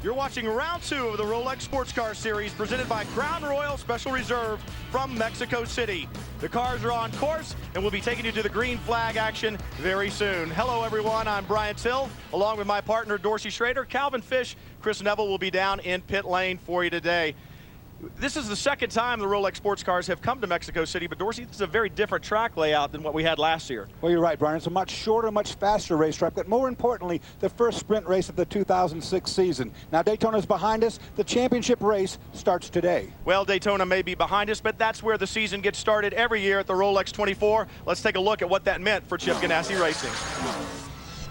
You're watching round 2 of the Rolex Sports Car Series presented by Crown Royal Special Reserve from Mexico City. The cars are on course and we'll be taking you to the green flag action very soon. Hello everyone, I'm Brian Till, along with my partner Dorsey Schrader. Calvin Fish, Chris Neville will be down in pit lane for you today. This is the second time the Rolex sports cars have come to Mexico City, but Dorsey, this is a very different track layout than what we had last year. Well, you're right, Brian. It's a much shorter, much faster racetrack, but more importantly, the first sprint race of the 2006 season. Now, Daytona's behind us. The championship race starts today. Well, Daytona may be behind us, but that's where the season gets started every year at the Rolex 24. Let's take a look at what that meant for Chip Ganassi Racing.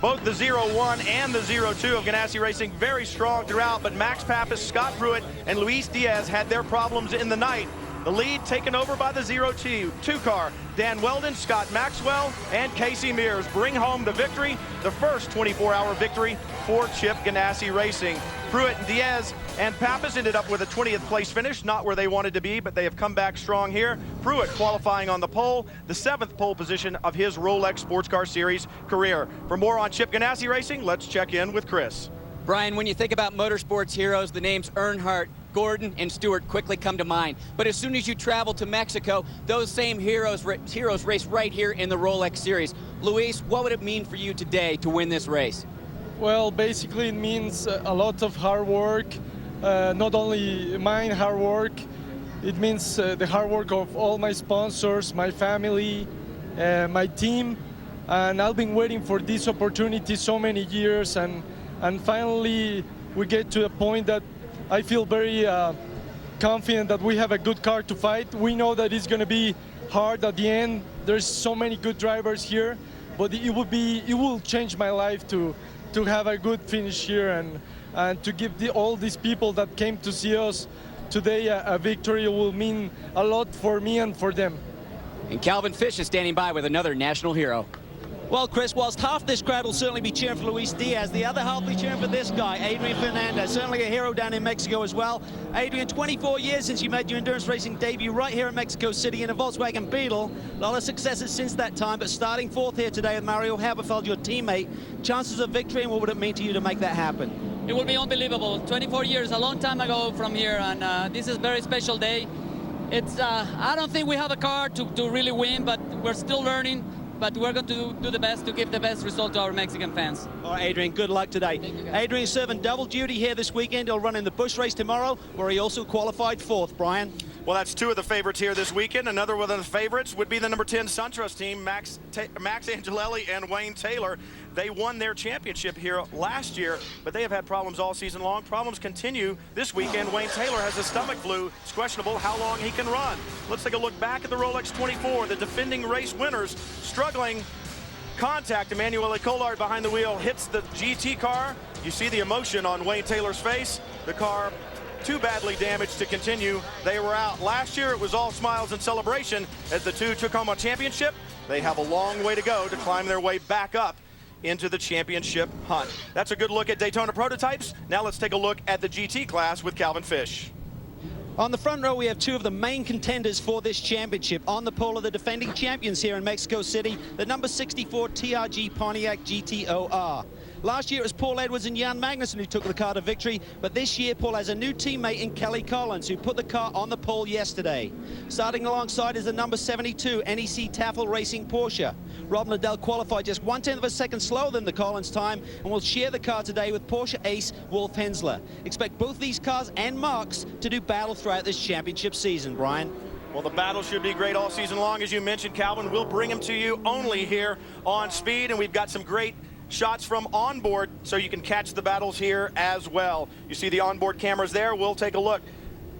Both the 01 and the 02 of Ganassi Racing very strong throughout, but Max Pappas, Scott Pruitt, and Luis Diaz had their problems in the night. The lead taken over by the 02 car. Dan Weldon, Scott Maxwell, and Casey Mears bring home the victory, the first 24-hour victory for Chip Ganassi Racing. Pruitt and Diaz and Pappas ended up with a 20th place finish, not where they wanted to be, but they have come back strong here. Pruitt qualifying on the pole, the 7th pole position of his Rolex Sports Car Series career. For more on Chip Ganassi Racing, let's check in with Chris. Brian, when you think about motorsports heroes, the names Earnhardt, Gordon, and Stewart quickly come to mind. But as soon as you travel to Mexico, those same heroes race right here in the Rolex Series. Luis, what would it mean for you today to win this race? Well, basically it means a lot of hard work, not only mine hard work, it means the hard work of all my sponsors, my family, my team, and I've been waiting for this opportunity so many years, and finally we get to a point that I feel very confident that we have a good car to fight. We know that it's going to be hard at the end. There's so many good drivers here, but it will change my life to have a good finish here and to give all these people that came to see us today a victory. It will mean a lot for me and for them. And Calvin Fish is standing by with another national hero. Well, Chris, whilst half this crowd will certainly be cheering for Luis Diaz, the other half will be cheering for this guy, Adrian Fernandez, certainly a hero down in Mexico as well. Adrian, 24 years since you made your endurance racing debut right here in Mexico City in a Volkswagen Beetle. A lot of successes since that time, but starting 4th here today with Mario Haberfeld, your teammate. Chances of victory, and what would it mean to you to make that happen? It would be unbelievable. 24 years, a long time ago from here, and this is a very special day. It's I don't think we have a car to really win, but we're still learning. But we're going to do the best to give the best result to our Mexican fans. All right, Adrian, good luck today. Adrian's serving double duty here this weekend. He'll run in the Busch race tomorrow, where he also qualified 4th, Brian. Well, that's 2 of the favorites here this weekend. Another one of the favorites would be the number 10 SunTrust team, Max Angelelli and Wayne Taylor. They won their championship here last year, but they have had problems all season long. Problems continue this weekend. Wayne Taylor has a stomach flu. It's questionable how long he can run. Let's take a look back at the Rolex 24. The defending race winners struggling. Contact. Emanuele Collard behind the wheel hits the GT car. You see the emotion on Wayne Taylor's face. The car too badly damaged to continue. They were out. Last year it was all smiles and celebration as the two took home a championship. They have a long way to go to climb their way back up into the championship hunt. That's a good look at Daytona prototypes. Now let's take a look at the GT class with Calvin Fish. On the front row, we have 2 of the main contenders for this championship. On the pole are the defending champions here in Mexico City, the number 64 TRG Pontiac GT-OR. Last year it was Paul Edwards and Jan Magnussen who took the car to victory, but this year Paul has a new teammate in Kelly Collins who put the car on the pole yesterday. Starting alongside is the number 72 NEC Tafel Racing Porsche. Rob Liddell qualified just 1/10 of a second slower than the Collins time and will share the car today with Porsche ace Wolf Hensler. Expect both these cars and Marks to do battle throughout this championship season, Brian. Well, the battle should be great all season long. As you mentioned, Calvin, we'll bring them to you only here on Speed, and we've got some great shots from onboard so you can catch the battles here as well. You see the onboard cameras there. We'll take a look.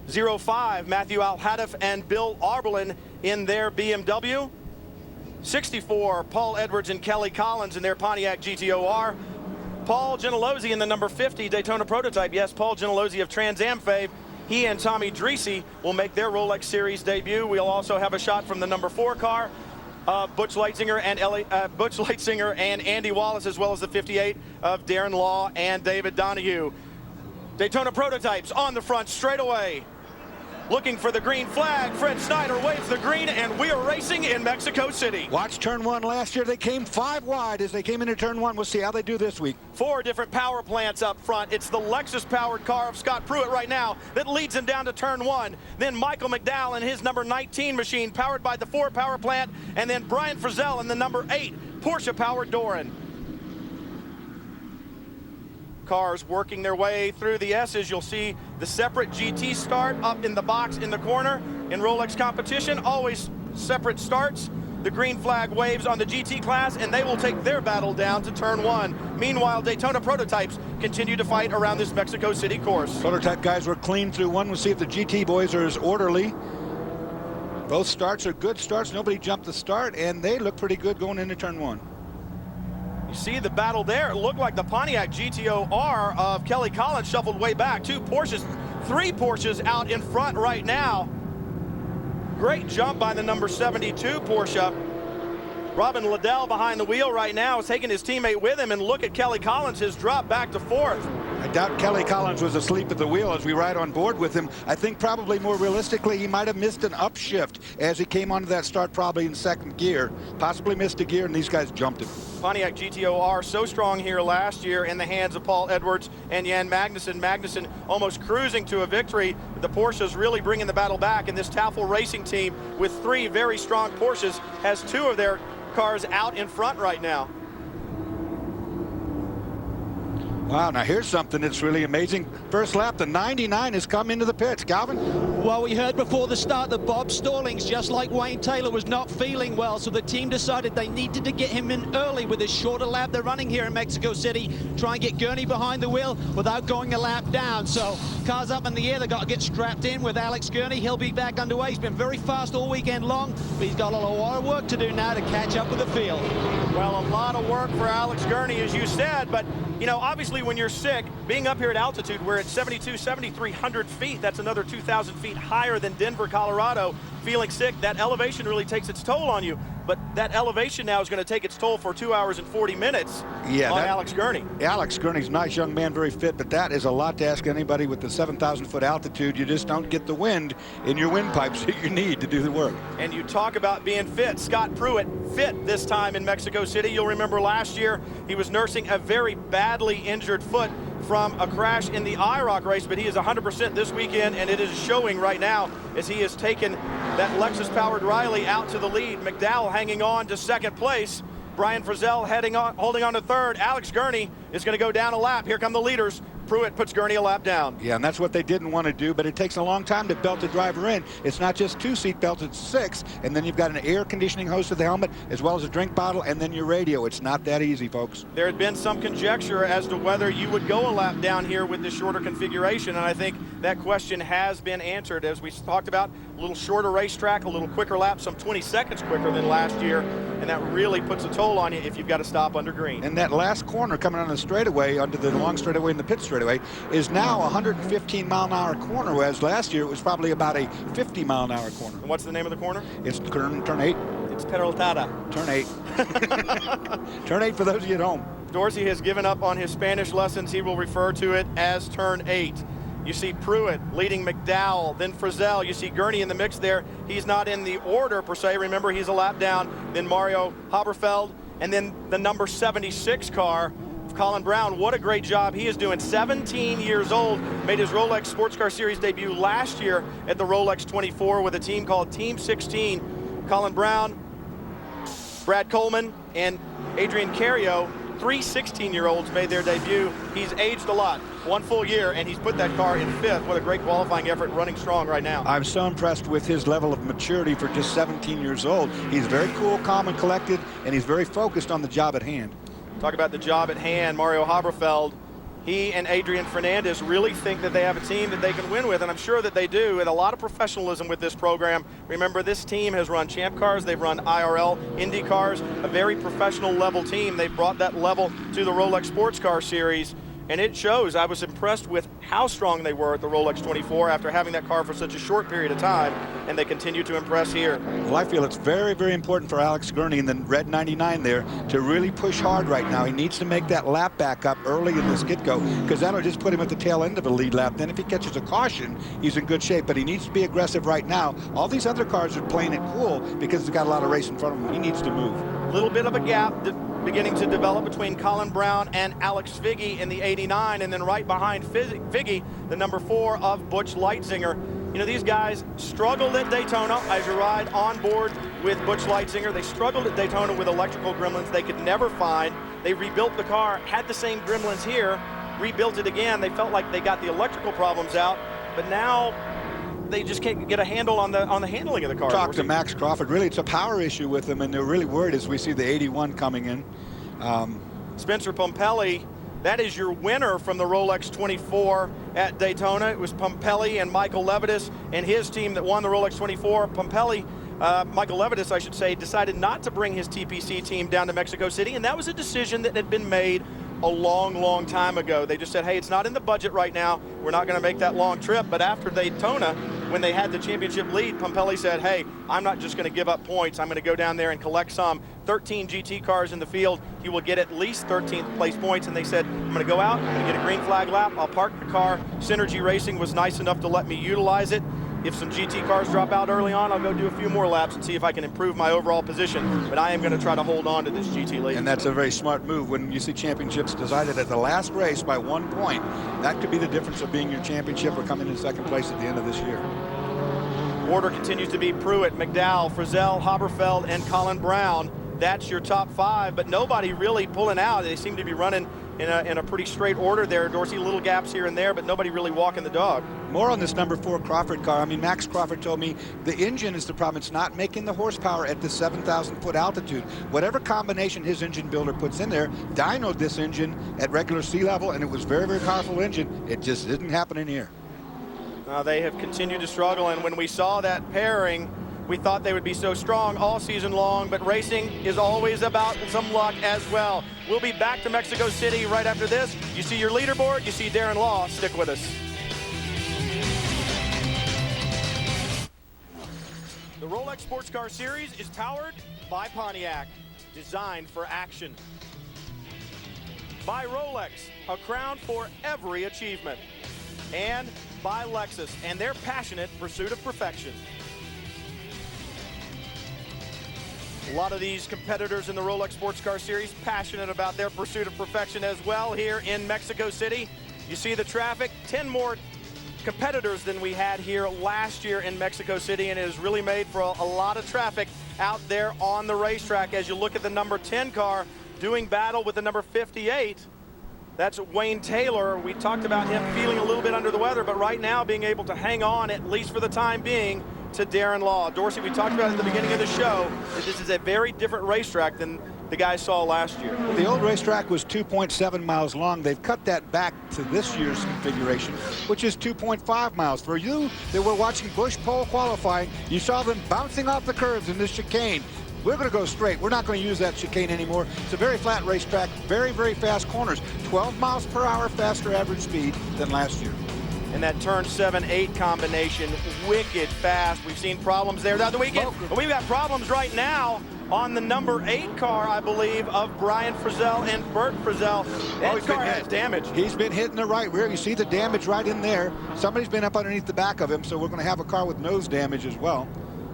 05, Matthew Alhadeff and Bill Arberlin in their BMW. 64, Paul Edwards and Kelly Collins in their Pontiac GT-OR. Paul Gentilozzi in the number 50 Daytona prototype. Yes, Paul Gentilozzi of Trans Am Fave. He and Tommy Dreese will make their Rolex Series debut. We'll also have a shot from the number 4 car. Butch Leitzinger and Andy Wallace, as well as the 58 of Darren Law and David Donahue. Daytona prototypes on the front straightaway. looking for the green flag. Fred Snyder waves the green, and we are racing in Mexico City. Watch turn one last year. They came 5 wide as they came into turn one. We'll see how they do this week. 4 different power plants up front. It's the Lexus-powered car of Scott Pruitt right now that leads him down to turn 1. Then Michael McDowell and his number 19 machine powered by the Ford power plant. And then Brian Frizzell in the number 8 Porsche-powered Doran. Cars working their way through the S's. You'll see the separate GT start up in the box in the corner. In Rolex competition, always separate starts. The green flag waves on the GT class, and they will take their battle down to turn 1. Meanwhile, Daytona prototypes continue to fight around this Mexico City course. Prototype guys were clean through one. We'll see if the GT boys are as orderly. Both starts are good starts. Nobody jumped the start, and they look pretty good going into turn 1. You see the battle there. It looked like the Pontiac GTO-R of Kelly Collins shuffled way back. 2 Porsches, 3 Porsches out in front right now. Great jump by the number 72 Porsche. Robin Liddell behind the wheel right now is taking his teammate with him, and look at Kelly Collins, his drop back to 4th. I doubt Kelly Collins was asleep at the wheel as we ride on board with him. I think probably more realistically he might have missed an upshift as he came onto that start, probably in 2nd gear. Possibly missed a gear, and these guys jumped him. Pontiac GTO-R so strong here last year in the hands of Paul Edwards and Jan Magnussen. Magnussen almost cruising to a victory. The Porsches really bringing the battle back, and this Tafel Racing team with 3 very strong Porsches has 2 of their cars out in front right now. Wow, now here's something that's really amazing. First lap, the 99 has come into the pits. Calvin? Well, we heard before the start that Bob Stallings, just like Wayne Taylor, was not feeling well, so the team decided they needed to get him in early with this shorter lap they're running here in Mexico City. Try and get Gurney behind the wheel without going a lap down. So cars up in the air, they've got to get strapped in with Alex Gurney. He'll be back underway. He's been very fast all weekend long, but he's got a lot of work to do now to catch up with the field. Well, a lot of work for Alex Gurney, as you said, but you know, obviously when you're sick, being up here at altitude, we're at 7,300 feet. That's another 2,000 feet higher than Denver, Colorado. Feeling sick, that elevation really takes its toll on you. But that elevation now is going to take its toll for 2 hours and 40 minutes on Alex Gurney. Alex Gurney's a nice young man, very fit, but that is a lot to ask anybody with the 7,000-foot altitude. You just don't get the wind in your windpipes that you need to do the work. And you talk about being fit. Scott Pruitt fit this time in Mexico City. You'll remember last year he was nursing a very badly injured foot from a crash in the IROC race, but he is 100% this weekend, and it is showing right now as he has taken that Lexus-powered Riley out to the lead. McDowell hanging on to 2nd place. Brian Frizzell holding on to 3rd. Alex Gurney is going to go down a lap. Here come the leaders. Pruitt puts Gurney a lap down. Yeah, and that's what they didn't want to do, but it takes a long time to belt the driver in. It's not just 2 seat belts, it's 6, and then you've got an air conditioning hose to the helmet, as well as a drink bottle, and then your radio. It's not that easy, folks. There had been some conjecture as to whether you would go a lap down here with this shorter configuration, and I think that question has been answered. As we talked about, a little shorter racetrack, a little quicker lap, some 20 seconds quicker than last year, and that really puts a toll on you if you've got to stop under green. And that last corner coming on the straightaway, under the long straightaway in the pit straightaway, is now a 115-mile-an-hour corner, whereas last year it was probably about a 50-mile-an-hour corner. And what's the name of the corner? It's turn 8. It's Peraltada. Turn 8. Turn 8 for those of you at home. Dorsey has given up on his Spanish lessons. He will refer to it as turn 8. You see Pruitt leading McDowell, then Frizzell. You see Gurney in the mix there. He's not in the order per se. Remember, he's a lap down. Then Mario Haberfeld, and then the number 76 car, Colin Brown. What a great job he is doing. 17 years old, made his Rolex Sports Car Series debut last year at the Rolex 24 with a team called Team 16. Colin Brown, Brad Coleman, and Adrian Cario, 3 16-year-olds made their debut. He's aged a lot. 1 full year, and he's put that car in 5th. What a great qualifying effort, running strong right now. I'm so impressed with his level of maturity for just 17 years old. He's very cool, calm, and collected, and he's very focused on the job at hand. Talk about the job at hand. Mario Haberfeld, he and Adrian Fernandez really think that they have a team that they can win with, and I'm sure that they do, and a lot of professionalism with this program. Remember, this team has run champ cars, they've run IRL, Indy cars, a very professional level team. They've brought that level to the Rolex Sports Car Series, and it shows. I was impressed with how strong they were at the Rolex 24 after having that car for such a short period of time, and they continue to impress here. Well, I feel it's very, very important for Alex Gurney in the red 99 there to really push hard right now. He needs to make that lap back up early in this get-go, because that'll just put him at the tail end of a lead lap. Then if he catches a caution, he's in good shape, but he needs to be aggressive right now. All these other cars are playing it cool because they've got a lot of race in front of him. He needs to move. A little bit of a gap beginning to develop between Colin Brown and Alex Figge in the 89, and then right behind Figge, the number 4 of Butch Leitzinger. You know, these guys struggled at Daytona. As you ride on board with Butch Leitzinger, they struggled at Daytona with electrical gremlins they could never find. They rebuilt the car, had the same gremlins here, rebuilt it again. They felt like they got the electrical problems out, but now they just can't get a handle on the handling of the car. Talk to Max Crawford. Really, it's a power issue with them, and they're really worried as we see the 81 coming in. Spencer Pompelli, that is your winner from the Rolex 24 at Daytona. It was Pompelli and Michael Levitas and his team that won the Rolex 24. Pompelli, Michael Levitas, I should say, decided not to bring his TPC team down to Mexico City, and that was a decision that had been made a long, long time ago. They just said, hey, it's not in the budget right now. We're not going to make that long trip. But after Daytona, when they had the championship lead, Pompelli said, hey, I'm not just going to give up points. I'm going to go down there and collect some. 13 GT cars in the field. He will get at least 13th place points. And they said, I'm going to go out, I'm going to get a green flag lap. I'll park the car. Synergy Racing was nice enough to let me utilize it. If some GT cars drop out early on, I'll go do a few more laps and see if I can improve my overall position. But I am going to try to hold on to this GT lead. And that's a very smart move. When you see championships decided at the last race by 1 point, that could be the difference of being your championship or coming in second place at the end of this year. Order continues to be Pruitt, McDowell, Frizzell, Haberfeld, and Colin Brown. That's your top 5, but nobody really pulling out. They seem to be running in a pretty straight order there. Dorsey, little gaps here and there, but nobody really walking the dog. More on this number 4 Crawford car. I mean, Max Crawford told me the engine is the problem. It's not making the horsepower at the 7,000-foot altitude. Whatever combination his engine builder puts in there, dynoed this engine at regular sea level, and it was very, very powerful engine. It just didn't happen in here. They have continued to struggle, and when we saw that pairing, we thought they would be so strong all season long, but racing is always about some luck as well. We'll be back to Mexico City right after this. You see your leaderboard, you see Darren Law. Stick with us. The Rolex Sports Car Series is powered by Pontiac, designed for action. By Rolex, a crown for every achievement. And by Lexus and their passionate pursuit of perfection. A lot of these competitors in the Rolex Sports Car Series passionate about their pursuit of perfection as well here in Mexico City. You see the traffic, 10 more competitors than we had here last year in Mexico City, and it has really made for a lot of traffic out there on the racetrack. As you look at the number 10 car doing battle with the number 58, that's Wayne Taylor. We talked about him feeling a little bit under the weather, but right now being able to hang on, at least for the time being, to Darren Law. Dorsey, we talked about at the beginning of the show that this is a very different racetrack than the guys saw last year. The old racetrack was 2.7 miles long. They've cut that back to this year's configuration, which is 2.5 miles. For you that were watching Busch pole qualifying, you saw them bouncing off the curves in this chicane. We're going to go straight. We're not going to use that chicane anymore. It's a very flat racetrack, very, very fast corners. 12 miles per hour faster average speed than last year. And that turn 7-8 combination, wicked fast. We've seen problems there the other weekend. But we've got problems right now on the number 8 car, I believe, of Brian Frizzell and Bert Frizzell. That car has damage. He's been hitting the right rear. You see the damage right in there. Somebody's been up underneath the back of him, so we're going to have a car with nose damage as well.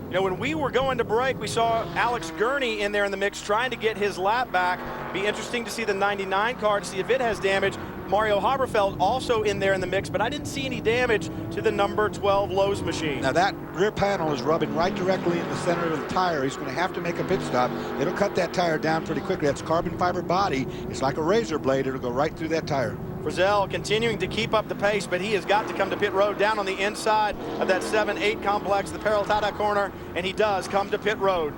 You know, when we were going to break, we saw Alex Gurney in there in the mix trying to get his lap back. Be interesting to see the 99 car to see if it has damage. Mario Haberfeld also in there in the mix, but I didn't see any damage to the number 12 Lowe's machine. Now that rear panel is rubbing right directly in the center of the tire. He's going to have to make a pit stop. It'll cut that tire down pretty quickly. That's carbon fiber body. It's like a razor blade. It'll go right through that tire. Frizzell continuing to keep up the pace, but he has got to come to pit road down on the inside of that 7-8 complex, the Peraltada corner, and he does come to pit road.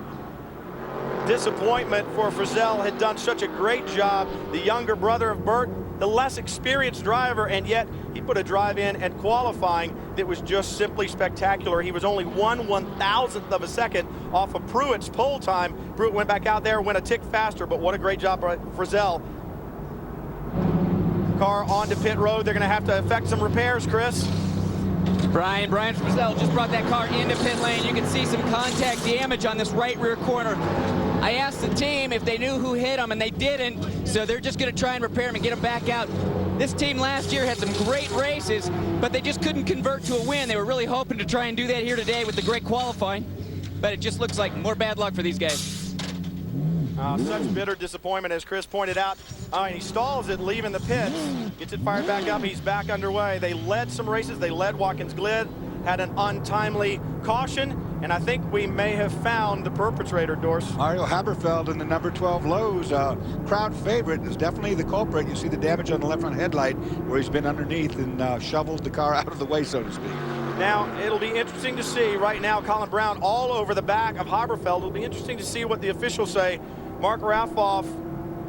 Disappointment for Frizzell. Had done such a great job. The younger brother of Bert, the less experienced driver, and yet he put a drive in at qualifying that was just simply spectacular. He was only 1/1000th of a second off of Pruitt's pole time. Pruitt went back out there, went a tick faster, but what a great job by Frizzell. car onto pit road. They're going to have to effect some repairs, Chris. Brian Frizzell just brought that car into pit lane. You can see some contact damage on this right rear corner. I asked the team if they knew who hit them, and they didn't, so they're just going to try and repair them and get them back out. This team last year had some great races, but they just couldn't convert to a win. They were really hoping to try and do that here today with the great qualifying, but it just looks like more bad luck for these guys. Such bitter disappointment, as Chris pointed out. He stalls it leaving the pits, gets it fired back up, he's back underway. They led some races, they led Watkins Glen, had an untimely caution, and I think we may have found the perpetrator, Dors. Mario Haberfeld in the number 12 Lowe's, crowd favorite, is definitely the culprit. You see the damage on the left front headlight where he's been underneath and shoveled the car out of the way, so to speak. Now, it'll be interesting to see. Right now, Colin Brown all over the back of Haberfeld. It'll be interesting to see what the officials say. Mark Raffoff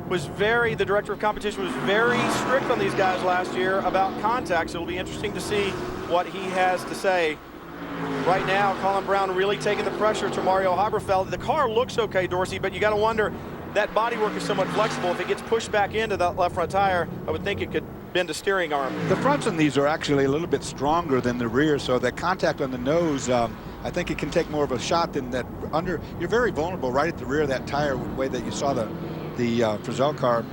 the director of competition was very strict on these guys last year about contacts. It'll be interesting to see what he has to say. Right now, Colin Brown really taking the pressure to Mario Haberfeld. The car looks okay, Dorsey, but you got to wonder, that bodywork is somewhat flexible. If it gets pushed back into that left front tire, I would think it could bend a steering arm. The fronts on these are actually a little bit stronger than the rear, so that contact on the nose, I think it can take more of a shot than that under. You're very vulnerable right at the rear of that tire, the way that you saw the Frizzell car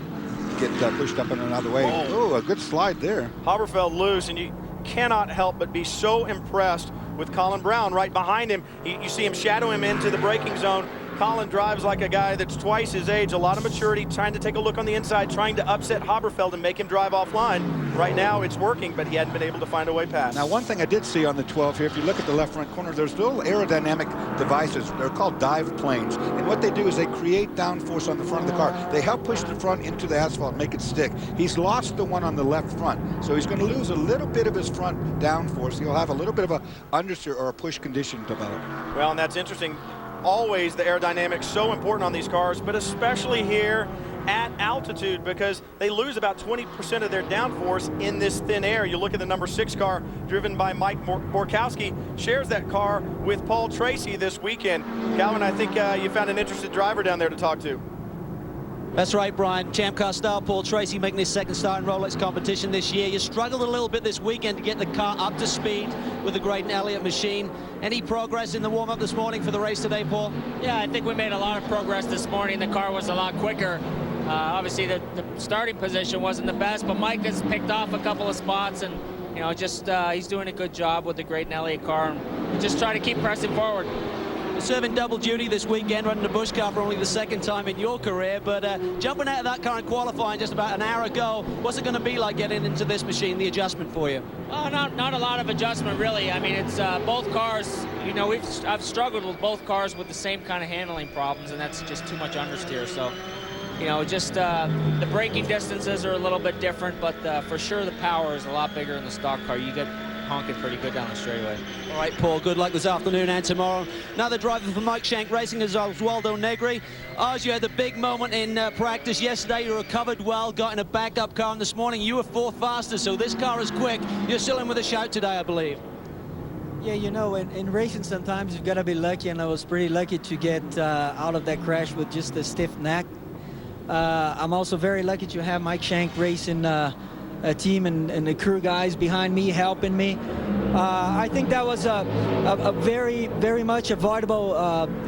get pushed up and another way. Oh, a good slide there. Haberfeld loose, and you cannot help but be so impressed with Colin Brown right behind him. You see him shadow him into the braking zone. Colin drives like a guy that's twice his age, a lot of maturity, trying to take a look on the inside, trying to upset Haberfeld and make him drive offline. Right now it's working, but he hadn't been able to find a way past. Now, one thing I did see on the 12 here, if you look at the left front corner, there's little aerodynamic devices. They're called dive planes. And what they do is they create downforce on the front of the car. They help push the front into the asphalt, make it stick. He's lost the one on the left front, so he's going to lose a little bit of his front downforce. He'll have a little bit of a understeer or a push condition develop. Well, and that's interesting. Always the aerodynamics so important on these cars, but especially here at altitude, because they lose about 20% of their downforce in this thin air. You look at the number 6 car driven by Mike Borkowski, shares that car with Paul Tracy this weekend. Calvin, I think you found an interested driver down there to talk to. That's right, Brian. Champ car star Paul Tracy making his second start in Rolex competition this year. You struggled a little bit this weekend to get the car up to speed with the Graydon Elliott machine. Any progress in the warm-up this morning for the race today, Paul? Yeah, I think we made a lot of progress this morning. The car was a lot quicker. Obviously, the starting position wasn't the best, but Mike has picked off a couple of spots, and he's doing a good job with the Graydon Elliott car, and just try to keep pressing forward. Serving double duty this weekend, running the Busch car for only the second time in your career, but jumping out of that car and qualifying just about an hour ago, what's it going to be like getting into this machine, the adjustment for you? Not a lot of adjustment, really. I mean, it's both cars, I've struggled with both cars with the same kind of handling problems, and that's just too much understeer. So, the braking distances are a little bit different, but for sure the power is a lot bigger in the stock car. You get honking pretty good down the straightaway. All right, Paul, good luck this afternoon and tomorrow. Another driver for Mike Shank Racing is Oswaldo Negri. Oz, you had the big moment in practice yesterday. You recovered well, got in a backup car, and this morning you were 4th fastest, so this car is quick. You're still in with a shout today, I believe. Yeah, in racing sometimes you've got to be lucky, and I was pretty lucky to get out of that crash with just a stiff neck. I'm also very lucky to have Mike Shank Racing a team and the crew guys behind me helping me. I think that was a very, very much avoidable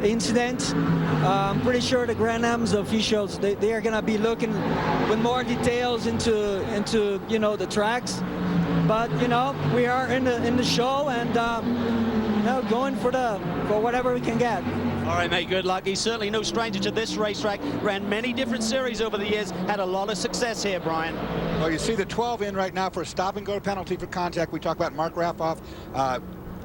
incident. I'm pretty sure the Grand Am's officials, they are going to be looking with more details into the tracks. But we are in the show, and going for whatever we can get. All right, mate, good luck. He's certainly no stranger to this racetrack. Ran many different series over the years. Had a lot of success here, Brian. Well, you see the 12 in right now for a stop-and-go penalty for contact. We talk about Mark Raffoff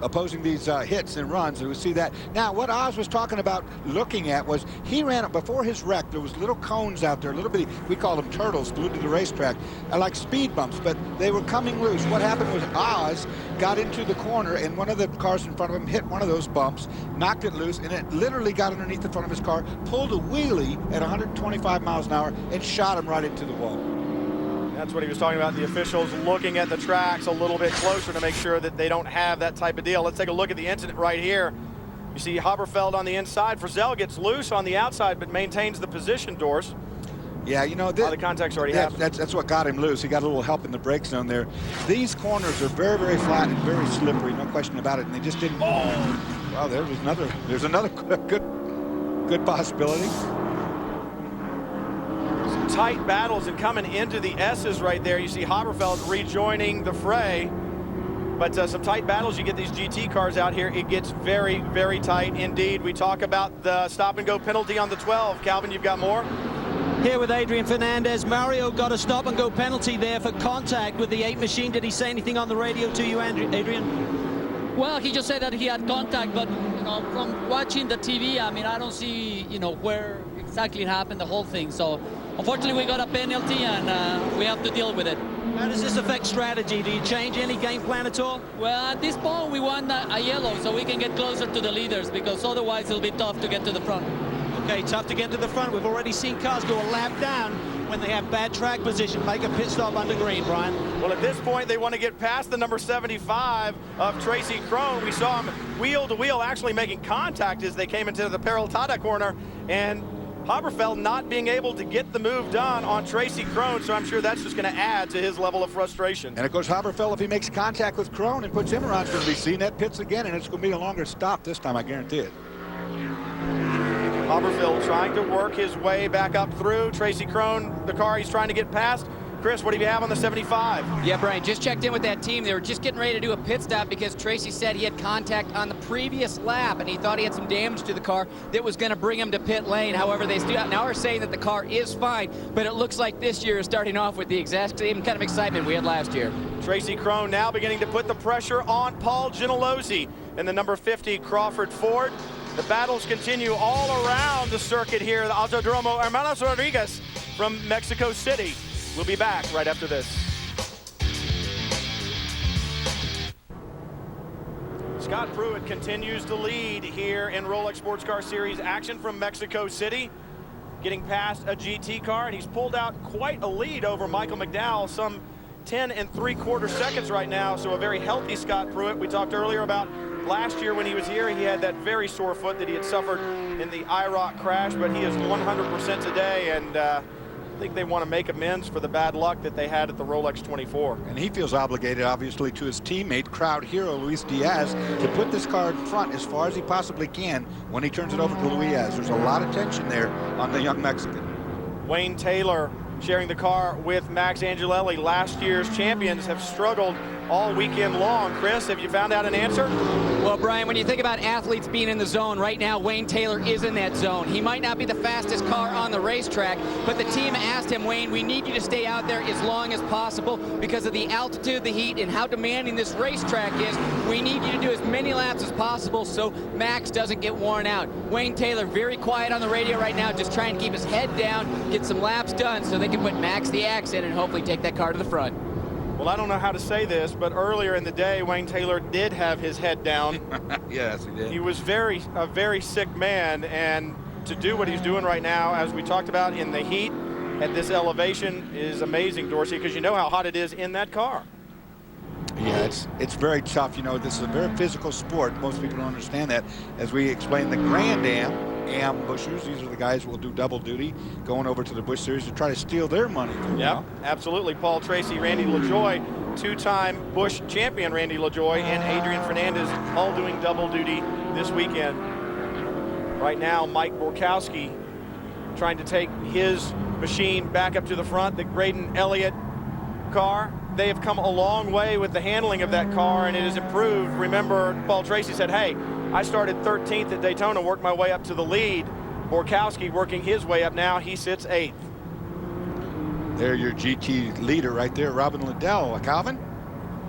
opposing these hits and runs, and we see that. Now, what Oz was talking about looking at was he ran it before his wreck. There was little cones out there, little bitty, we call them turtles, glued to the racetrack, like speed bumps, but they were coming loose. What happened was Oz got into the corner, and one of the cars in front of him hit one of those bumps, knocked it loose, and it literally got underneath the front of his car, pulled a wheelie at 125 miles an hour, and shot him right into the wall. That's what he was talking about, the officials looking at the tracks a little bit closer to make sure that they don't have that type of deal. Let's take a look at the incident right here. You see Haberfeld on the inside. Frizzell gets loose on the outside but maintains the position, Dors. Yeah, you know, The contact's already happened. That's what got him loose. He got a little help in the brake zone there. These corners are very, very flat and very slippery, no question about it. And they just didn't. Oh, wow, there's another good possibility. Some tight battles and coming into the S's right there. You see Haberfeld rejoining the fray. But some tight battles, you get these GT cars out here, it gets very, very tight indeed. We talk about the stop-and-go penalty on the 12. Calvin, you've got more? Here with Adrian Fernandez. Mario got a stop-and-go penalty there for contact with the 8 machine. Did he say anything on the radio to you, Adrian? Well, he just said that he had contact, but from watching the TV, I mean, I don't see where exactly it happened, the whole thing. So unfortunately, we got a penalty, and we have to deal with it. How does this affect strategy? Do you change any game plan at all? Well, at this point, we want a yellow so we can get closer to the leaders, because otherwise it'll be tough to get to the front. Okay, tough to get to the front. We've already seen cars go a lap down when they have bad track position, make a pit stop under green, Brian. Well, at this point, they want to get past the number 75 of Tracy Crone. We saw him wheel to wheel actually making contact as they came into the Peraltada corner, and Haberfeld not being able to get the move done on Tracy Crone, so I'm sure that's just going to add to his level of frustration. And of course, Haberfeld, if he makes contact with Crone and puts him around, is going to be seeing that pits again, and it's going to be a longer stop this time, I guarantee it. Haberfeld trying to work his way back up through. Tracy Crone, the car he's trying to get past. Chris, what do you have on the 75? Yeah, Brian, just checked in with that team. They were just getting ready to do a pit stop because Tracy said he had contact on the previous lap, and he thought he had some damage to the car that was going to bring him to pit lane. However, they still now are saying that the car is fine, but it looks like this year is starting off with the exact same kind of excitement we had last year. Tracy Crone now beginning to put the pressure on Paul Gentilozzi and the number 50 Crawford Ford. The battles continue all around the circuit here. The Autodromo Hermanos Rodriguez from Mexico City. We'll be back right after this. Scott Pruitt continues to lead here in Rolex Sports Car Series action from Mexico City, getting past a GT car, and he's pulled out quite a lead over Michael McDowell, some 10 3/4 seconds right now, so a very healthy Scott Pruitt. We talked earlier about last year when he was here, he had that very sore foot that he had suffered in the IROC crash, but he is 100% today, and I think they want to make amends for the bad luck that they had at the Rolex 24. And he feels obligated, obviously, to his teammate, crowd hero Luis Diaz, to put this car in front as far as he possibly can when he turns it over to Diaz. There's a lot of tension there on the young Mexican. Wayne Taylor sharing the car with Max Angelelli. Last year's champions have struggled all weekend long. Chris, have you found out an answer? Well, Brian, when you think about athletes being in the zone, right now Wayne Taylor is in that zone. He might not be the fastest car on the racetrack, but the team asked him, Wayne, we need you to stay out there as long as possible because of the altitude, the heat, and how demanding this racetrack is. We need you to do as many laps as possible so Max doesn't get worn out. Wayne Taylor very quiet on the radio right now, just trying to keep his head down, get some laps done so they can put Max the axe in and hopefully take that car to the front. Well, I don't know how to say this, but earlier in the day, Wayne Taylor did have his head down. Yes, he did. He was a very sick man, and to do what he's doing right now, as we talked about in the heat at this elevation, is amazing, Dorsey, because you know how hot it is in that car. Yeah, it's very tough. You know, this is a very physical sport. Most people don't understand that. As we explained, the Grand Am bushers, these are the guys who will do double duty, going over to the Busch Series to try to steal their money. Yeah, absolutely. Paul Tracy, Randy LaJoie, two-time Busch champion Randy LaJoie, and Adrian Fernandez all doing double duty this weekend. Right now, Mike Borkowski trying to take his machine back up to the front, the Graydon Elliott car. They have come a long way with the handling of that car, and it has improved. Remember, Paul Tracy said, hey, I started 13th at Daytona, worked my way up to the lead. Borkowski working his way up now. He sits 8th. They're your GT leader right there, Robin Liddell. Calvin?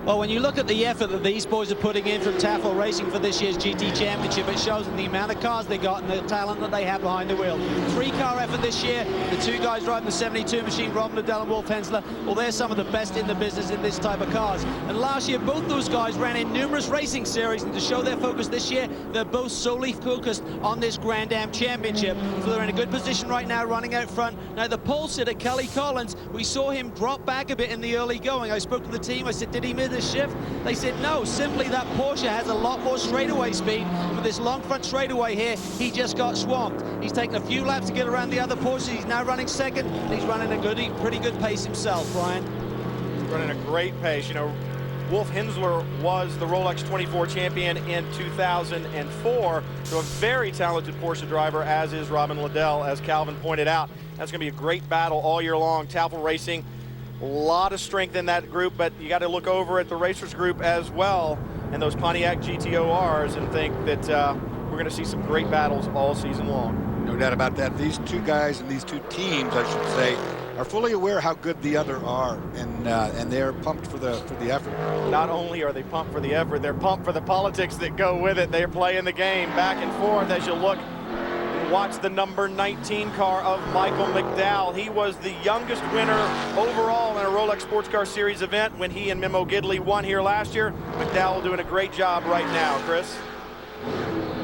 Well, when you look at the effort that these boys are putting in from Tafel Racing for this year's GT Championship, it shows in the amount of cars they got and the talent that they have behind the wheel. 3-car effort this year. The 2 guys driving the 72 machine, Rob Liddell and Wolf Hensler, well, they're some of the best in the business in this type of cars. And last year, both those guys ran in numerous racing series, and to show their focus this year, they're both solely focused on this Grand Am Championship. So they're in a good position right now, running out front. Now, the pole sitter, Kelly Collins, we saw him drop back a bit in the early going. I spoke to the team. I said, did he miss this shift? They said no, simply that Porsche has a lot more straightaway speed. With this long front straightaway here, he just got swamped. He's taken a few laps to get around the other Porsches. He's now running second. He's running a pretty good pace himself, Brian. Running a great pace. You know, Wolf Hensler was the Rolex 24 champion in 2004, so a very talented Porsche driver, as is Robin Liddell, as Calvin pointed out. That's going to be a great battle all year long. Tafel Racing, a lot of strength in that group, but you got to look over at the Racers group as well and those Pontiac GTORs and think that we're going to see some great battles all season long. No doubt about that. These two guys and these two teams, I should say, are fully aware how good the other are, and they're pumped for the effort. Not only are they pumped for the effort, they're pumped for the politics that go with it. They're playing the game back and forth as you look and watch the number 19 car of Michael McDowell. He was the youngest winner overall in a Rolex Sports Car Series event when he and Memo Gidley won here last year. McDowell doing a great job right now, Chris.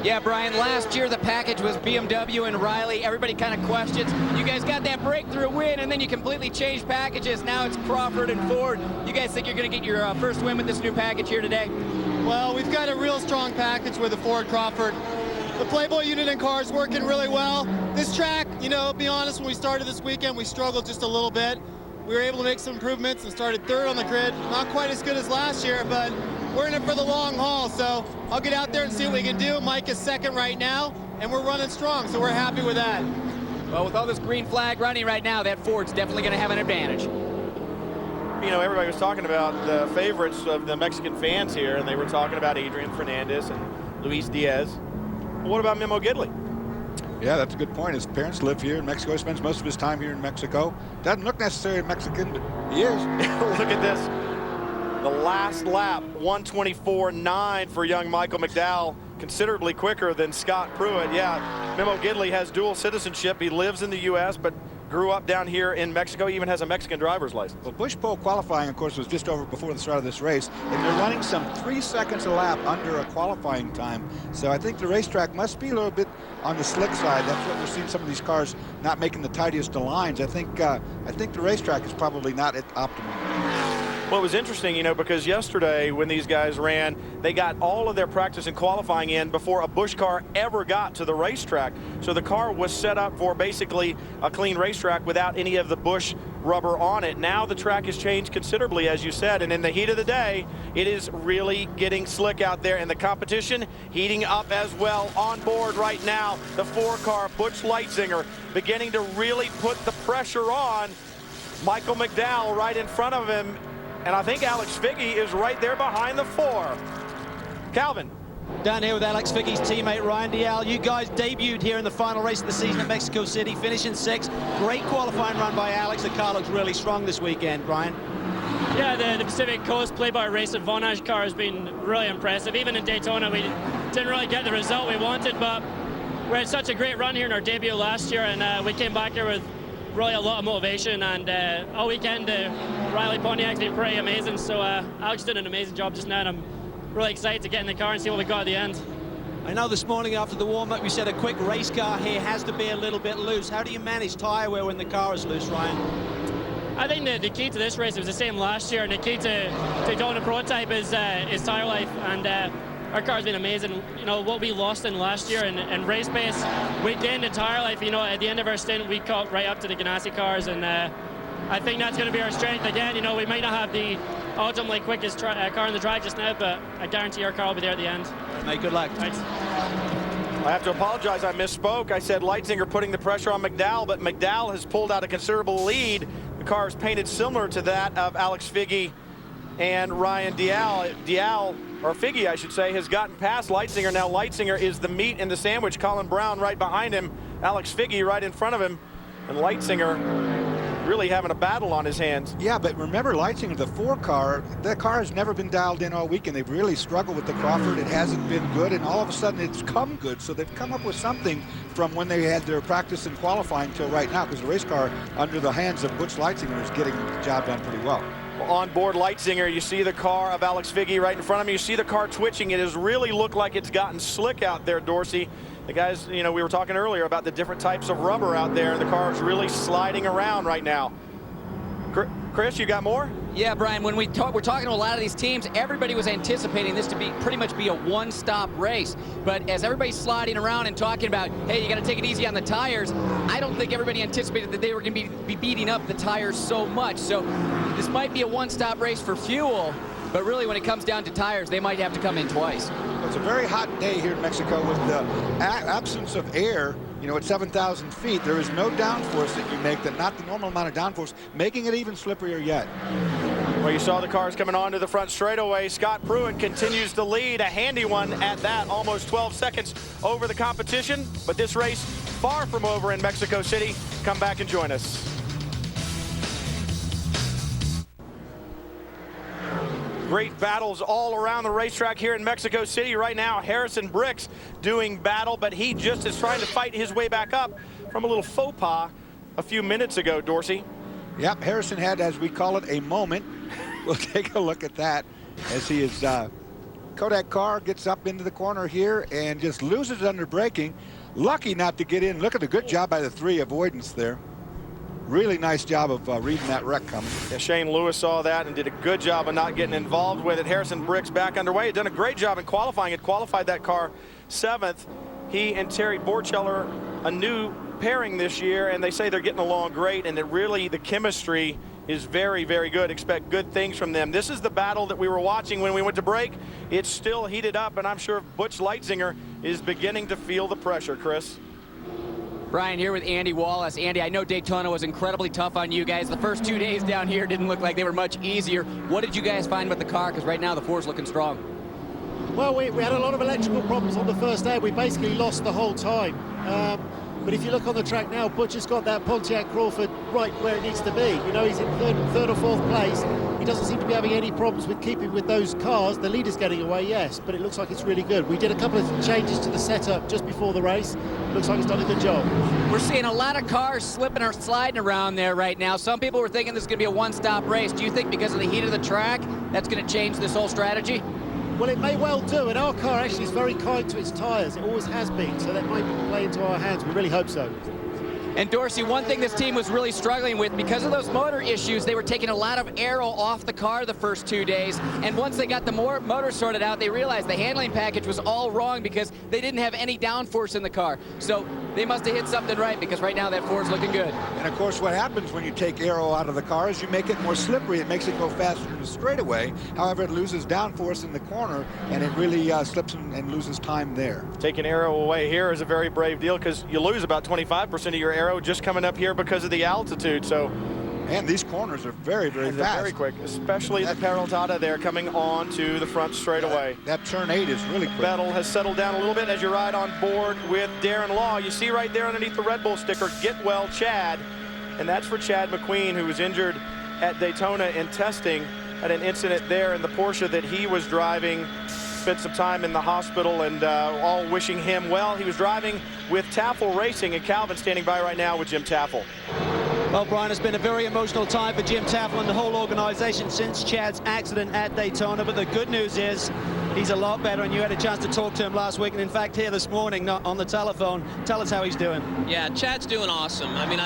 Yeah, Brian, last year the package was BMW and Riley. Everybody kind of questions. You guys got that breakthrough win, and then you completely changed packages. Now it's Crawford and Ford. You guys think you're going to get your first win with this new package here today? Well, we've got a real strong package with the Ford Crawford. The Playboy unit and car is working really well. This track, you know, be honest, when we started this weekend, we struggled just a little bit. We were able to make some improvements and started third on the grid. Not quite as good as last year, but we're in it for the long haul, so I'll get out there and see what we can do. Mike is second right now, and we're running strong, so we're happy with that. Well, with all this green flag running right now, that Ford's definitely going to have an advantage. You know, everybody was talking about the favorites of the Mexican fans here, and they were talking about Adrian Fernandez and Luis Diaz. Well, what about Memo Gidley? Yeah, that's a good point. His parents live here in Mexico. He spends most of his time here in Mexico. Doesn't look necessarily Mexican, but he is. Look at this. The last lap, 1:24.9 for young Michael McDowell, considerably quicker than Scott Pruitt. Yeah, Memo Gidley has dual citizenship. He lives in the U.S., but grew up down here in Mexico. He even has a Mexican driver's license. Well, Bush Pole qualifying, of course, was just over before the start of this race, and they're running some 3 seconds a lap under a qualifying time. So I think the racetrack must be a little bit on the slick side. That's what we're seeing, some of these cars not making the tightest of lines. I think the racetrack is probably not at optimum. Well, it was interesting, you know, because yesterday when these guys ran, they got all of their practice and qualifying in before a Busch car ever got to the racetrack. So the car was set up for basically a clean racetrack without any of the Busch rubber on it. Now the track has changed considerably, as you said, and in the heat of the day, it is really getting slick out there, and the competition heating up as well. On board right now, the 4-car Butch Leitzinger beginning to really put the pressure on Michael McDowell right in front of him. And I think Alex Figge is right there behind the 4. Calvin. Down here with Alex Figge's teammate Ryan Diaz. You guys debuted here in the final race of the season at Mexico City, finishing 6th. Great qualifying run by Alex. The car looks really strong this weekend, Brian. Yeah, the Pacific Coast Playboy race at Vonage car has been really impressive. Even in Daytona, we didn't really get the result we wanted, but we had such a great run here in our debut last year, and we came back here with really a lot of motivation, and all weekend Riley Pontiac's been pretty amazing, so Alex did an amazing job just now, and I'm really excited to get in the car and see what we got at the end. I know this morning after the warm-up you said a quick race car here has to be a little bit loose. How do you manage tyre wear when the car is loose, Ryan? I think the key to this race was the same last year, and the key to Daytona Prototype is tyre life, and our car's been amazing. You know, what we lost in last year in race pace, we gained in tyre life. You know, at the end of our stint, we caught right up to the Ganassi cars, and I think that's going to be our strength again. You know, we might not have the ultimately quickest car on the track just now, but I guarantee our car will be there at the end. Mate, good luck. Thanks. I have to apologize, I misspoke. I said Leitzinger putting the pressure on McDowell, but McDowell has pulled out a considerable lead. The car is painted similar to that of Alex Figge and Ryan Diaz, or Figge, I should say, has gotten past Leitzinger. Now Leitzinger is the meat in the sandwich. Colin Brown right behind him. Alex Figge right in front of him. And Leitzinger really having a battle on his hands. Yeah, but remember, Leitzinger, the 4-car, that car has never been dialed in all weekend. They've really struggled with the Crawford. It hasn't been good, and all of a sudden it's come good. So they've come up with something from when they had their practice and qualifying till right now, because the race car under the hands of Butch Leitzinger is getting the job done pretty well. On board Leitzinger, you see the car of Alex Figge right in front of me. You see the car twitching. It has really looked like it's gotten slick out there, Dorsey. The guys, you know, we were talking earlier about the different types of rubber out there, and the car is really sliding around right now. Chris, you got more? Yeah, Brian, when we're talking to a lot of these teams, everybody was anticipating this to be pretty much be a one-stop race. But as everybody's sliding around and talking about, hey, you got to take it easy on the tires, I don't think everybody anticipated that they were going to be beating up the tires so much. So this might be a one-stop race for fuel, but really when it comes down to tires, they might have to come in twice. It's a very hot day here in Mexico with the absence of air. You know, at 7,000 feet, there is no downforce that you make, not the normal amount of downforce, making it even slipperier yet. Well, you saw the cars coming onto the front straightaway. Scott Pruitt continues to lead, a handy one at that, almost 12 seconds over the competition. But this race, far from over in Mexico City. Come back and join us. Great battles all around the racetrack here in Mexico City. Right now, Harrison Bricks doing battle, but he just is trying to fight his way back up from a little faux pas a few minutes ago, Dorsey. Yep, Harrison had, as we call it, a moment. We'll take a look at that as he is, Kodak car gets up into the corner here and just loses under braking. Lucky not to get in. Look at the good job by the 3 avoidance there. Really nice job of reading that wreck coming. Yeah, Shane Lewis saw that and did a good job of not getting involved with it. Harrison Bricks back underway. Had done a great job in qualifying. Had qualified that car 7th. He and Terry Borcheller, a new pairing this year, and they say they're getting along great, and that really the chemistry is very, very good. Expect good things from them. This is the battle that we were watching when we went to break. It's still heated up, and I'm sure Butch Leitzinger is beginning to feel the pressure, Chris. Brian here with Andy Wallace. Andy, I know Daytona was incredibly tough on you guys. The first 2 days down here didn't look like they were much easier. What did you guys find with the car? Because right now the Ford's looking strong. Well, we had a lot of electrical problems on the first day. We basically lost the whole time. But if you look on the track now, Butch has got that Pontiac Crawford right where it needs to be. You know, he's in third or fourth place. He doesn't seem to be having any problems with keeping with those cars. The leader's getting away, yes, but it looks like it's really good. We did a couple of changes to the setup just before the race. Looks like it's done a good job. We're seeing a lot of cars slipping or sliding around there right now. Some people were thinking this is going to be a one-stop race. Do you think because of the heat of the track, that's going to change this whole strategy? Well, it may well do, and our car actually is very kind to its tyres. It always has been, so that might play into our hands. We really hope so. And Dorsey, one thing this team was really struggling with, because of those motor issues, they were taking a lot of aero off the car the first 2 days. And once they got the motor sorted out, they realized the handling package was all wrong because they didn't have any downforce in the car. So they must have hit something right, because right now that Ford's looking good. And of course, what happens when you take aero out of the car is you make it more slippery. It makes it go faster in the straightaway. However, it loses downforce in the corner, and it really slips and loses time there. Taking aero away here is a very brave deal, because you lose about 25% of your aero just coming up here because of the altitude. So, and these corners are very, very fast. Very quick, especially the Peraltada there coming on to the front straightaway. That turn 8 is really quick. Vettel has settled down a little bit as you ride on board with Darren Law. You see right there underneath the Red Bull sticker, "Get Well Chad," and that's for Chad McQueen, who was injured at Daytona in testing, had an incident there in the Porsche that he was driving. Spent some time in the hospital, and all wishing him well. He was driving with Taffel Racing, and Calvin standing by right now with Jim Taffel. Well, Brian, it's been a very emotional time for Jim Taffel and the whole organization since Chad's accident at Daytona. But the good news is he's a lot better, and you had a chance to talk to him last week, and in fact here this morning on the telephone. Tell us how he's doing. Yeah, Chad's doing awesome. I mean,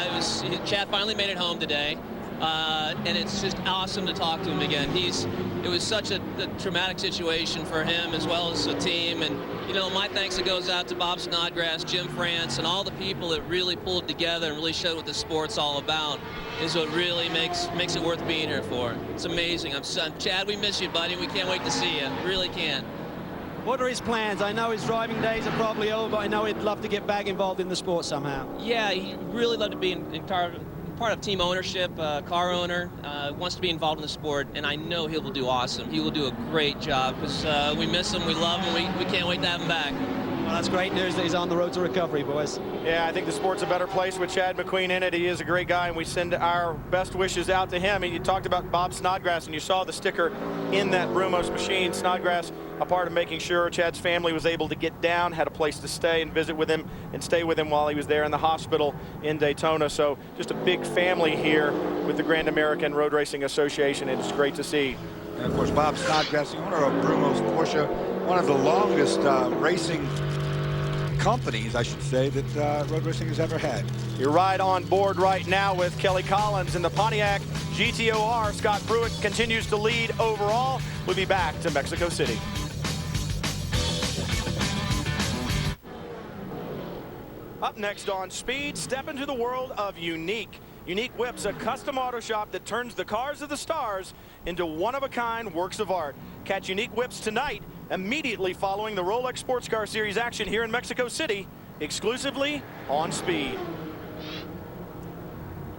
Chad finally made it home today. And it's just awesome to talk to him again. It was such a traumatic situation for him as well as the team. And, you know, my thanks goes out to Bob Snodgrass, Jim France, and all the people that really pulled together and really showed what the sport's all about is what really makes it worth being here for. It's amazing. Chad, we miss you, buddy. We can't wait to see you. Really can't. What are his plans? I know his driving days are probably over, but I know he'd love to get back involved in the sport somehow. Yeah, he'd really love to be in part of team ownership, car owner, wants to be involved in the sport, and I know he will do awesome. He will do a great job, because we miss him, we love him, we can't wait to have him back. Well, that's great news that he's on the road to recovery, boys. Yeah, I think the sport's a better place with Chad McQueen in it. He is a great guy, and we send our best wishes out to him. And you talked about Bob Snodgrass, and you saw the sticker in that Brumos machine. Snodgrass, a part of making sure Chad's family was able to get down, had a place to stay and visit with him and stay with him while he was there in the hospital in Daytona. So just a big family here with the Grand American Road Racing Association. It's great to see. And of course, Bob Snodgrass, the owner of Brumos Porsche, one of the longest racing companies, I should say, that road racing has ever had. You're right on board right now with Kelly Collins in the Pontiac GTOR. Scott Pruitt continues to lead overall. We'll be back to Mexico City. Up next on Speed, step into the world of Unique. Unique Whips, a custom auto shop that turns the cars of the stars into one-of-a-kind works of art. Catch Unique Whips tonight, immediately following the Rolex Sports Car Series action here in Mexico City, exclusively on Speed.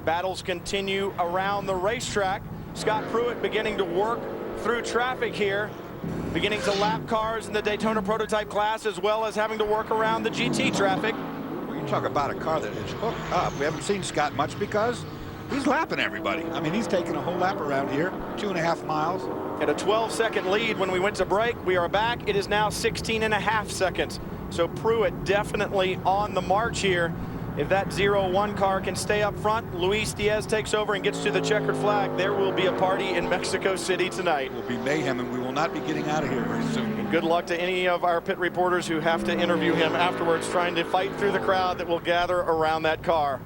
Battles continue around the racetrack. Scott Pruitt beginning to work through traffic here, beginning to lap cars in the Daytona prototype class, as well as having to work around the GT traffic. You talk about a car that is hooked up. We haven't seen Scott much because he's lapping everybody. I mean, he's taking a whole lap around here, 2.5 miles. At a 12-second lead when we went to break. We are back. It is now 16.5 seconds. So Pruitt definitely on the march here. If that 0-1 car can stay up front, Luis Diaz takes over and gets to the checkered flag. There will be a party in Mexico City tonight. It will be mayhem, and we will not be getting out of here very soon. And good luck to any of our pit reporters who have to interview him afterwards, trying to fight through the crowd that will gather around that car.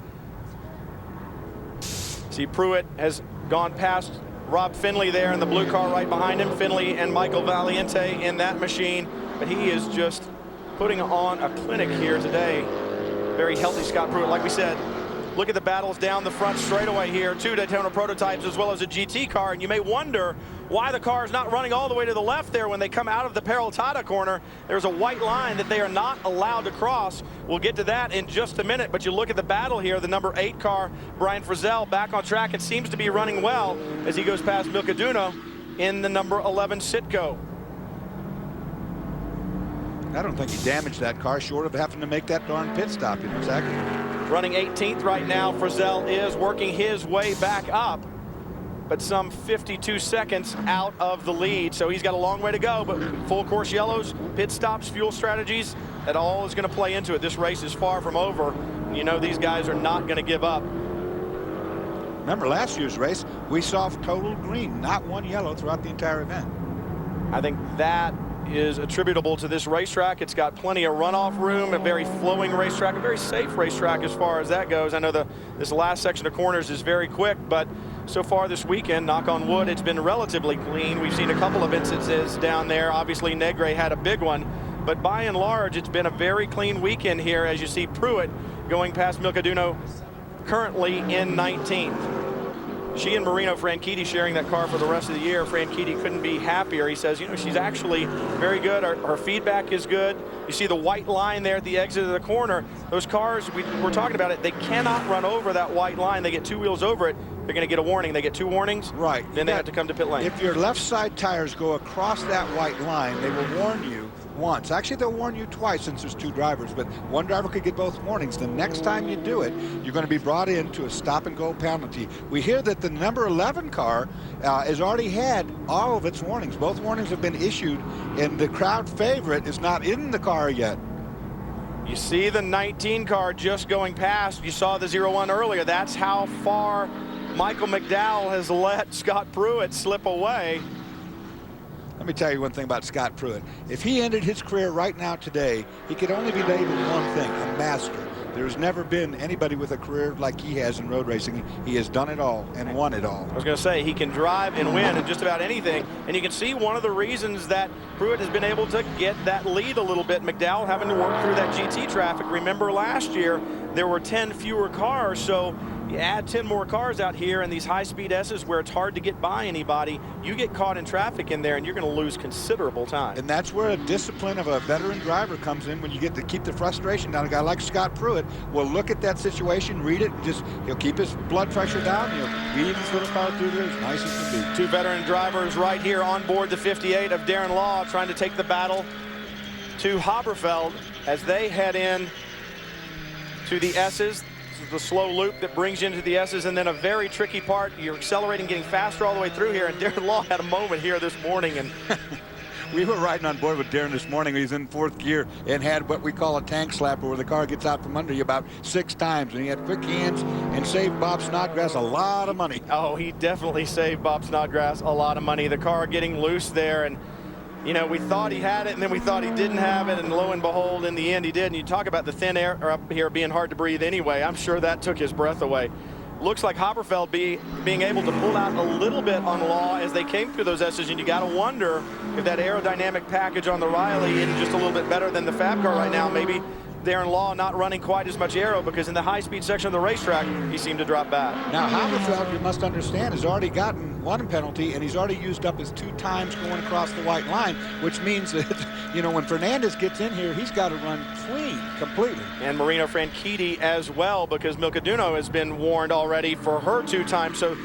See, Pruitt has gone past Rob Finley there in the blue car right behind him. Finley and Michael Valiente in that machine. But he is just putting on a clinic here today. Very healthy Scott Pruitt. Like we said, look at the battles down the front straightaway here. 2 Daytona prototypes as well as a GT car. And you may wonder why the car is not running all the way to the left there when they come out of the Peraltada corner. There's a white line that they are not allowed to cross. We'll get to that in just a minute. But you look at the battle here. The number 8 car, Brian Frizzell, back on track. It seems to be running well as he goes past Milcaduno in the number 11 Citgo. I don't think he damaged that car short of having to make that darn pit stop. You know exactly. Running 18th right now, Frizzell is working his way back up, but some 52 seconds out of the lead. So he's got a long way to go, but full course yellows, pit stops, fuel strategies, that all is going to play into it. This race is far from over. You know these guys are not going to give up. Remember last year's race, we saw total green, not one yellow throughout the entire event. I think that is attributable to this racetrack. It's got plenty of runoff room, a very flowing racetrack, a very safe racetrack as far as that goes. I know this last section of corners is very quick, but so far this weekend, knock on wood, it's been relatively clean. We've seen a couple of instances down there. Obviously, Negre had a big one, but by and large, it's been a very clean weekend here as you see Pruitt going past Milcaduno, currently in 19th. She and Marino Franchitti sharing that car for the rest of the year. Franchitti couldn't be happier. He says, you know, she's actually very good. Her feedback is good. You see the white line there at the exit of the corner. Those cars, we're talking about it, they cannot run over that white line. They get 2 wheels over it, they're going to get a warning. They get 2 warnings, right? Then they have to come to pit lane. If your left side tires go across that white line, they will warn you once. Actually, they'll warn you twice since there's 2 drivers, but one driver could get both warnings. The next time you do it, you're going to be brought into a stop-and-go penalty. We hear that the number 11 car has already had all of its warnings. Both warnings have been issued, and the crowd favorite is not in the car yet. You see the 19 car just going past. You saw the 0-1 earlier. That's how far Michael McDowell has let Scott Pruitt slip away. Let me tell you one thing about Scott Pruitt. If he ended his career right now today, he could only be labeled one thing, a master. There's never been anybody with a career like he has in road racing. He has done it all and won it all. I was going to say, he can drive and win in just about anything. And you can see one of the reasons that Pruitt has been able to get that lead a little bit. McDowell having to work through that GT traffic. Remember last year, there were 10 fewer cars, so you add 10 more cars out here in these high-speed S's where it's hard to get by anybody. You get caught in traffic in there, and you're going to lose considerable time. And that's where a discipline of a veteran driver comes in when you get to keep the frustration down. A guy like Scott Pruitt will look at that situation, read it, he'll keep his blood pressure down, he'll weave his little car through there as nice as can be. 2 veteran drivers right here on board the 58 of Darren Law trying to take the battle to Haberfeld as they head in to the S's. This is the slow loop that brings you into the S's, and then a very tricky part. You're accelerating, getting faster all the way through here, and Darren Law had a moment here this morning. And we were riding on board with Darren this morning. He's in 4th gear and had what we call a tank slapper, where the car gets out from under you about 6 times. And he had quick hands and saved Bob Snodgrass a lot of money. Oh, he definitely saved Bob Snodgrass a lot of money. The car getting loose there, and You know, we thought he had it, and then we thought he didn't have it, and lo and behold, in the end, he did. And you talk about the thin air up here being hard to breathe anyway. I'm sure that took his breath away. Looks like Haberfeld being able to pull out a little bit on Law as they came through those S's, and you got to wonder if that aerodynamic package on the Riley isn't just a little bit better than the Fab car right now. Maybe Darren Law not running quite as much aero, because in the high-speed section of the racetrack, he seemed to drop back. Now, Haberfeld, you must understand, has already gotten one penalty, and he's already used up his 2 times going across the white line, which means that, you know, when Fernandez gets in here, he's got to run clean completely. And Marino Franchitti as well, because Milcaduno has been warned already for her 2 times. So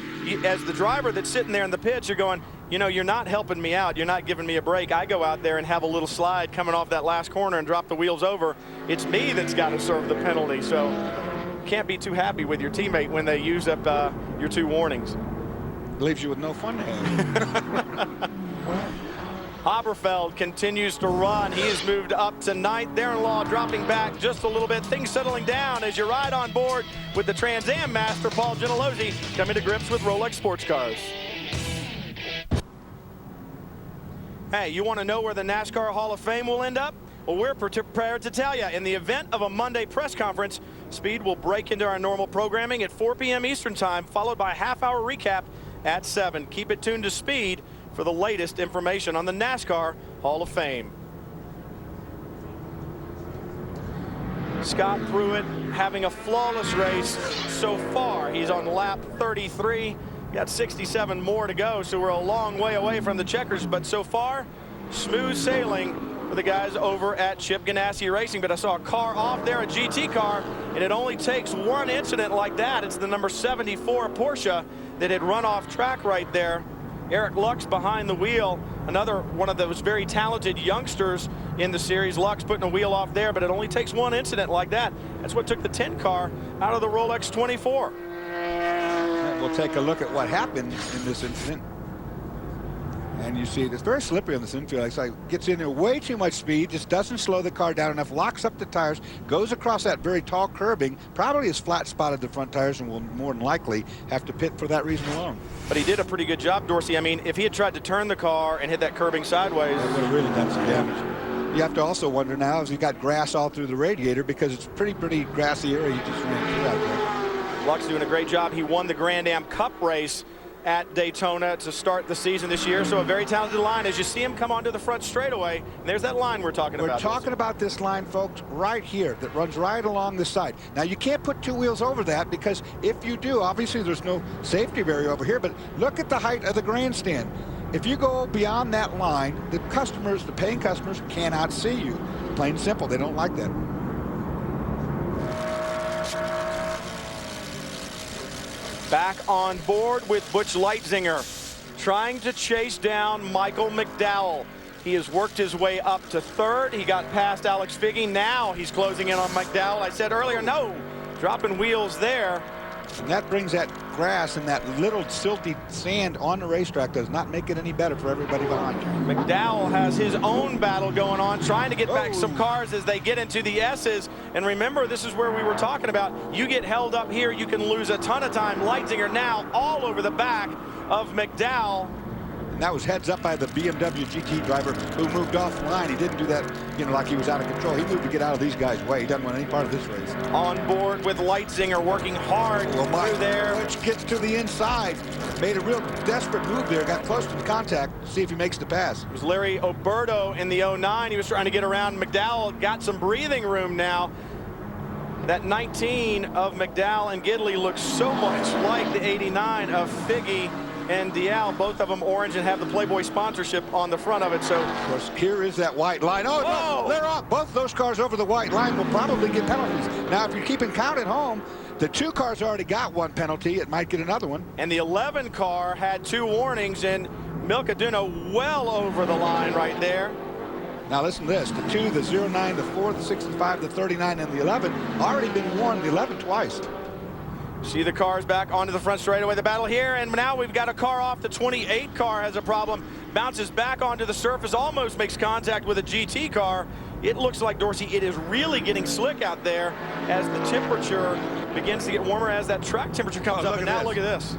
as the driver that's sitting there in the pits, you're going, you know, you're not helping me out. You're not giving me a break. I go out there and have a little slide coming off that last corner and drop the wheels over. It's me that's got to serve the penalty. So can't be too happy with your teammate when they use up your 2 warnings. Leaves you with no fun to have. Haberfeld continues to run. He has moved up to 9th. Darren Law dropping back just a little bit. Things settling down as you ride on board with the Trans Am master, Paul Gentilozzi, coming to grips with Rolex sports cars. Hey, you want to know where the NASCAR Hall of Fame will end up? Well, we're prepared to tell you. In the event of a Monday press conference, Speed will break into our normal programming at 4 p.m. Eastern Time, followed by a half-hour recap at 7. Keep it tuned to Speed for the latest information on the NASCAR Hall of Fame. Scott Pruitt having a flawless race so far. He's on lap 33. Got 67 more to go, so we're a long way away from the checkers, but so far, smooth sailing for the guys over at Chip Ganassi Racing. But I saw a car off there, a GT car, and it only takes one incident like that. It's the number 74 Porsche that had run off track right there. Eric Lux behind the wheel, another one of those very talented youngsters in the series. Lux putting a wheel off there, but it only takes one incident like that. That's what took the 10 car out of the Rolex 24. We'll take a look at what happened in this incident. And you see it's very slippery on this infield. It's like gets in there way too much speed, just doesn't slow the car down enough, locks up the tires, goes across that very tall curbing, probably has flat spotted the front tires and will more than likely have to pit for that reason alone. But he did a pretty good job, Dorsey. I mean, if he had tried to turn the car and hit that curbing sideways, it would have really done some damage. You have to also wonder now, has he got grass all through the radiator, because it's pretty grassy area he just ran through out there. Lux doing a great job. He won the Grand Am Cup race at Daytona to start the season this year. So a very talented line as you see him come onto the front straightaway. And there's that line we're talking about. We're talking about this line, folks, right here that runs right along the side. Now, you can't put 2 wheels over that, because if you do, obviously there's no safety barrier over here, but look at the height of the grandstand. If you go beyond that line, the customers, the paying customers, cannot see you. Plain and simple. They don't like that. Back on board with Butch Leitzinger, trying to chase down Michael McDowell. He has worked his way up to 3rd. He got past Alex Figge. Now he's closing in on McDowell. I said earlier, no, dropping wheels there. And that brings that grass and that little silty sand on the racetrack, does not make it any better for everybody behind you. McDowell has his own battle going on, trying to get back some cars as they get into the S's. And remember, this is where we were talking about, you get held up here, you can lose a ton of time. Leitzinger now all over the back of McDowell. And that was heads up by the BMW GT driver who moved off the line. He didn't do that, you know, like he was out of control. He moved to get out of these guys' way. He doesn't want any part of this race. On board with Leitzinger, working hard through there. Which gets to the inside. Made a real desperate move there. Got close to the contact. See if he makes the pass. It was Larry Oberto in the 09. He was trying to get around McDowell. Got some breathing room now. That 19 of McDowell and Gidley looks so much like the 89 of Figge and Diaz, both of them orange and have the Playboy sponsorship on the front of it. So, of course, here is that white line. Oh, no, they're off. Both those cars over the white line will probably get penalties. Now, if you're keeping count at home, the 2 cars already got 1 penalty. It might get another one. And the 11 car had 2 warnings, and Milcaduno well over the line right there. Now listen to this, the 2, the 09, the 4, the 65, the 39, and the 11 already been warned, the 11 twice. See the cars back onto the front straightaway, the battle here, and now we've got a car off. The 28 car has a problem, bounces back onto the surface, almost makes contact with a GT car. It looks like, Dorsey, it is really getting slick out there as the temperature begins to get warmer, as that track temperature comes up, and now look at this.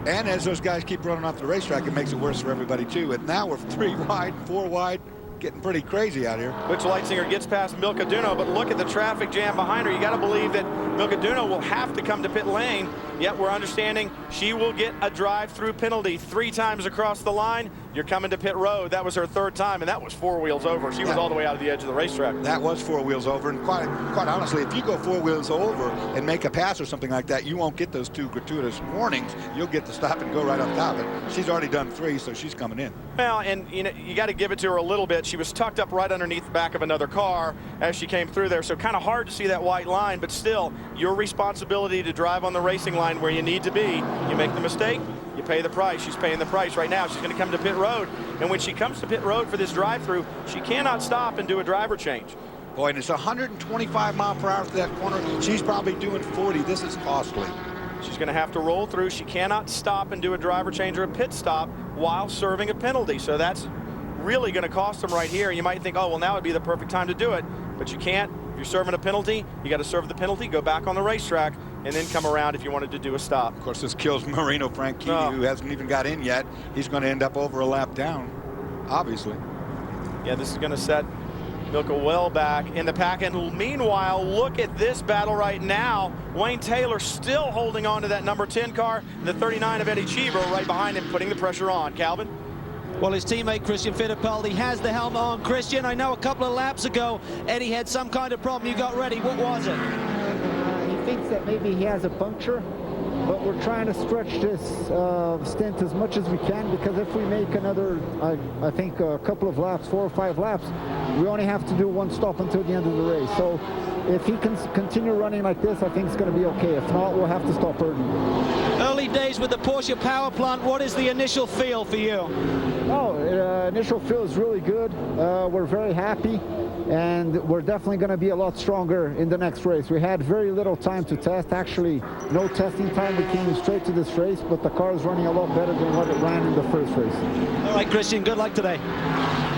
And as those guys keep running off the racetrack, it makes it worse for everybody too. And now we're 3 wide, 4 wide, getting pretty crazy out here. Butch Leitzinger gets past Milka Duno, but look at the traffic jam behind her. You got to believe that Milka Duno will have to come to pit lane. Yet we're understanding she will get a drive-through penalty 3 times across the line. You're coming to pit road. That was her 3rd time, and that was 4 wheels over. She was all the way out of the edge of the racetrack. That was 4 wheels over, and quite honestly, if you go 4 wheels over and make a pass or something like that, you won't get those 2 gratuitous warnings. You'll get to stop and go right on top of it. She's already done 3, so she's coming in. Well, and you know, you got to give it to her a little bit. She was tucked up right underneath the back of another car as she came through there, so kind of hard to see that white line, but still, your responsibility to drive on the racing line where you need to be. You make the mistake, you pay the price. She's paying the price right now. She's going to come to pit road, and when she comes to pit road for this drive-through, she cannot stop and do a driver change. Boy, and it's 125 mile per hour for that corner. She's probably doing 40. This is costly. She's going to have to roll through. She cannot stop and do a driver change or a pit stop while serving a penalty. So that's really going to cost them right here. You might think, oh, well, now would be the perfect time to do it. But you can't. If you're serving a penalty, you got to serve the penalty, go back on the racetrack, and then come around if you wanted to do a stop. Of course, this kills Marino Franchitti, who hasn't even got in yet. He's going to end up over a lap down, obviously. Yeah, this is going to set Milka well back in the pack. And meanwhile, look at this battle right now. Wayne Taylor still holding on to that number 10 car, the 39 of Eddie Cheever right behind him, putting the pressure on. Calvin? Well, his teammate Christian Fittipaldi has the helmet on. Christian, I know a couple of laps ago, Eddie had some kind of problem. You got ready. What was it? He thinks that maybe he has a puncture, but we're trying to stretch this stint as much as we can, because if we make another, I think, a couple of laps, 4 or 5 laps, we only have to do 1 stop until the end of the race. So if he can continue running like this, I think it's going to be okay. If not, we'll have to stop early. Early days with the Porsche power plant. What is the initial feel for you? Oh, initial feel is really good. We're very happy, and we're definitely going to be a lot stronger in the next race. We had very little time to test. Actually, no testing time. We came straight to this race, but the car is running a lot better than what it ran in the first race. All right, Christian, good luck today.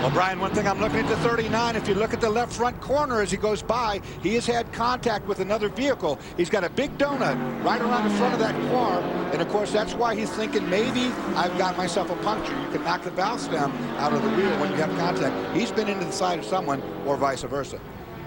Well, Brian, one thing I'm looking at the 39, if you look at the left front corner as he goes by, he has had contact with another vehicle. He's got a big donut right around the front of that car, and of course that's why he's thinking maybe I've got myself a puncture. You can knock the valve stem out of the wheel when you have contact. He's been into the side of someone, or vice versa.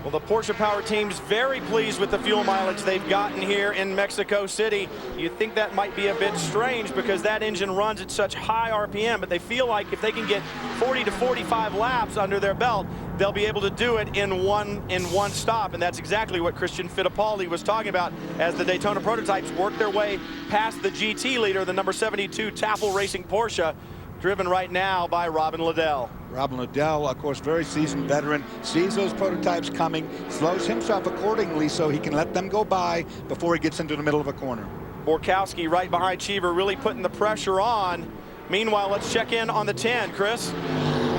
Well, the Porsche Power team's very pleased with the fuel mileage they've gotten here in Mexico City. You think that might be a bit strange because that engine runs at such high RPM, but they feel like if they can get 40 to 45 laps under their belt, they'll be able to do it in one stop, and that's exactly what Christian Fittipaldi was talking about as the Daytona prototypes work their way past the GT leader, the number 72 Tafel Racing Porsche, driven right now by Robin Liddell. Robin Liddell, of course, very seasoned veteran, sees those prototypes coming, slows himself accordingly so he can let them go by before he gets into the middle of a corner. Borkowski right behind Cheever, really putting the pressure on. Meanwhile, let's check in on the 10, Chris.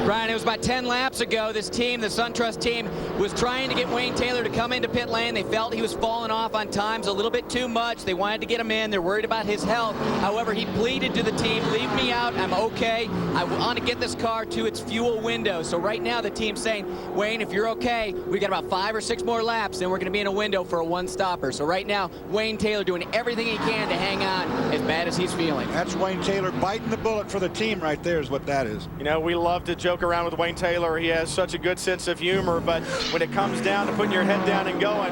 Brian, it was about 10 laps ago. This team, the SunTrust team, was trying to get Wayne Taylor to come into pit lane. They felt he was falling off on times a little bit too much. They wanted to get him in. They're worried about his health. However, he pleaded to the team, leave me out. I'm okay. I want to get this car to its fuel window. So right now the team's saying, Wayne, if you're okay, we got about 5 or 6 more laps, then we're going to be in a window for a 1-stopper. So right now, Wayne Taylor doing everything he can to hang on as bad as he's feeling. That's Wayne Taylor biting the bullet for the team right there is what that is. You know, we love to joke around with Wayne Taylor. He has such a good sense of humor, but when it comes down to putting your head down and going,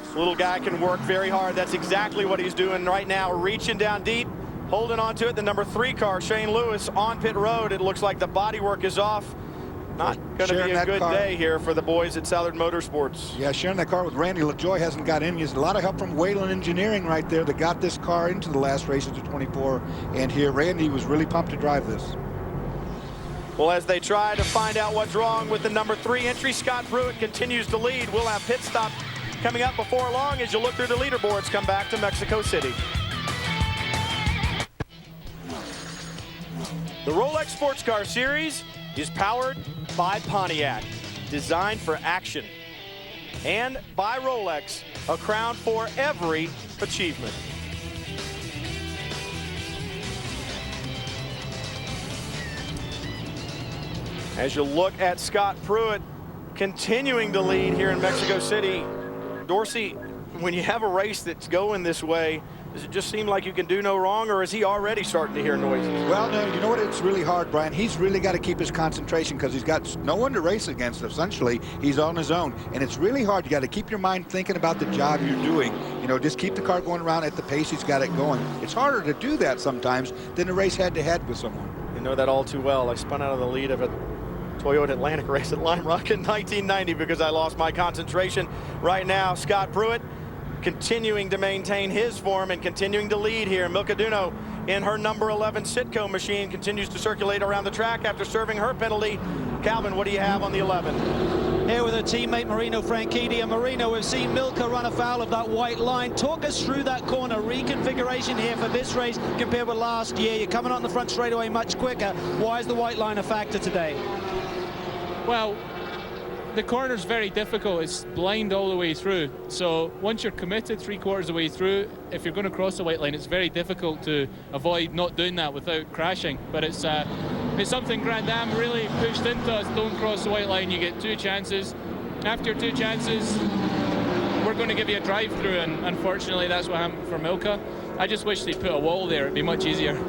this little guy can work very hard. That's exactly what he's doing right now, reaching down deep, holding on to it. The number 3 car, Shane Lewis, on pit road. It looks like the bodywork is off. Not going to be a good day here for the boys at Southern Motorsports. Yeah, sharing that car with Randy LaJoy hasn't got in. He's a lot of help from Whalen Engineering right there that got this car into the last races of 24. And here, Randy was really pumped to drive this. Well, as they try to find out what's wrong with the number 3 entry, Scott Pruitt continues to lead. We'll have pit stop coming up before long as you look through the leaderboards. Come back to Mexico City. The Rolex Sports Car Series is powered by Pontiac, designed for action, and by Rolex, a crown for every achievement. As you look at Scott Pruitt continuing to lead here in Mexico City, Dorsey, when you have a race that's going this way, Does it just seem like you can do no wrong, or is he already starting to hear noises? Well, no, you know what? It's really hard, Brian. He's really got to keep his concentration because he's got no one to race against. Essentially, he's on his own, and it's really hard. You got to keep your mind thinking about the job you're doing. You know, just keep the car going around at the pace he's got it going. It's harder to do that sometimes than to race head-to-head with someone. You know that all too well. I spun out of the lead of a Toyota Atlantic race at Lime Rock in 1990 because I lost my concentration. Right now, Scott Pruitt continuing to maintain his form and continuing to lead here. Milka Duno in her number 11 Sitco machine continues to circulate around the track after serving her penalty. Calvin, what do you have on the 11? Here with her teammate Marino Franchitti. And Marino, we've seen Milka run afoul of that white line. Talk us through that corner reconfiguration here for this race compared with last year. You're coming on the front straightaway much quicker. Why is the white line a factor today? Well, the corner's very difficult. It's blind all the way through. So once you're committed 3/4 of the way through, if you're going to cross the white line, it's very difficult to avoid not doing that without crashing. But it's something Grand Am really pushed into us. Don't cross the white line. You get 2 chances. After 2 chances, we're going to give you a drive through, and unfortunately that's what happened for Milka. I just wish they'd put a wall there. It'd be much easier.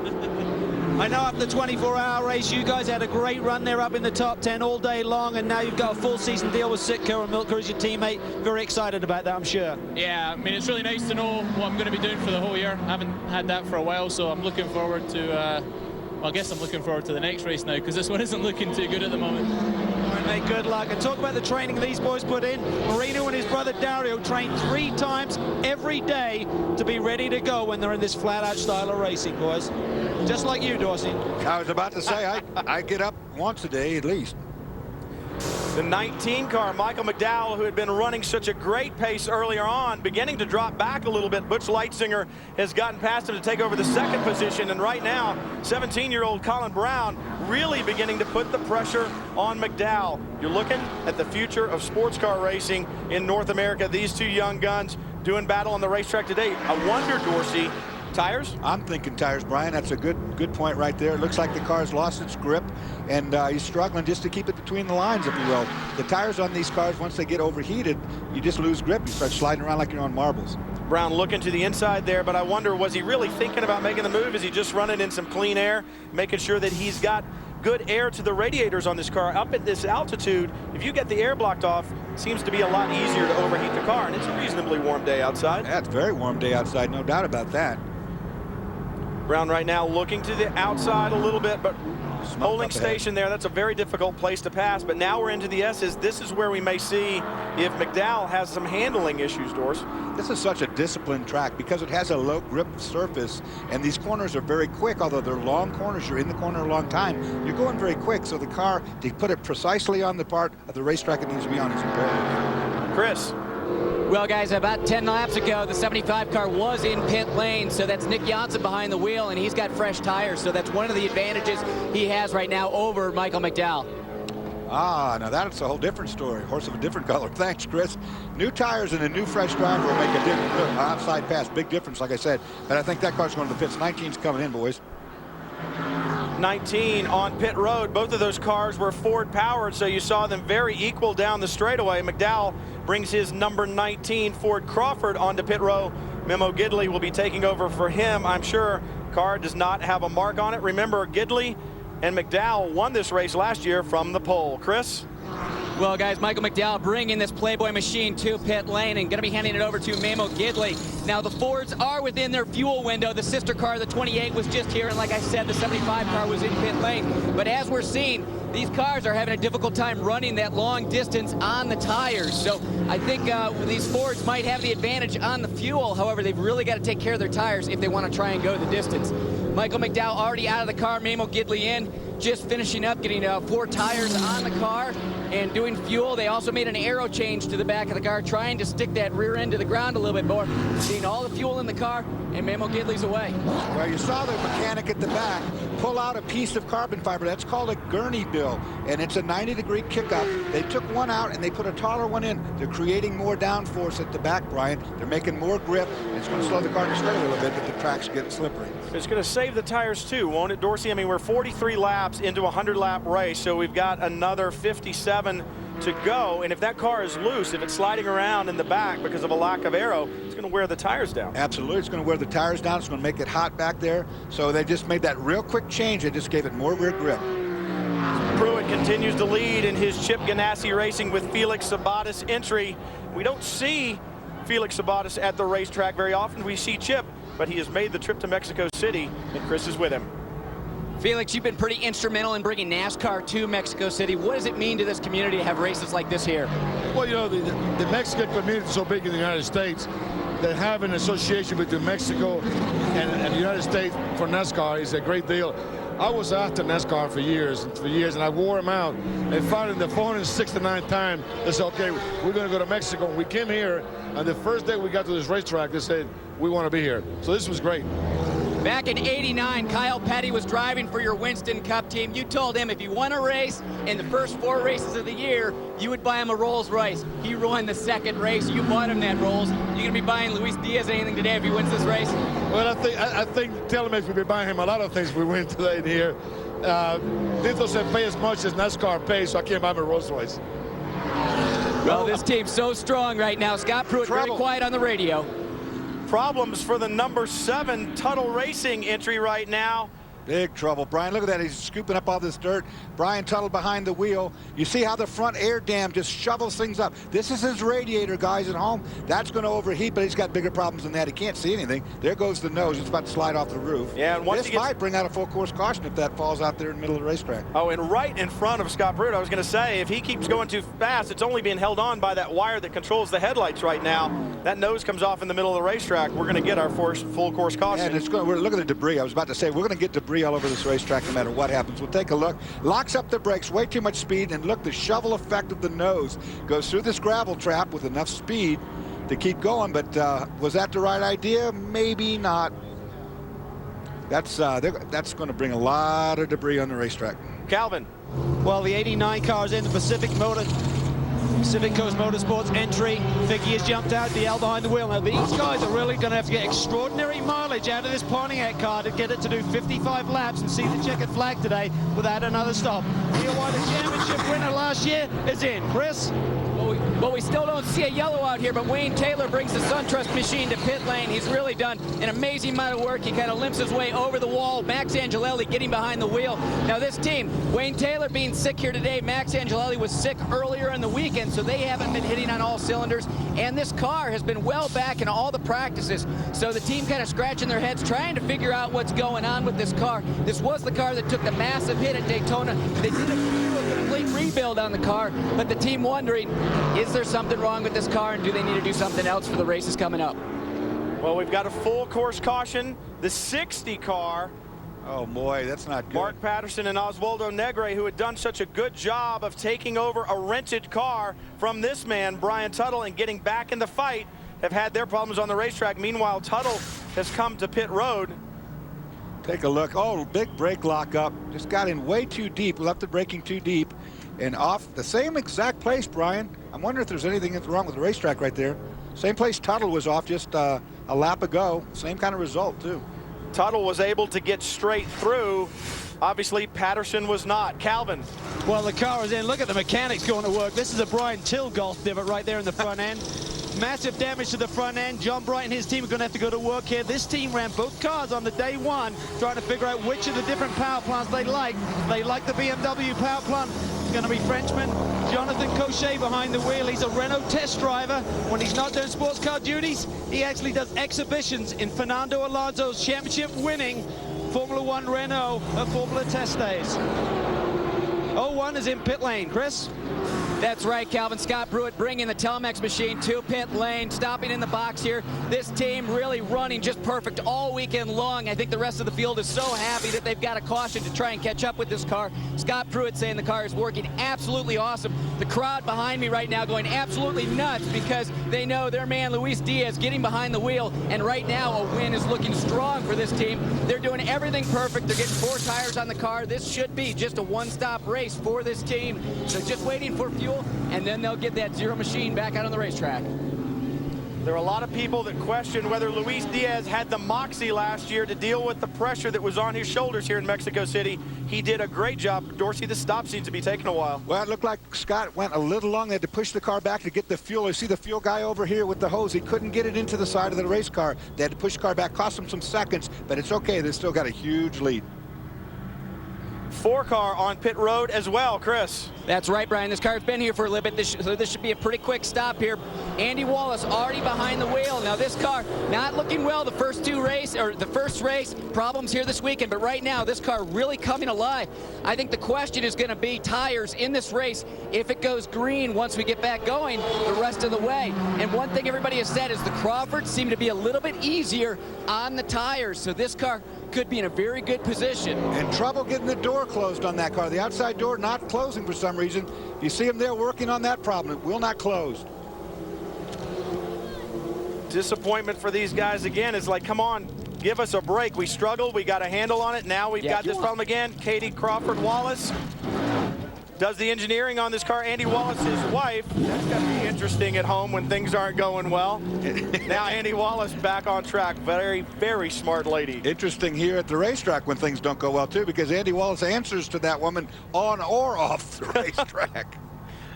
I know after the 24-hour race, you guys had a great run there up in the top 10 all day long, and now you've got a full season deal with Sitco, and Milka is your teammate. Very excited about that, I'm sure. Yeah, I mean, it's really nice to know what I'm going to be doing for the whole year. I haven't had that for a while, so I'm looking forward to, well, I guess I'm looking forward to the next race now, because this one isn't looking too good at the moment. All right, mate, good luck. And talk about the training these boys put in. Marino and his brother Dario train 3 times every day to be ready to go when they're in this flat-out style of racing, boys. Just like you, Dorsey. I was about to say, I get up once a day at least. The 19 car, Michael McDowell, who had been running such a great pace earlier on, beginning to drop back a little bit. Butch Leitzinger has gotten past him to take over the 2nd position, and right now 17-year-old Colin Brown really beginning to put the pressure on McDowell. You're looking at the future of sports car racing in North America. These 2 young guns doing battle on the racetrack today. I wonder, Dorsey, tires? I'm thinking tires, Brian. That's a good point right there. It looks like the car's lost its grip, and he's struggling just to keep it between the lines, if you will. The tires on these cars, once they get overheated, you just lose grip. You start sliding around like you're on marbles. Brown looking to the inside there, but I wonder, was he really thinking about making the move? Is he just running in some clean air, making sure that he's got good air to the radiators on this car? Up at this altitude, if you get the air blocked off, it seems to be a lot easier to overheat the car, and it's a reasonably warm day outside. Yeah, it's a very warm day outside, no doubt about that. Brown right now looking to the outside a little bit, but holding station there. That's a very difficult place to pass, but now we're into the S's. This is where we may see if McDowell has some handling issues, Dors. This is such a disciplined track because it has a low grip surface, and these corners are very quick. Although they're long corners, you're in the corner a long time, you're going very quick, so the car, to put it precisely on the part of the racetrack it needs to be on, is imperative. Chris. Well, guys, about 10 laps ago, the 75 car was in pit lane, so that's Nick Janssen behind the wheel, and he's got fresh tires, so that's one of the advantages he has right now over Michael McDowell. Ah, now that's a whole different story. Horse of a different color. Thanks, Chris. New tires and a new fresh driver will make a different outside pass. Big difference, like I said. And I think that car's going to the pits. 19's coming in, boys. 19 on pit road. Both of those cars were Ford powered, so you saw them very equal down the straightaway. McDowell brings his number 19 Ford Crawford onto pit row. Memo Gidley will be taking over for him, I'm sure. Car does not have a mark on it. Remember, Gidley and McDowell won this race last year from the pole. Chris? Well, guys, Michael McDowell bringing this Playboy machine to pit lane and going to be handing it over to Memo Gidley. Now, the Fords are within their fuel window. The sister car, the 28, was just here, and like I said, the 75 car was in pit lane. But as we're seeing, these cars are having a difficult time running that long distance on the tires. So I think these Fords might have the advantage on the fuel. However, they've really got to take care of their tires if they want to try and go the distance. Michael McDowell already out of the car, Memo Gidley in, just finishing up, getting 4 tires on the car and doing fuel. They also made an aero change to the back of the car, trying to stick that rear end to the ground a little bit more. Seeing all the fuel in the car, and Memo Gidley's away. Well, you saw the mechanic at the back pull out a piece of carbon fiber. That's called a gurney bill, and it's a 90-degree kick-up. They took one out, and they put a taller one in. They're creating more downforce at the back, Brian. They're making more grip. It's going to slow the car to straight a little bit, but the track's getting slippery. It's going to save the tires, too, won't it, Dorsey? I mean, we're 43 laps into a 100-lap race, so we've got another 57 to go, and if that car is loose, if it's sliding around in the back because of a lack of aero, it's going to wear the tires down. Absolutely, it's going to wear the tires down. It's going to make it hot back there. So they just made that real quick change. They just gave it more rear grip. Pruitt continues to lead in his Chip Ganassi Racing with Felix Sabates entry. We don't see Felix Sabates at the racetrack very often. We see Chip, but he has made the trip to Mexico City, and Chris is with him. Felix, you've been pretty instrumental in bringing NASCAR to Mexico City. What does it mean to this community to have races like this here? Well, you know, the Mexican community is so big in the United States that having an association between Mexico and the United States for NASCAR is a great deal. I was after NASCAR for years, and I wore them out. And finally, the 469th time, they said, okay, we're going to go to Mexico. We came here, and the first day we got to this racetrack, they said, we want to be here. So this was great. Back in '89, Kyle Petty was driving for your Winston Cup team. You told him if he won a race in the first 4 races of the year, you would buy him a Rolls Royce. He won the second race. You bought him that Rolls. You gonna be buying Luis Diaz anything today if he wins this race? Well, I think tell him if we'll be buying him a lot of things we win today here. This doesn't pay as much as NASCAR pays, so I can't buy him a Rolls Royce. Well, this team's so strong right now. Scott Pruitt very quiet on the radio. Problems for the number 7 Tuttle Racing entry right now. Big trouble. Brian, look at that. He's scooping up all this dirt. Brian Tuttle behind the wheel. You see how the front air dam just shovels things up. This is his radiator, guys, at home. That's going to overheat, but he's got bigger problems than that. He can't see anything. There goes the nose. It's about to slide off the roof. Yeah, and once this might bring out a full course caution if that falls out there in the middle of the racetrack. Oh, and right in front of Scott Pruitt, I was going to say, if he keeps going too fast, it's only being held on by that wire that controls the headlights right now. That nose comes off in the middle of the racetrack. We're going to get our full course caution. And it's going. Look at the debris. I was about to say, we're going to get debris all over this racetrack no matter what happens. We'll take a look. Locks up the brakes, way too much speed, and look, the shovel effect of the nose goes through this gravel trap with enough speed to keep going. But was that the right idea? Maybe not. That's going to bring a lot of debris on the racetrack. Calvin. Well, the 89 car is in the Pacific Coast Motorsports entry. Vicky has jumped out, DL behind the wheel. Now these guys are really going to have to get extraordinary mileage out of this Pontiac car to get it to do 55 laps and see the checkered flag today without another stop. Here why the championship winner last year is in. Chris? Well, we still don't see a yellow out here, but Wayne Taylor brings the SunTrust machine to pit lane. He's really done an amazing amount of work. He kind of limps his way over the wall. Max Angelelli getting behind the wheel. Now this team, Wayne Taylor being sick here today. Max Angelelli was sick earlier in the weekend, so they haven't been hitting on all cylinders. And this car has been well back in all the practices. So the team kind of scratching their heads, trying to figure out what's going on with this car. This was the car that took the massive hit at Daytona. They did a complete rebuild on the car, but the team wondering, is there something wrong with this car, and do they need to do something else for the races coming up? Well, we've got a full course caution. The 60 car. Oh boy, that's not good. Mark Patterson and Oswaldo Negre, who had done such a good job of taking over a rented car from this man, Brian Tuttle, and getting back in the fight, have had their problems on the racetrack. Meanwhile, Tuttle has come to pit road. Take a look. Oh, big brake lock up. Just got in way too deep. Left the braking too deep. And off the same exact place, Brian. I'm wondering if there's anything that's wrong with the racetrack right there. Same place Tuttle was off just a lap ago. Same kind of result, too. Tuttle was able to get straight through. Obviously, Patterson was not. Calvin. Well, the car is in. Look at the mechanics going to work. This is a Brian Till golf divot right there in the front end. Massive damage to the front end. John Bright and his team are going to have to go to work here. This team ran both cars on the day one, trying to figure out which of the different power plants they like. They like the BMW power plant. It's going to be Frenchman Jonathan Cochet behind the wheel. He's a Renault test driver. When he's not doing sports car duties, he actually does exhibitions in Fernando Alonso's championship-winning Formula One Renault at Formula Test Days. 01 is in pit lane. Chris? That's right, Calvin. Scott Pruitt bringing the Telemex machine to pit lane, stopping in the box here. This team really running just perfect all weekend long. I think the rest of the field is so happy that they've got a caution to try and catch up with this car. Scott Pruitt saying the car is working absolutely awesome. The crowd behind me right now going absolutely nuts because they know their man Luis Diaz getting behind the wheel, and right now a win is looking strong for this team. They're doing everything perfect. They're getting 4 tires on the car. This should be just a one-stop race for this team. So just waiting for fuel, and then they'll get that Zero machine back out on the racetrack. There are a lot of people that question whether Luis Diaz had the moxie last year to deal with the pressure that was on his shoulders here in Mexico City. He did a great job. Dorsey, the stop seems to be taking a while. Well, it looked like Scott went a little long. They had to push the car back to get the fuel. You see the fuel guy over here with the hose. He couldn't get it into the side of the race car. They had to push the car back. Cost them some seconds, but it's okay. They still got a huge lead. 4-car on pit road as well, Chris. That's right, Brian. This car's been here for a little bit, so this should be a pretty quick stop here. Andy Wallace already behind the wheel. Now this car not looking well the first race. Problems here this weekend, but right now this car really coming alive. I think the question is going to be tires in this race. If it goes green once we get back going the rest of the way. And one thing everybody has said is the Crawfords seem to be a little bit easier on the tires, so this car could be in a very good position. And trouble getting the door closed on that car. The outside door not closing for some reason. You see them there working on that problem. It will not close. Disappointment for these guys again is like, come on, give us a break. We struggled. We got a handle on it. Now we've got this problem again. Katie Crawford Wallace does the engineering on this car. Andy Wallace's wife. That's got to be interesting at home when things aren't going well. Now Andy Wallace back on track. Very, very smart lady. Interesting here at the racetrack when things don't go well, too, because Andy Wallace answers to that woman on or off the racetrack.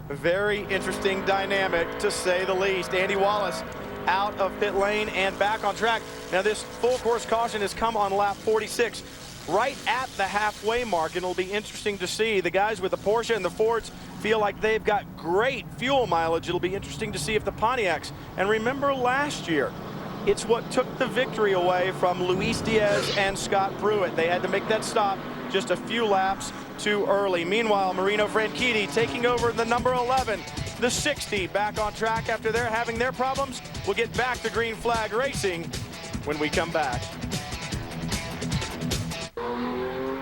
Very interesting dynamic, to say the least. Andy Wallace out of pit lane and back on track. Now this full course caution has come on lap 46. Right at the halfway mark, and it'll be interesting to see. The guys with the Porsche and the Fords feel like they've got great fuel mileage. It'll be interesting to see if the Pontiacs, and remember last year, it's what took the victory away from Luis Diaz and Scott Pruitt. They had to make that stop just a few laps too early. Meanwhile, Marino Franchitti taking over the number 11. The 60 back on track after they're having their problems. We'll get back to green flag racing when we come back.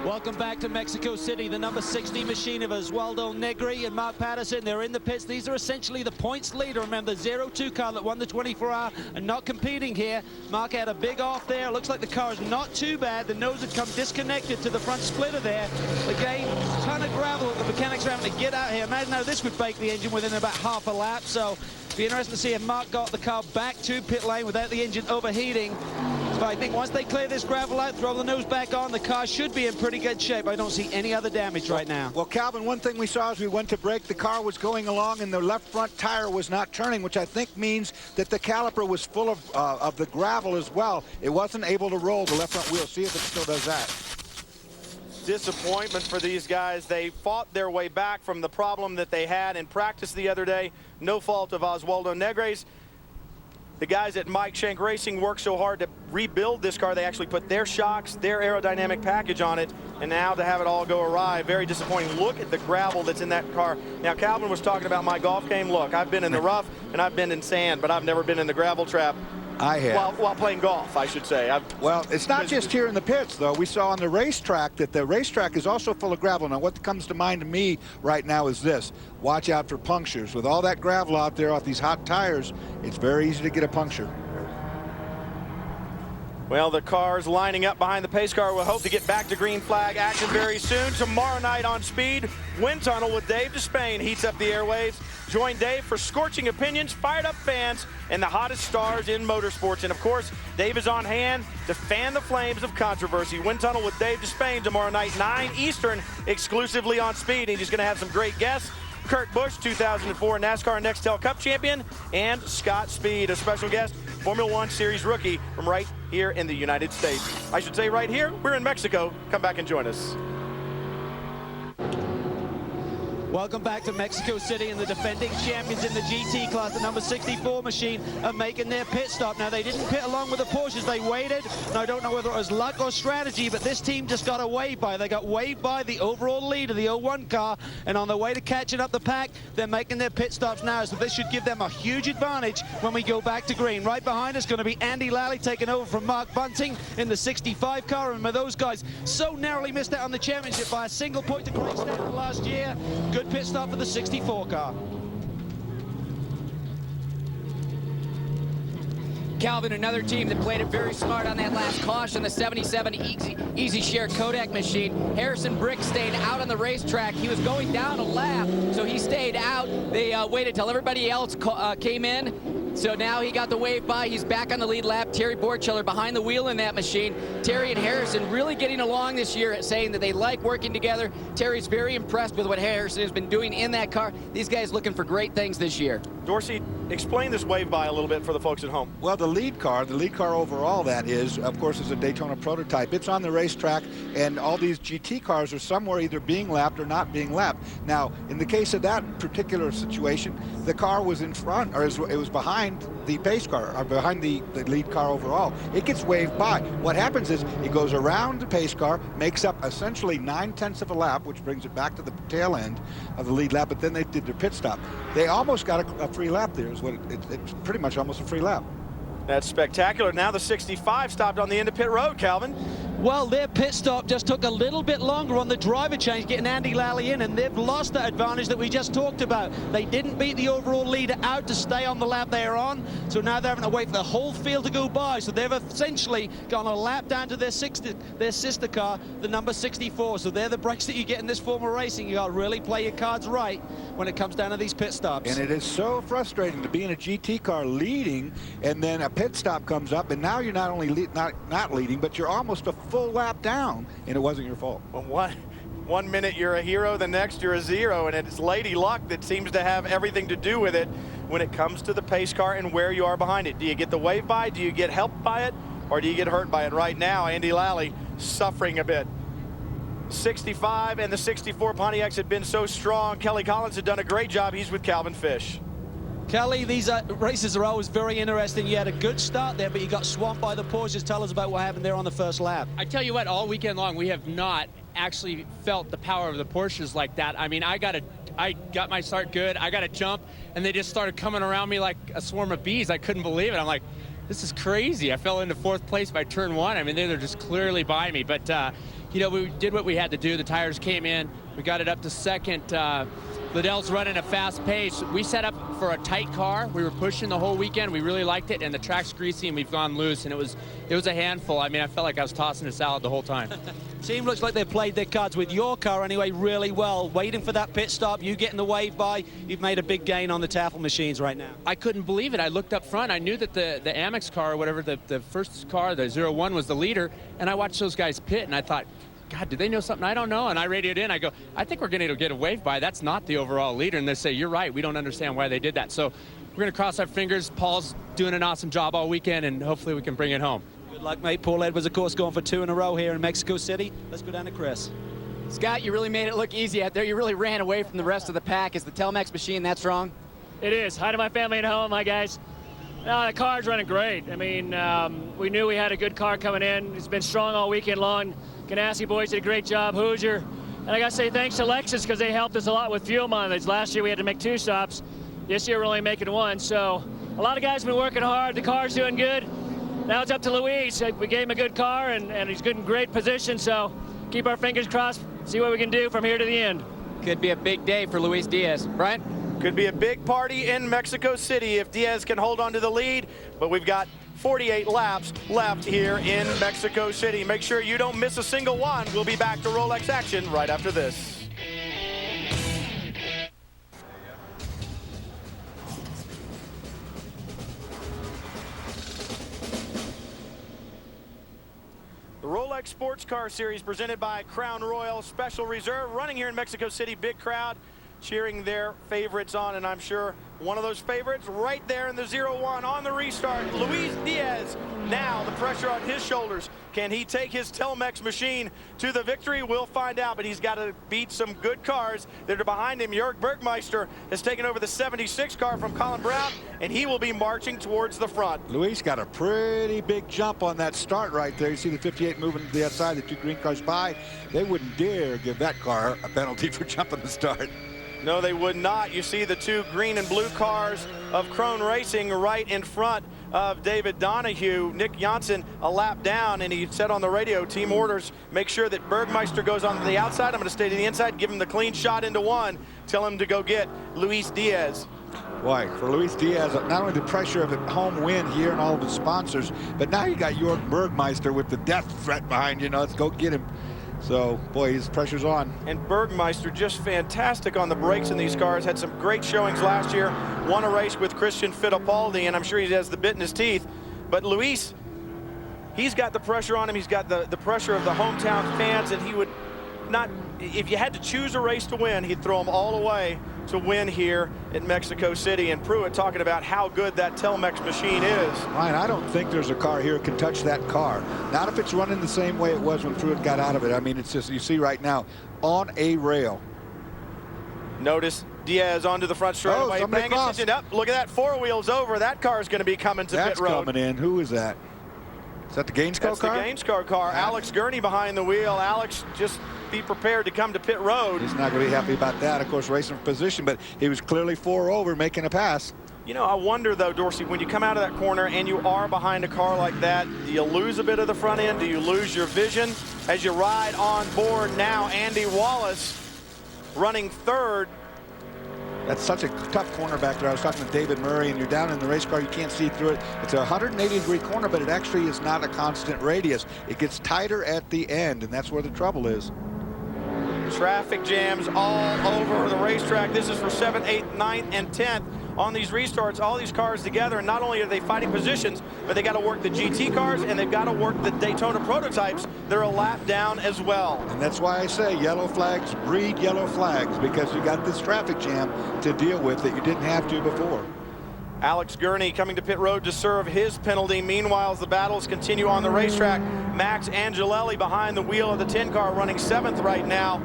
Welcome back to Mexico City. The number 60 machine of Oswaldo Negri and Mark Patterson. They're in the pits. These are essentially the points leader. Remember, the 0-2 car that won the 24-hour and not competing here. Mark had a big off there. Looks like the car is not too bad. The nose had come disconnected to the front splitter there. Again, ton of gravel that the mechanics are having to get out here. Imagine how this would bake the engine within about half a lap. So it'll be interesting to see if Mark got the car back to pit lane without the engine overheating. But I think once they clear this gravel out, throw the nose back on, the car should be in pretty good shape. I don't see any other damage right now. Well, Calvin, one thing we saw as we went to break, the car was going along and the left front tire was not turning, which I think means that the caliper was full of the gravel as well. It wasn't able to roll the left front wheel. See if it still does that. Disappointment for these guys. They fought their way back from the problem that they had in practice the other day. No fault of Oswaldo Negri's. The guys at Mike Shank Racing worked so hard to rebuild this car. They actually put their shocks, their aerodynamic package on it, and now to have it all go awry, very disappointing. Look at the gravel that's in that car. Now, Calvin was talking about my golf game. Look, I've been in the rough and I've been in sand, but I've never been in the gravel trap. I have. While playing golf, I should say. Well, it's not just here in the pits, though. We saw on the racetrack that the racetrack is also full of gravel. Now, what comes to mind to me right now is this. Watch out for punctures. With all that gravel out there off these hot tires, it's very easy to get a puncture. Well, the cars lining up behind the pace car will hope to get back to green flag action very soon. Tomorrow night on Speed, Wind Tunnel with Dave Despain heats up the airwaves. Join Dave for scorching opinions, fired up fans, and the hottest stars in motorsports. And of course, Dave is on hand to fan the flames of controversy. Wind Tunnel with Dave Despain tomorrow night, 9 Eastern, exclusively on Speed. And he's going to have some great guests. Kurt Busch, 2004 NASCAR Nextel Cup champion, and Scott Speed, a special guest, Formula One Series rookie from right here in the United States. I should say right here, we're in Mexico. Come back and join us. Welcome back to Mexico City, and the defending champions in the GT class, the number 64 machine, are making their pit stop. Now, they didn't pit along with the Porsches. They waited. And I don't know whether it was luck or strategy, but this team just got waved by. They got waved by the overall leader, the 01 car, and on their way to catching up the pack, they're making their pit stops now. So this should give them a huge advantage when we go back to green. Right behind us going to be Andy Lally taking over from Mark Bunting in the 65 car. Remember, those guys so narrowly missed out on the championship by a single point to Craig Stanton last year. Good pit stop for the 64 car. Calvin, another team that played it very smart on that last caution, the 77 Easy Share Kodak machine. Harrison Brick stayed out on the racetrack. He was going down a lap, so he stayed out. They waited till everybody else came in. So now he got the wave by. He's back on the lead lap. Terry Borcheller behind the wheel in that machine. Terry and Harrison really getting along this year, saying that they like working together. Terry's very impressed with what Harrison has been doing in that car. These guys looking for great things this year. Dorsey, explain this wave by a little bit for the folks at home. Well, the lead car overall, that is, of course, is a Daytona prototype. It's on the racetrack, and all these GT cars are somewhere either being lapped or not being lapped. Now, in the case of that particular situation, the car was in front, or it was behind the pace car, or behind the lead car overall. It gets waved by. What happens is it goes around the pace car, makes up essentially 9/10 of a lap, which brings it back to the tail end of the lead lap, but then they did their pit stop. They almost got a free lap there, is what it's pretty much almost a free lap. That's spectacular. Now the 65 stopped on the end of pit road, Calvin. Well, their pit stop just took a little bit longer on the driver change, getting Andy Lally in, and they've lost that advantage that we just talked about. They didn't beat the overall leader out to stay on the lap they're on, so now they're having to wait for the whole field to go by. So they've essentially gone a lap down to their sister car, the number 64. So they're the breaks that you get in this form of racing. You got to really play your cards right when it comes down to these pit stops. And it is so frustrating to be in a GT car leading, and then a pit stop comes up, and now you're not only not leading, but you're almost a full lap down, and it wasn't your fault. Well, one minute you're a hero, the next you're a zero, and it's lady luck that seems to have everything to do with it when it comes to the pace car and where you are behind it. Do you get the wave by? Do you get helped by it? Or do you get hurt by it? Right now, Andy Lally suffering a bit. 65 and the 64 Pontiacs had been so strong. Kelly Collins had done a great job. He's with Calvin Fish. Kelly, these races are always very interesting. You had a good start there, but you got swamped by the Porsches. Tell us about what happened there on the first lap. I tell you what, all weekend long, we have not actually felt the power of the Porsches like that. I mean, I got my start good. I got a jump, and they just started coming around me like a swarm of bees. I couldn't believe it. I'm like, this is crazy. I fell into 4th place by turn 1. I mean, they're just clearly by me. But, you know, we did what we had to do. The tires came in. We got it up to 2nd. Liddell's running a fast pace. We set up for a tight car. We were pushing the whole weekend. We really liked it, and the track's greasy, and we've gone loose, and it was a handful. I mean, I felt like I was tossing a salad the whole time. Team looks like they played their cards with your car anyway really well. Waiting for that pit stop, you getting the wave by. You've made a big gain on the Taffel machines right now. I couldn't believe it. I looked up front. I knew that the Amex car, or whatever, the first car, the 01, was the leader, and I watched those guys pit, and I thought, God, do they know something I don't know? And I radioed in. I go, I think we're going to get a wave by. That's not the overall leader. And they say, you're right. We don't understand why they did that. So we're going to cross our fingers. Paul's doing an awesome job all weekend, and hopefully we can bring it home. Good luck, mate. Paul Edwards, of course, going for 2 in a row here in Mexico City. Let's go down to Chris. Scott, you really made it look easy out there. You really ran away from the rest of the pack. Is the Telmex machine that strong? It is. Hi to my family at home, my guys. The car's running great. I mean, we knew we had a good car coming in. It's been strong all weekend long. Ganassi boys did a great job. Hoosier. And I got to say thanks to Lexus because they helped us a lot with fuel mileage. Last year we had to make 2 stops. This year we're only making 1. So a lot of guys have been working hard. The car's doing good. Now it's up to Luis. We gave him a good car, and he's good in great position. So keep our fingers crossed, see what we can do from here to the end. Could be a big day for Luis Diaz. Brian? Could be a big party in Mexico City if Diaz can hold on to the lead, but we've got 48 laps left here in Mexico City. Make sure you don't miss a single one. We'll be back to Rolex action right after this. The Rolex Sports Car Series presented by Crown Royal Special Reserve, running here in Mexico City. Big crowd cheering their favorites on, and I'm sure one of those favorites right there in the 01 on the restart, Luis Diaz. Now the pressure on his shoulders. Can he take his Telmex machine to the victory? We'll find out, but he's got to beat some good cars that are behind him. Jörg Bergmeister has taken over the 76 car from Colin Brown, and he will be marching towards the front. Luis got a pretty big jump on that start right there. You see the 58 moving to the outside, the 2 green cars by. They wouldn't dare give that car a penalty for jumping the start. No, they would not. You see the 2 green and blue cars of Krone Racing right in front of David Donahue. Nick Janssen a lap down, and he said on the radio, team orders, make sure that Bergmeister goes on the outside. I'm going to stay to the inside, give him the clean shot into 1. Tell him to go get Luis Diaz. Boy, for Luis Diaz, not only the pressure of a home win here and all of his sponsors, but now you got Jörg Bergmeister with the death threat behind you. Let's go get him. So, boy, his pressure's on. And Bergmeister just fantastic on the brakes in these cars. Had some great showings last year. Won a race with Christian Fittipaldi, and I'm sure he has the bit in his teeth. But Luis, he's got the pressure on him. He's got the pressure of the hometown fans, and he would not, if you had to choose a race to win, he'd throw them all away to win here in Mexico City. And Pruitt talking about how good that Telmex machine is. Ryan, I don't think there's a car here that can touch that car. Not if it's running the same way it was when Pruitt got out of it. I mean, it's just, you see right now, on a rail. Notice Diaz onto the front straightaway. Bang it up. Look at that, 4 wheels over. That car is going to be coming to pit road. That's coming in. Who is that? Is that the Gainsco car? That's the Gainsco car. Alex Gurney behind the wheel. Alex, just be prepared to come to pit road. He's not going to be happy about that, of course, racing for position, but he was clearly 4 over, making a pass. You know, I wonder, though, Dorsey, when you come out of that corner and you are behind a car like that, do you lose a bit of the front end? Do you lose your vision? As you ride on board now, Andy Wallace running third. That's such a tough corner back there. I was talking to David Murray, and you're down in the race car. You can't see through it. It's a 180-degree corner, but it actually is not a constant radius. It gets tighter at the end, and that's where the trouble is. Traffic jams all over the racetrack. This is for 7th, 8th, 9th, and 10th. On these restarts, all these cars together, and not only are they fighting positions, but they got to work the GT cars, and they've got to work the Daytona prototypes. They're a lap down as well. And that's why I say yellow flags breed yellow flags, because you got this traffic jam to deal with that you didn't have to before. Alex Gurney coming to pit road to serve his penalty. Meanwhile, as the battles continue on the racetrack, Max Angelelli behind the wheel of the 10 car, running 7th right now.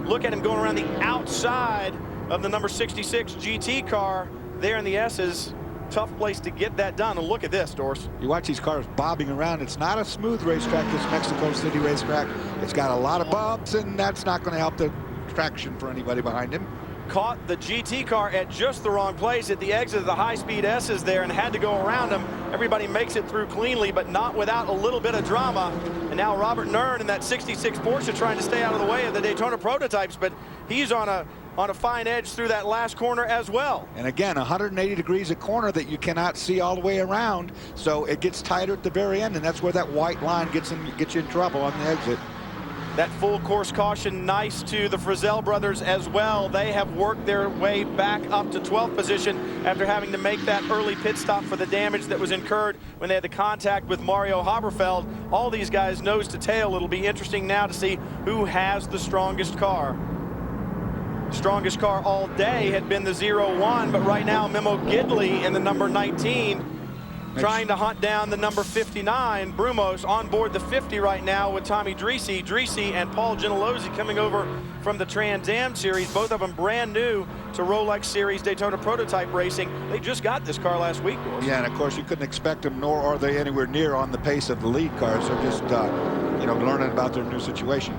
Look at him going around the outside of the number 66 GT car there in the S's. Tough place to get that done. And look at this, Dors. You watch these cars bobbing around. It's not a smooth racetrack, this Mexico City racetrack. It's got a lot of bumps, and that's not going to help the traction for anybody behind him. Caught the GT car at just the wrong place at the exit of the high-speed S's there and had to go around him. Everybody makes it through cleanly, but not without a little bit of drama. And now Robert Nern in that 66 Porsche trying to stay out of the way of the Daytona prototypes, but he's on a fine edge through that last corner as well. And again, 180 degrees a corner that you cannot see all the way around, so it gets tighter at the very end, and that's where that white line gets you in trouble on the exit. That full course caution nice to the Frizzell brothers as well. They have worked their way back up to 12th position after having to make that early pit stop for the damage that was incurred when they had the contact with Mario Haberfeld. All these guys nose to tail. It'll be interesting now to see who has the strongest car. Strongest car all day had been the 01, but right now Memo Gidley in the number 19 trying to hunt down the number 59. Brumos on board the 50 right now with Tommy Dreese. Dreese and Paul Gentilozzi coming over from the Trans Am Series, both of them brand new to Rolex Series Daytona prototype racing. They just got this car last week. Yeah, and of course you couldn't expect them, nor are they anywhere near on the pace of the lead cars. They're just, learning about their new situation.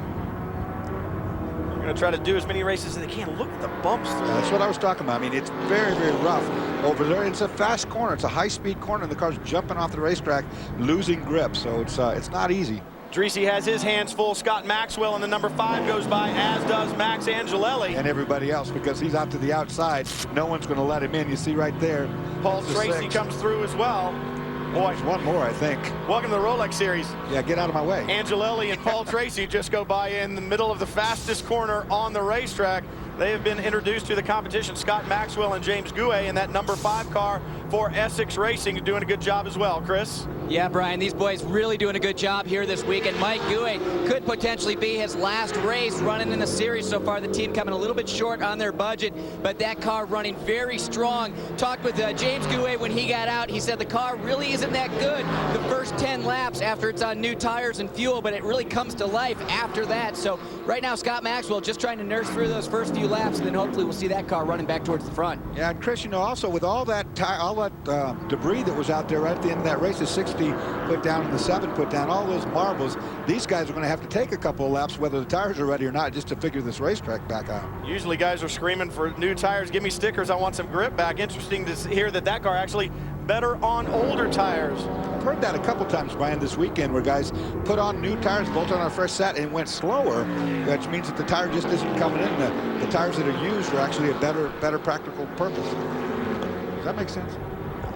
Going to try to do as many races as they can. Look at the bumps through. That's what I was talking about. I mean, it's very, very rough over there. It's a fast corner. It's a high-speed corner, and the car's jumping off the racetrack, losing grip. So it's not easy. Dreese has his hands full. Scott Maxwell in the number 5 goes by, as does Max Angelelli. And everybody else, because he's out to the outside. No one's going to let him in. You see right there. Paul Tracy comes through as well. Boy, there's one more, I think. Welcome to the Rolex Series. Yeah, get out of my way. Angelelli and Paul Tracy just go by in the middle of the fastest corner on the racetrack. They have been introduced to the competition. Scott Maxwell and James Gouet in that number 5 car for Essex Racing, doing a good job as well. Chris? Yeah, Brian, these boys really doing a good job here this week, and Mike Gouet could potentially be his last race running in the series so far. The team coming a little bit short on their budget, but that car running very strong. Talked with James Gouet when he got out. He said the car really isn't that good the first 10 laps after it's on new tires and fuel, but it really comes to life after that. So right now, Scott Maxwell just trying to nurse through those first few laps, and then hopefully we'll see that car running back towards the front. Yeah, and Chris, also with all that debris that was out there right at the end of that race, the 60 put down and the 7 put down, all those marbles, these guys are going to have to take a couple of laps, whether the tires are ready or not, just to figure this racetrack back out. Usually guys are screaming for new tires. Give me stickers. I want some grip back. Interesting to hear that car actually better on older tires. I've heard that a couple times, Brian, this weekend, where guys put on new tires, bolted on our fresh set, and went slower, which means that the tire just isn't coming in. The tires that are used are actually a better practical purpose. Does that make sense?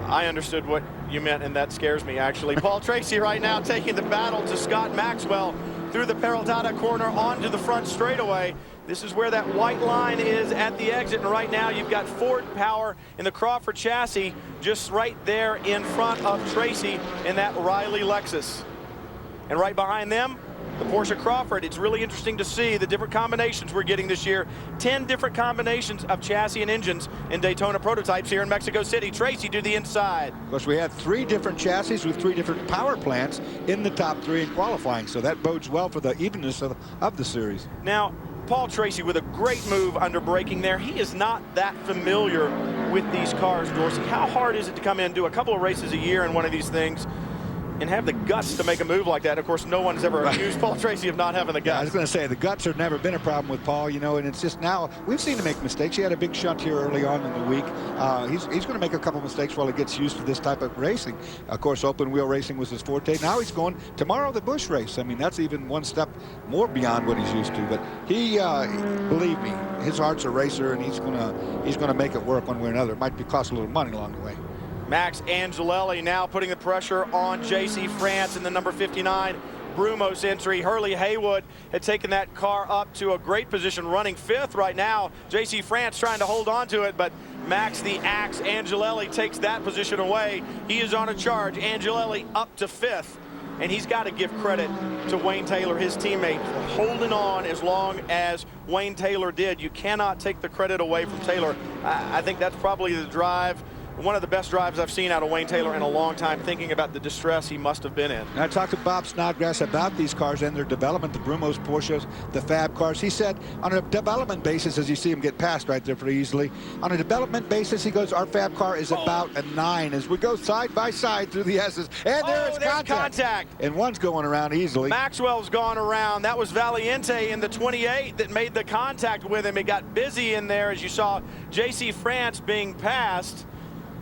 I understood what you meant, and that scares me, actually. Paul Tracy right now taking the battle to Scott Maxwell through the Peraltada corner onto the front straightaway. This is where that white line is at the exit, and right now you've got Ford power in the Crawford chassis just right there in front of Tracy in that Riley Lexus. And right behind them, the Porsche Crawford. It's really interesting to see the different combinations we're getting this year. 10 different combinations of chassis and engines in Daytona prototypes here in Mexico City. Tracy to the inside. Of course, we had 3 different chassis with 3 different power plants in the top 3 in qualifying, so that bodes well for the evenness of the series. Now, Paul Tracy with a great move under braking there. He is not that familiar with these cars, Dorsey. How hard is it to come in and do a couple of races a year in one of these things and have the guts to make a move like that? Of course, no one's ever accused Paul Tracy of not having the guts. Yeah, I was going to say, the guts have never been a problem with Paul, you know, and it's just now, we've seen him make mistakes. He had a big shunt here early on in the week. He's going to make a couple mistakes while he gets used to this type of racing. Of course, open wheel racing was his forte. Now he's going tomorrow the Busch race. I mean, that's even one step more beyond what he's used to. But he, believe me, his heart's a racer, and he's going to make it work one way or another. It might cost a little money along the way. Max Angelelli now putting the pressure on J.C. France in the number 59 Brumos entry. Hurley Haywood had taken that car up to a great position, running 5th right now. J.C. France trying to hold on to it, but Max the Axe Angelelli takes that position away. He is on a charge. Angelelli up to 5th, and he's got to give credit to Wayne Taylor, his teammate, for holding on as long as Wayne Taylor did. You cannot take the credit away from Taylor. I think that's probably the drive, one of the best drives I've seen out of Wayne Taylor in a long time, thinking about the distress he must have been in. And I talked to Bob Snodgrass about these cars and their development, the Brumos, Porsches, the Fab cars. He said on a development basis, as you see him get past right there pretty easily, on a development basis, he goes, our Fab car is about a 9 as we go side by side through the S's. And there's contact. And one's going around easily. Maxwell's gone around. That was Valiente in the 28 that made the contact with him. It got busy in there as you saw J.C. France being passed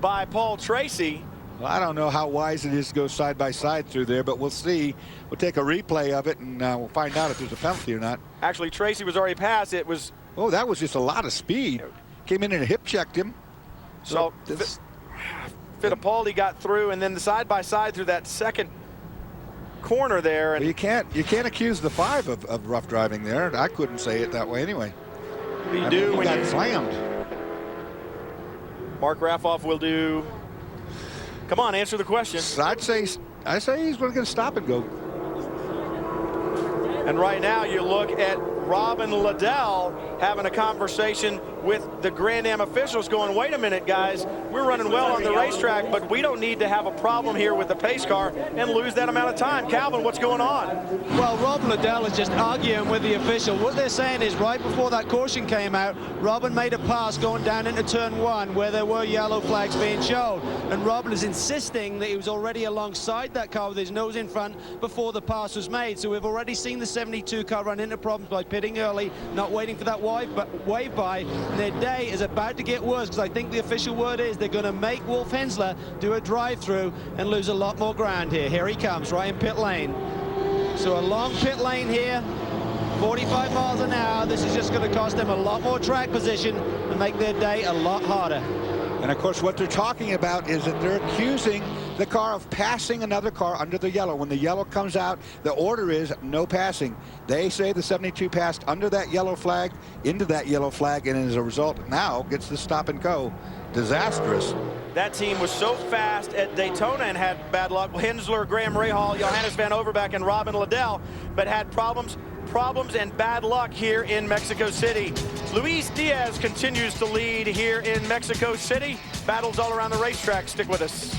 by Paul Tracy. Well, I don't know how wise it is to go side by side through there, but we'll see. We'll take a replay of it, and we'll find out if there's a penalty or not. Actually, Tracy was already passed. It was... Oh, that was just a lot of speed. Came in and hip checked him. So Fittipaldi got through, and then the side by side through that second corner there. And well, you can't accuse the 5 of rough driving there. I couldn't say it that way anyway. You do when you got you slammed. Mark Raffoff will do. Come on, answer the question. I say he's going to get a stop and go. And right now you look at Robin Liddell having a conversation with the Grand Am officials going, wait a minute, guys, we're running well on the racetrack, but we don't need to have a problem here with the pace car and lose that amount of time. Calvin, what's going on? Well, Robin Liddell is just arguing with the official. What they're saying is right before that caution came out, Robin made a pass going down into turn 1 where there were yellow flags being shown. And Robin is insisting that he was already alongside that car with his nose in front before the pass was made. So we've already seen the 72 car run into problems by pitting early, not waiting for that wave by. Their day is about to get worse because I think the official word is they're going to make Wolf Hensler do a drive-through and lose a lot more ground here. Here he comes, right in pit lane. So a long pit lane here, 45 miles an hour. This is just going to cost them a lot more track position and make their day a lot harder. And of course, what they're talking about is that they're accusing the car of passing another car under the yellow. When the yellow comes out, the order is no passing. They say the 72 passed under that yellow flag, into that yellow flag, and as a result, now gets the stop and go. Disastrous. That team was so fast at Daytona and had bad luck. Hensler, Graham Rahal, Johannes Van Overbeck, and Robin Liddell, but had problems and bad luck here in Mexico City. Luis Diaz continues to lead here in Mexico City. Battles all around the racetrack. Stick with us.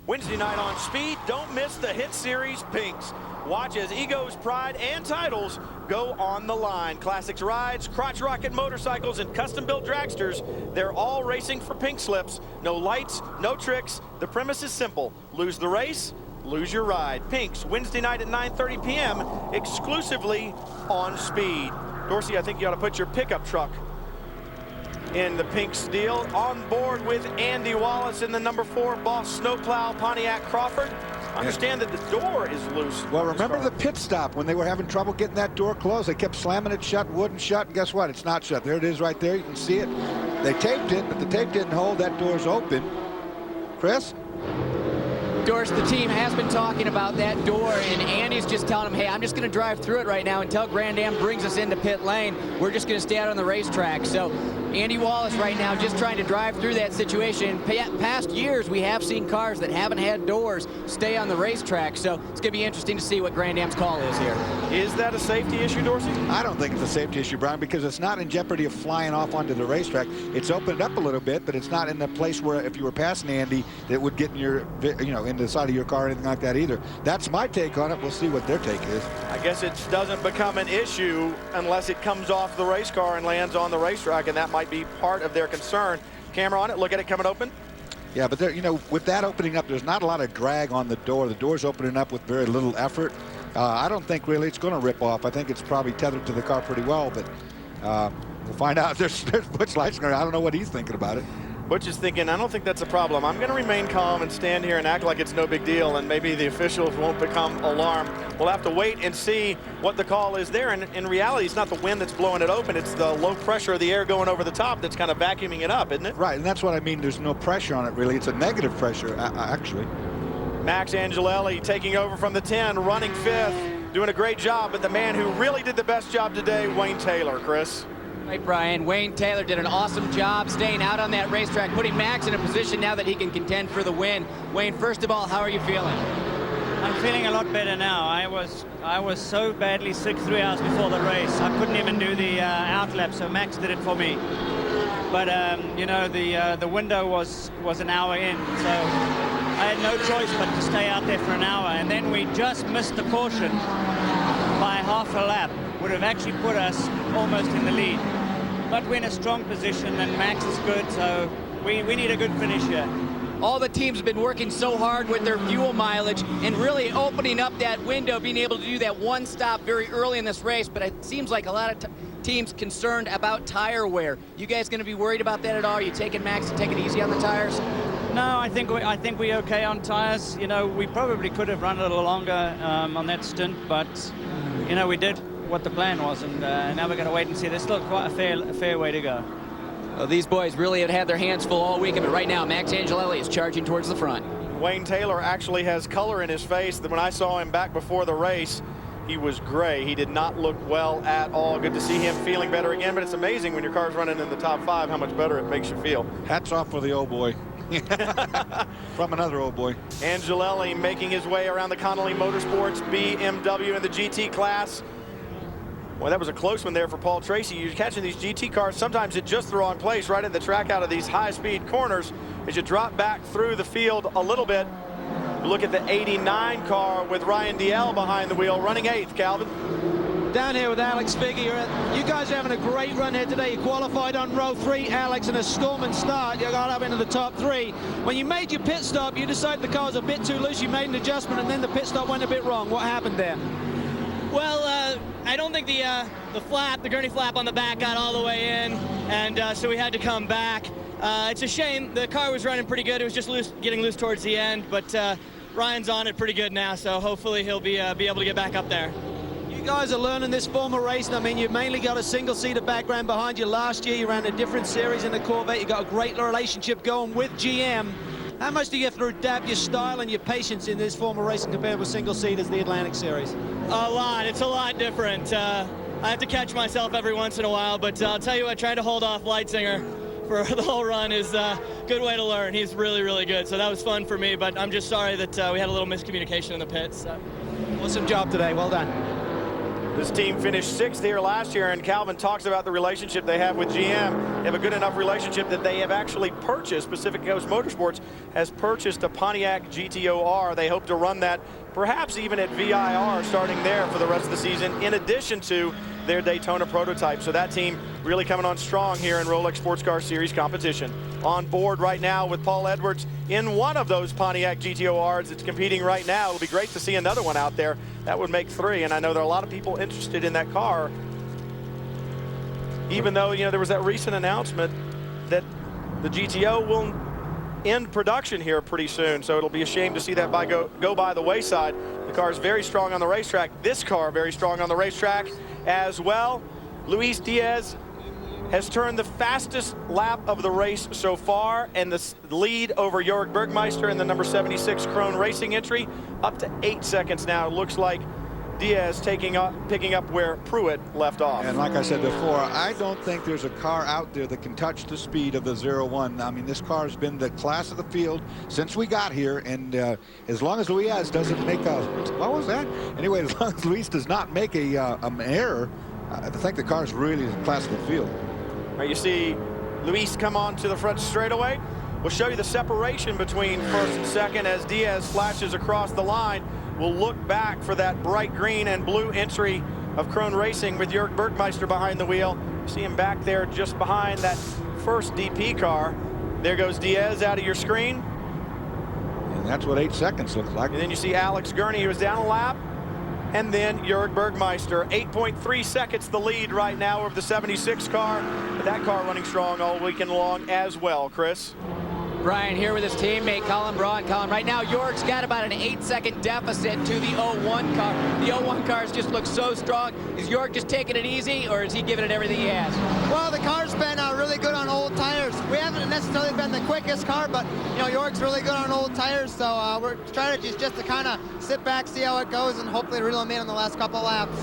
Wednesday night on Speed, don't miss the hit series Pinks. Watch as egos, pride, and titles go on the line. Classics rides, crotch rocket motorcycles, and custom-built dragsters, they're all racing for pink slips. No lights, no tricks. The premise is simple. Lose the race, lose your ride. Pinks, Wednesday night at 9:30 p.m., exclusively on Speed. Dorsey, I think you ought to put your pickup truck in the Pinks deal. On board with Andy Wallace in the number 4 Boss Snowplow Pontiac Crawford. Understand that the door is loose. Well, remember the pit stop when they were having trouble getting that door closed? They kept slamming it shut, wouldn't shut, and guess what? It's not shut. There it is right there. You can see it. They taped it, but the tape didn't hold. That door's open. Chris? Doris, the team has been talking about that door, and Andy's just telling him, hey, I'm just going to drive through it right now until Grand Am brings us into pit lane. We're just going to stay out on the racetrack. So Andy Wallace right now just trying to drive through that situation. Past years, we have seen cars that haven't had doors stay on the racetrack. So it's going to be interesting to see what Grand Am's call is here. Is that a safety issue, Dorsey? I don't think it's a safety issue, Brian, because it's not in jeopardy of flying off onto the racetrack. It's opened up a little bit, but it's not in the place where if you were passing Andy, that would get in your, into the side of your car or anything like that either. That's my take on it. We'll see what their take is. I guess it doesn't become an issue unless it comes off the race car and lands on the racetrack, and that might be part of their concern. Camera on it, look at it coming open. Yeah, but there, with that opening up, there's not a lot of drag on the door. The door's opening up with very little effort. I don't think really it's going to rip off. I think it's probably tethered to the car pretty well, but we'll find out. There's Butch Leitzinger. I don't know what he's thinking about it. Butch is thinking, I don't think that's a problem. I'm going to remain calm and stand here and act like it's no big deal, and maybe the officials won't become alarmed. We'll have to wait and see what the call is there. And in reality, it's not the wind that's blowing it open. It's the low pressure of the air going over the top that's kind of vacuuming it up, isn't it? Right, and that's what I mean. There's no pressure on it, really. It's a negative pressure, actually. Max Angelelli taking over from the 10, running 5th, doing a great job. But the man who really did the best job today, Wayne Taylor, Chris. Right, Brian. Wayne Taylor did an awesome job staying out on that racetrack, putting Max in a position now that he can contend for the win. Wayne, first of all, how are you feeling? I'm feeling a lot better now. I was so badly sick 3 hours before the race. I couldn't even do the outlap, so Max did it for me. But the window was an hour in, so I had no choice but to stay out there for an hour. And then we just missed the caution by half a lap. Would have actually put us almost in the lead. But we're in a strong position, and Max is good, so we need a good finish here. All the teams have been working so hard with their fuel mileage and really opening up that window, being able to do that one stop very early in this race, but it seems like a lot of teams concerned about tire wear. You guys going to be worried about that at all? Are you taking Max to take it easy on the tires? No, I think we're okay on tires. We probably could have run a little longer on that stint, but we did what the plan was, and now we're going to wait and see. There's still quite a fair way to go. Well, these boys really have had their hands full all weekend, but right now Max Angelelli is charging towards the front. Wayne Taylor actually has color in his face. When I saw him back before the race, he was gray. He did not look well at all. Good to see him feeling better again, but it's amazing when your car's running in the top 5 how much better it makes you feel. Hats off for the old boy. From another old boy. Angelelli making his way around the Connolly Motorsports BMW in the GT class. Well, that was a close one there for Paul Tracy. You're catching these GT cars, sometimes at just the wrong place, right at the track out of these high-speed corners. As you drop back through the field a little bit, look at the 89 car with Ryan Diaz behind the wheel, running 8th, Calvin. Down here with Alex Figge. You guys are having a great run here today. You qualified on row 3, Alex, in a storming start. You got up into the top 3. When you made your pit stop, you decided the car was a bit too loose. You made an adjustment, and then the pit stop went a bit wrong. What happened there? Well, I don't think the gurney flap on the back got all the way in, and so we had to come back. It's a shame. The car was running pretty good. It was just getting loose towards the end, but Ryan's on it pretty good now, so hopefully he'll be able to get back up there. You guys are learning this form of racing. I mean, you've mainly got a single-seater background behind you. Last year, you ran a different series in the Corvette. You got a great relationship going with GM. How much do you have to adapt your style and your patience in this form of racing compared with single-seaters, the Atlantic Series? A lot. It's a lot different. I have to catch myself every once in a while, but I'll tell you what, trying to hold off Leitzinger for the whole run is a good way to learn. He's really, really good, so that was fun for me, but I'm just sorry that we had a little miscommunication in the pits. So. Awesome job today. Well done. This team finished 6th here last year, and Calvin talks about the relationship they have with GM. They have a good enough relationship that they have actually purchased, Pacific Coast Motorsports has purchased a Pontiac GTO-R. They hope to run that perhaps even at VIR starting there for the rest of the season, in addition to their Daytona prototype. So that team really coming on strong here in Rolex Sports Car Series competition. On board right now with Paul Edwards in one of those Pontiac GTO-Rs. It's competing right now. It'll be great to see another one out there. That would make 3, and I know there are a lot of people interested in that car. Even though, there was that recent announcement that the GTO will end production here pretty soon, so it'll be a shame to see that go by the wayside. The car is very strong on the racetrack. This car very strong on the racetrack as well. Luis Diaz has turned the fastest lap of the race so far, and the lead over Jörg Bergmeister in the number 76 Krone Racing entry up to 8 seconds now. It looks like Diaz picking up where Pruitt left off. And like I said before, I don't think there's a car out there that can touch the speed of the 01. I mean, this car has been the class of the field since we got here, and as long as Diaz doesn't make a, what was that? Anyway, as long as Luis does not make an error, I think the car is really the class of the field. All right, you see Luis come on to the front straightaway. We'll show you the separation between first and second as Diaz flashes across the line. We'll look back for that bright green and blue entry of Krone Racing with Jörg Bergmeister behind the wheel. See him back there just behind that first DP car. There goes Diaz out of your screen. And that's what 8 seconds looks like. And then you see Alex Gurney, who was down a lap. And then Jörg Bergmeister, 8.3 seconds the lead right now over the 76 car. But that car running strong all weekend long as well, Chris. Brian here with his teammate Colin Braun. Colin, right now Jörg's got about an 8-second deficit to the 01 car. The 01 cars just look so strong. Is Jörg just taking it easy, or is he giving it everything he has? Well, the car's been really good on old tires. We haven't necessarily been the quickest car, but you know, Jörg's really good on old tires. So our strategy is just to kind of sit back, see how it goes, and hopefully reel them in on the last couple of laps.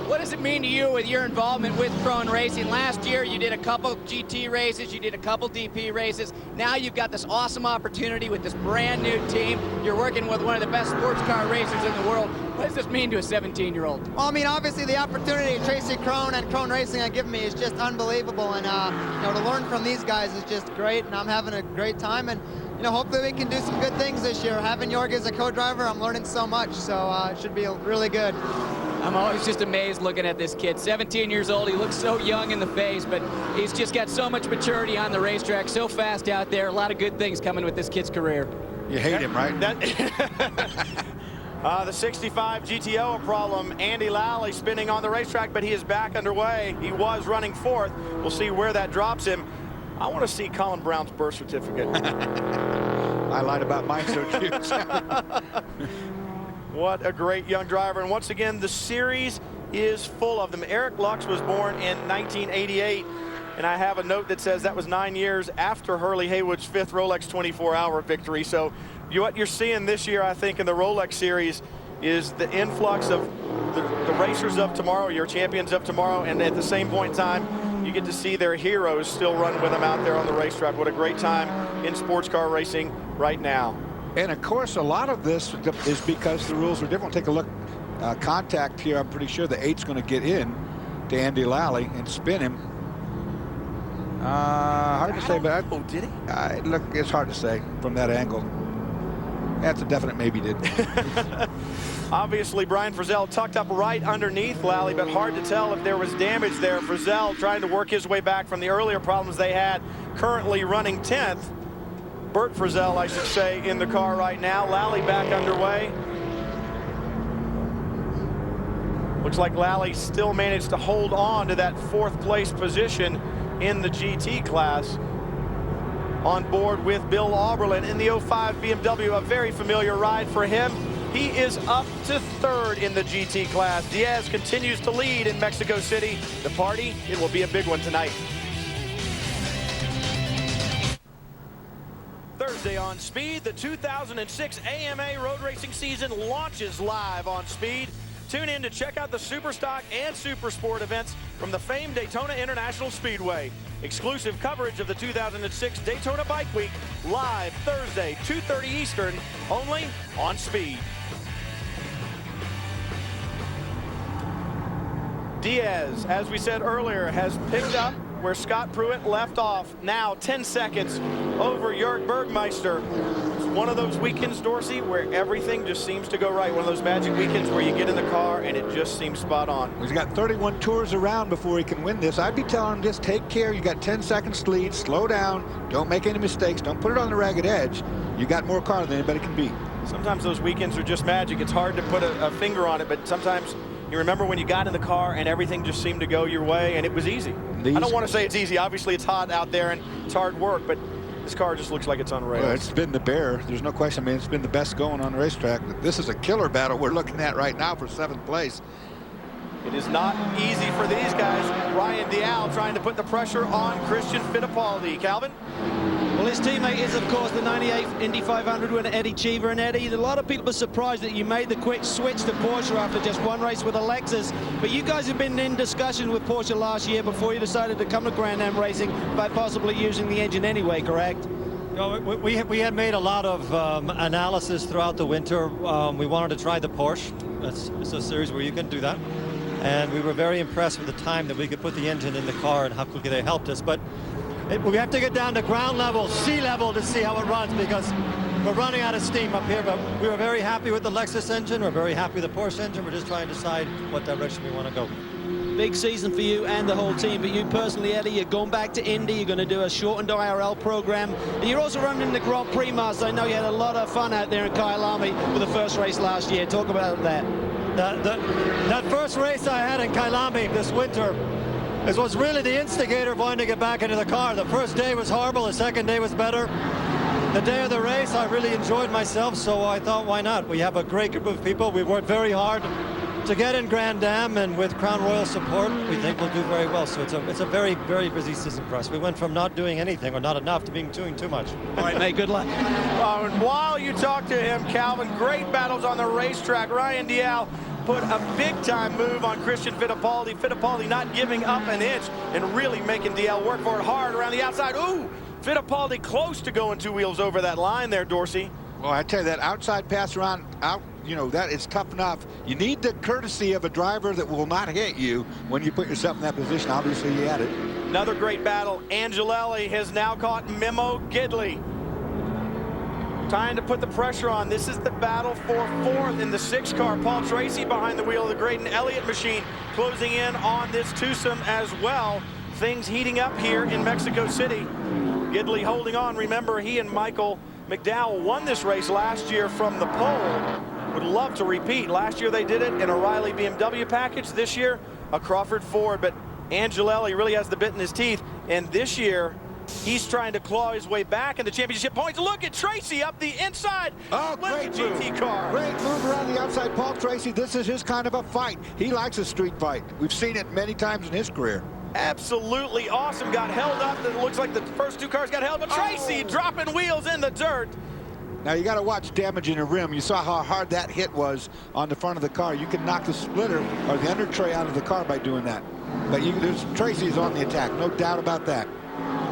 What does it mean to you with your involvement with Krone Racing? Last year, you did a couple GT races, you did a couple DP races. Now you've got this awesome opportunity with this brand new team. You're working with one of the best sports car racers in the world. What does this mean to a 17-year-old? Well, I mean, obviously the opportunity Tracy Krone and Krone Racing have given me is just unbelievable, and you know, to learn from these guys is just great, and I'm having a great time, and you know, hopefully we can do some good things this year. Having Jörg as a co-driver, I'm learning so much, so it should be really good. I'm always just amazed looking at this kid. 17 years old, he looks so young in the face, but he's just got so much maturity on the racetrack, so fast out there. A lot of good things coming with this kid's career. You hate him, right? The 65 GTO, a problem. Andy Lally spinning on the racetrack, but he is back underway. He was running fourth. We'll see where that drops him. I want to see Colin Brown's birth certificate. I lied about mine, so cute. What a great young driver. And once again, the series is full of them. Eric Lux was born in 1988, and I have a note that says that was 9 years after Hurley Haywood's 5th Rolex 24-hour victory. So what you're seeing this year, I think, in the Rolex series is the influx of the racers of tomorrow, your champions of tomorrow, and at the same point in time, you get to see their heroes still run with them out there on the racetrack. What a great time in sports car racing right now. And of course, a lot of this is because the rules are different. Take a look, contact here. I'm pretty sure the 8's going to get in to Andy Lally and spin him. Hard to say, but oh, did he? Look, it's hard to say from that angle. That's a definite maybe did. Obviously, Brian Frizzell tucked up right underneath Lally, but hard to tell if there was damage there. Frizzell trying to work his way back from the earlier problems they had, currently running 10th. Bert Frizzell, I should say, in the car right now. Lally back underway. Looks like Lally still managed to hold on to that 4th place position in the GT class. On board with Bill Auberlen in the 05 BMW, a very familiar ride for him. He is up to 3rd in the GT class. Diaz continues to lead in Mexico City. The party, it will be a big one tonight. Thursday on Speed, the 2006 AMA road racing season launches live on Speed. Tune in to check out the Superstock and Supersport events from the famed Daytona International Speedway. Exclusive coverage of the 2006 Daytona Bike Week, live Thursday, 2:30 Eastern, only on Speed. Diaz, as we said earlier, has picked up where Scott Pruitt left off. Now 10 seconds over Jörg Bergmeister. It's one of those weekends, Dorsey, where everything just seems to go right. One of those magic weekends where you get in the car and it just seems spot on. He's got 31 tours around before he can win this. I'd be telling him, just take care. You got 10 seconds to lead. Slow down. Don't make any mistakes. Don't put it on the ragged edge. You got more car than anybody can beat. Sometimes those weekends are just magic. It's hard to put a finger on it, but sometimes you remember when you got in the car and everything just seemed to go your way and it was easy. I don't want to say it's easy. Obviously, it's hot out there and it's hard work, but this car just looks like it's on rails. Well, it's been the bear. There's no question. I mean, it's been the best going on the racetrack. This is a killer battle we're looking at right now for 7th place. It is not easy for these guys. Ryan Diaz trying to put the pressure on Christian Fittipaldi. Calvin? Well, his teammate is, of course, the 98 Indy 500 winner, Eddie Cheever. And Eddie, a lot of people are surprised that you made the quick switch to Porsche after just one race with a Lexus. But you guys have been in discussion with Porsche last year before you decided to come to Grand Am Racing by possibly using the engine anyway, correct? No, we had made a lot of analysis throughout the winter. We wanted to try the Porsche. It's a series where you can do that. And we were very impressed with the time that we could put the engine in the car and how quickly they helped us. But we have to get down to ground level, sea level, to see how it runs, because we're running out of steam up here. But we were very happy with the Lexus engine. We're very happy with the Porsche engine. We're just trying to decide what direction we want to go. Big season for you and the whole team, but you personally, Eddie, you're going back to Indy. You're going to do a shortened IRL program, and you're also running the Grand Prix Master. I know you had a lot of fun out there in Kyalami for the first race last year. Talk about that. That first race I had in Kyalami this winter was really the instigator of wanting to get back into the car. The first day was horrible. The second day was better. The day of the race, I really enjoyed myself, so I thought, why not? We have a great group of people. We worked very hard to get in Grand Am, and with Crown Royal support, we think we'll do very well. So it's a very, very busy season for us. We went from not doing anything or not enough to doing too much. All right, mate, good luck. While you talk to him, Calvin, great battles on the racetrack. Ryan Diaz put a big-time move on Christian Fittipaldi. Fittipaldi not giving up an inch and really making Diaz work for it hard around the outside. Ooh, Fittipaldi close to going two wheels over that line there, Dorsey. Well, I tell you, that outside pass around out, you know, that is tough enough. You need the courtesy of a driver that will not hit you when you put yourself in that position. Obviously, he had it. Another great battle. Angelelli has now caught Memo Gidley. Time to put the pressure on. This is the battle for fourth in the 6 car. Paul Tracy behind the wheel of the Graydon Elliott machine, closing in on this twosome as well. Things heating up here in Mexico City. Gidley holding on. Remember, he and Michael McDowell won this race last year from the pole. Would love to repeat. Last year they did it in a Riley BMW package. This year, a Crawford Ford. But Angelelli really has the bit in his teeth. And this year, he's trying to claw his way back in the championship points. Look at Tracy up the inside. Oh, great GT car. Great move around the outside. Paul Tracy, this is his kind of a fight. He likes a street fight. We've seen it many times in his career. Absolutely awesome. Got held up. It looks like the first 2 cars got held. But Tracy dropping wheels in the dirt. Now you got to watch damage in a rim. You saw how hard that hit was on the front of the car. You can knock the splitter or the under tray out of the car by doing that. But Tracy's on the attack, no doubt about that.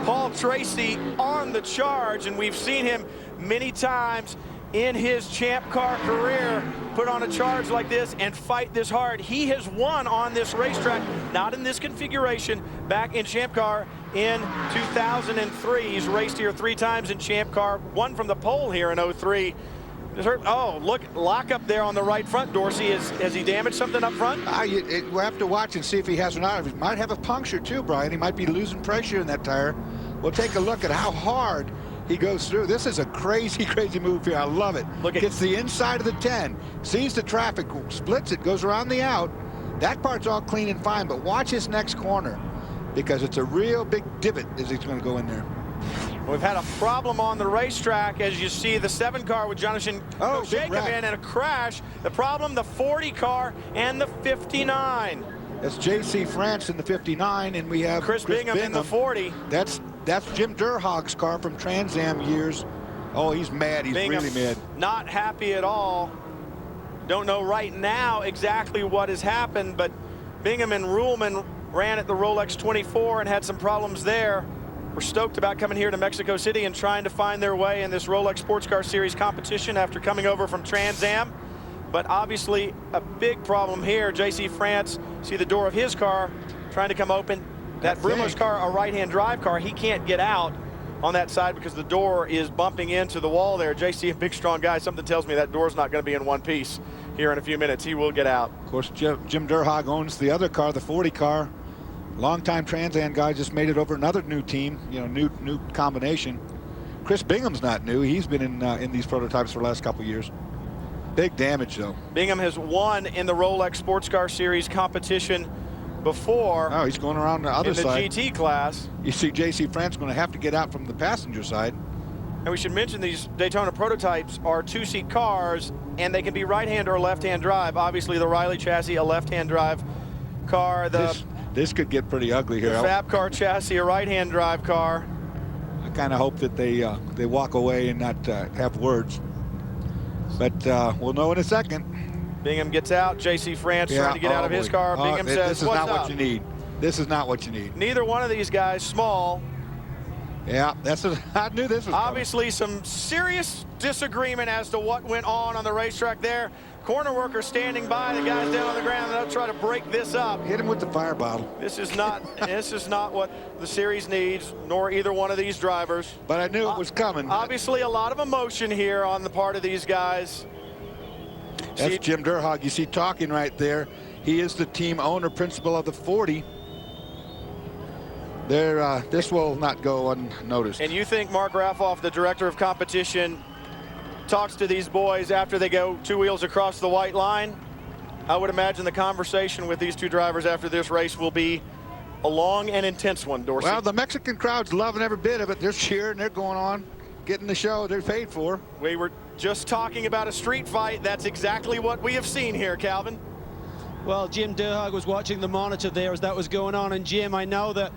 Paul Tracy on the charge, and we've seen him many times in his champ car career put on a charge like this and fight this hard. He has won on this racetrack, not in this configuration, back in champ car in 2003. He's raced here 3 times in champ car, won from the pole here in 03. Oh, look, lock up there on the right front, Dorsey. Has he damaged something up front? We'll have to watch and see if he has or not. He might have a puncture too, Brian. He might be losing pressure in that tire. We'll take a look at how hard he goes through. This is a crazy, crazy move here. I love it. Look at Gets the inside of the 10, sees the traffic, splits it, goes around the out. That part's all clean and fine, but watch his next corner because it's a real big divot as he's going to go in there. We've had a problem on the racetrack, as you see the 7 car with Jonathan Jacob in and a crash. The problem, the 40 car and the 59. That's J.C. France in the 59, and we have Chris Bingham in the 40. That's Jim Durhog's car from Trans Am years. Oh, he's mad. He's Bingham really mad. Not happy at all. Don't know right now exactly what has happened, but Bingham and Ruhlman ran at the Rolex 24 and had some problems there. We're stoked about coming here to Mexico City and trying to find their way in this Rolex Sports Car Series competition after coming over from Trans Am. But obviously a big problem here. JC France, see the door of his car trying to come open. That Brumo's car, a right-hand drive car, he can't get out on that side because the door is bumping into the wall there. JC, a big, strong guy. Something tells me that door's not going to be in one piece here in a few minutes. He will get out. Of course, Jim Durhog owns the other car, the 40 car. Longtime Trans Am guy, just made it over another new team, you know, new combination. Chris Bingham's not new. He's been in these prototypes for the last couple years. Big damage, though. Bingham has won in the Rolex Sports Car Series competition before. Oh, he's going around the other side. In the GT class. You see JC France going to have to get out from the passenger side. And we should mention these Daytona prototypes are 2-seat cars, and they can be right-hand or left-hand drive. Obviously, the Riley chassis, a left-hand drive car, this could get pretty ugly here. The Fab car chassis, a right-hand drive car. I kind of hope that they walk away and not have words. But we'll know in a second. Bingham gets out. J.C. France trying to get out of his car. Bingham says, "This is "What's not up?" what you need. This is not what you need." Neither one of these guys small. Yeah, I knew this was obviously some serious disagreement as to what went on the racetrack there. Corner worker standing by, the guys down on the ground, and they'll try to break this up. Hit him with the fire bottle. This is not what the series needs, nor either one of these drivers. But I knew it was coming. Obviously a lot of emotion here on the part of these guys. That's Jim Durhog, you see talking right there. He is the team owner, principal of the 40. This will not go unnoticed. And you think Mark Raffoff, the director of competition, talks to these boys after they go 2 wheels across the white line? I would imagine the conversation with these two drivers after this race will be a long and intense one, Dorsey. Well, the Mexican crowd's loving every bit of it. They're cheering, they're going on, getting the show they're paid for. We were just talking about a street fight. That's exactly what we have seen here, Calvin. Well, Jim Durhog was watching the monitor there as that was going on. And Jim, I know that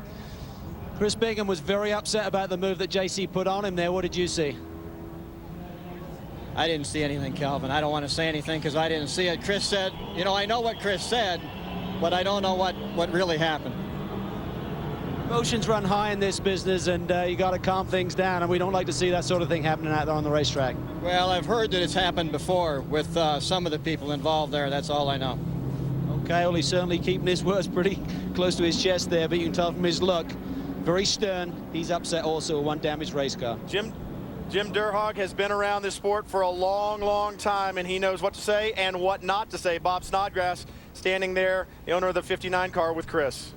Chris Bingham was very upset about the move that JC put on him there. What did you see? I didn't see anything, Calvin. I don't want to say anything because I didn't see it. Chris said, you know, I know what Chris said, but I don't know what really happened. Emotions run high in this business, and you got to calm things down, and we don't like to see that sort of thing happening out there on the racetrack. Well, I've heard that it's happened before with some of the people involved there. That's all I know. Okay, well, he's certainly keeping his words pretty close to his chest there, but you can tell from his look, very stern. He's upset also with one damaged race car. Jim Durhog has been around this sport for a long, long time, and he knows what to say and what not to say. Bob Snodgrass standing there, the owner of the 59 car with Chris.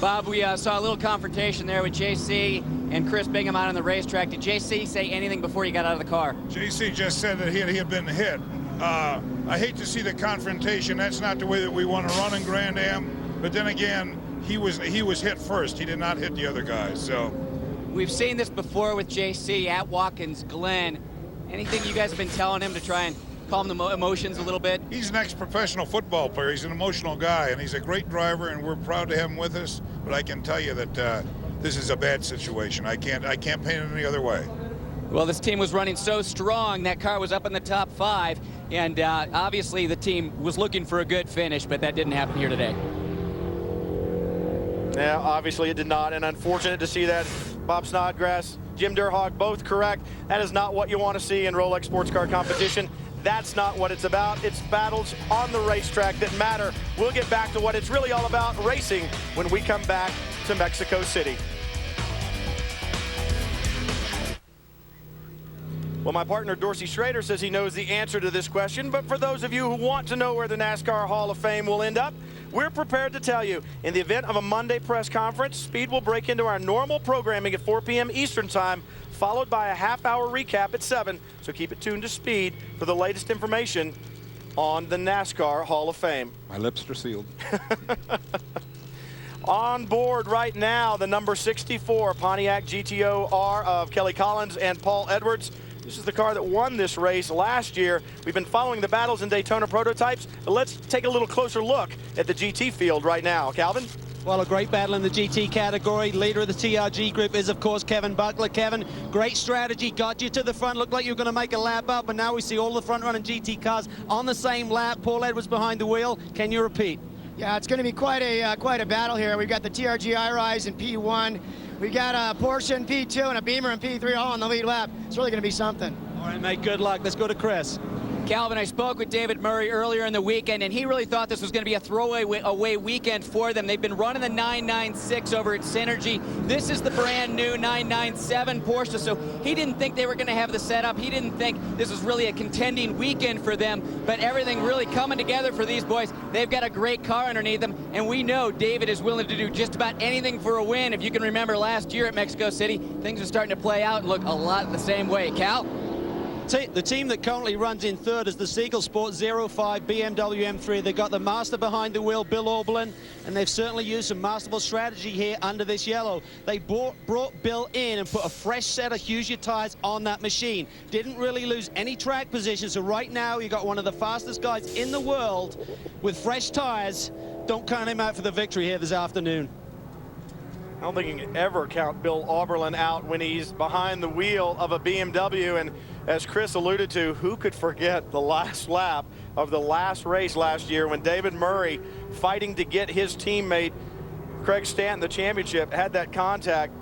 Bob, we saw a little confrontation there with JC and Chris Bingham out on the racetrack. Did JC say anything before you got out of the car? JC just said that he had been hit. I hate to see the confrontation. That's not the way that we want to run in Grand Am. But then again, he was hit first. He did not hit the other guys. So we've seen this before with JC at Watkins Glen. Anything you guys have been telling him to try and calm the emotions a little bit? He's an ex-professional football player. He's an emotional guy, and he's a great driver, and we're proud to have him with us. But I can tell you that this is a bad situation. I can't paint it any other way. Well, this team was running so strong. That car was up in the top 5, and obviously the team was looking for a good finish, but that didn't happen here today. Yeah, obviously it did not, and unfortunate to see that. Bob Snodgrass, Jim Durhog, both correct. That is not what you want to see in Rolex sports car competition. That's not what it's about. It's battles on the racetrack that matter. We'll get back to what it's really all about, racing, when we come back to Mexico City. Well, my partner Dorsey Schrader says he knows the answer to this question, but for those of you who want to know where the NASCAR Hall of Fame will end up, we're prepared to tell you. In the event of a Monday press conference, Speed will break into our normal programming at 4 p.m. Eastern Time, followed by a half-hour recap at 7, so keep it tuned to Speed for the latest information on the NASCAR Hall of Fame. My lips are sealed. On board right now, the number 64 Pontiac GTO-R of Kelly Collins and Paul Edwards. This is the car that won this race last year. We've been following the battles in Daytona prototypes, but let's take a little closer look at the GT field right now. Calvin? Well, a great battle in the GT category. Leader of the TRG group is, of course, Kevin Buckler. Kevin, great strategy. Got you to the front. Looked like you were going to make a lap up, and now we see all the front-running GT cars on the same lap. Paul Edwards behind the wheel. Can you repeat? Yeah, it's going to be quite a battle here. We've got the TRG I-Rise in P1. We've got a Porsche in P2 and a Beamer in P3 all on the lead lap. It's really going to be something. All right, mate, good luck. Let's go to Chris. Calvin, I spoke with David Murray earlier in the weekend, and he really thought this was going to be a throwaway weekend for them. They've been running the 996 over at Synergy. This is the brand new 997 Porsche, so he didn't think they were going to have the setup. He didn't think this was really a contending weekend for them, but everything really coming together for these boys. They've got a great car underneath them, and we know David is willing to do just about anything for a win. If you can remember last year at Mexico City, things are starting to play out and look a lot the same way. Cal? The team that currently runs in third is the Siegel Sport 05 BMW M3. They've got the master behind the wheel, Bill Oberlin, and they've certainly used some masterful strategy here under this yellow. They brought Bill in and put a fresh set of Hoosier tires on that machine. Didn't really lose any track position, so right now you got one of the fastest guys in the world with fresh tires don't count him out for the victory here this afternoon. I don't think you can ever count Bill Auberlen out when he's behind the wheel of a BMW. And as Chris alluded to, who could forget the last lap of the last race last year when David Murray, fighting to get his teammate Craig Stanton the championship, had that contact.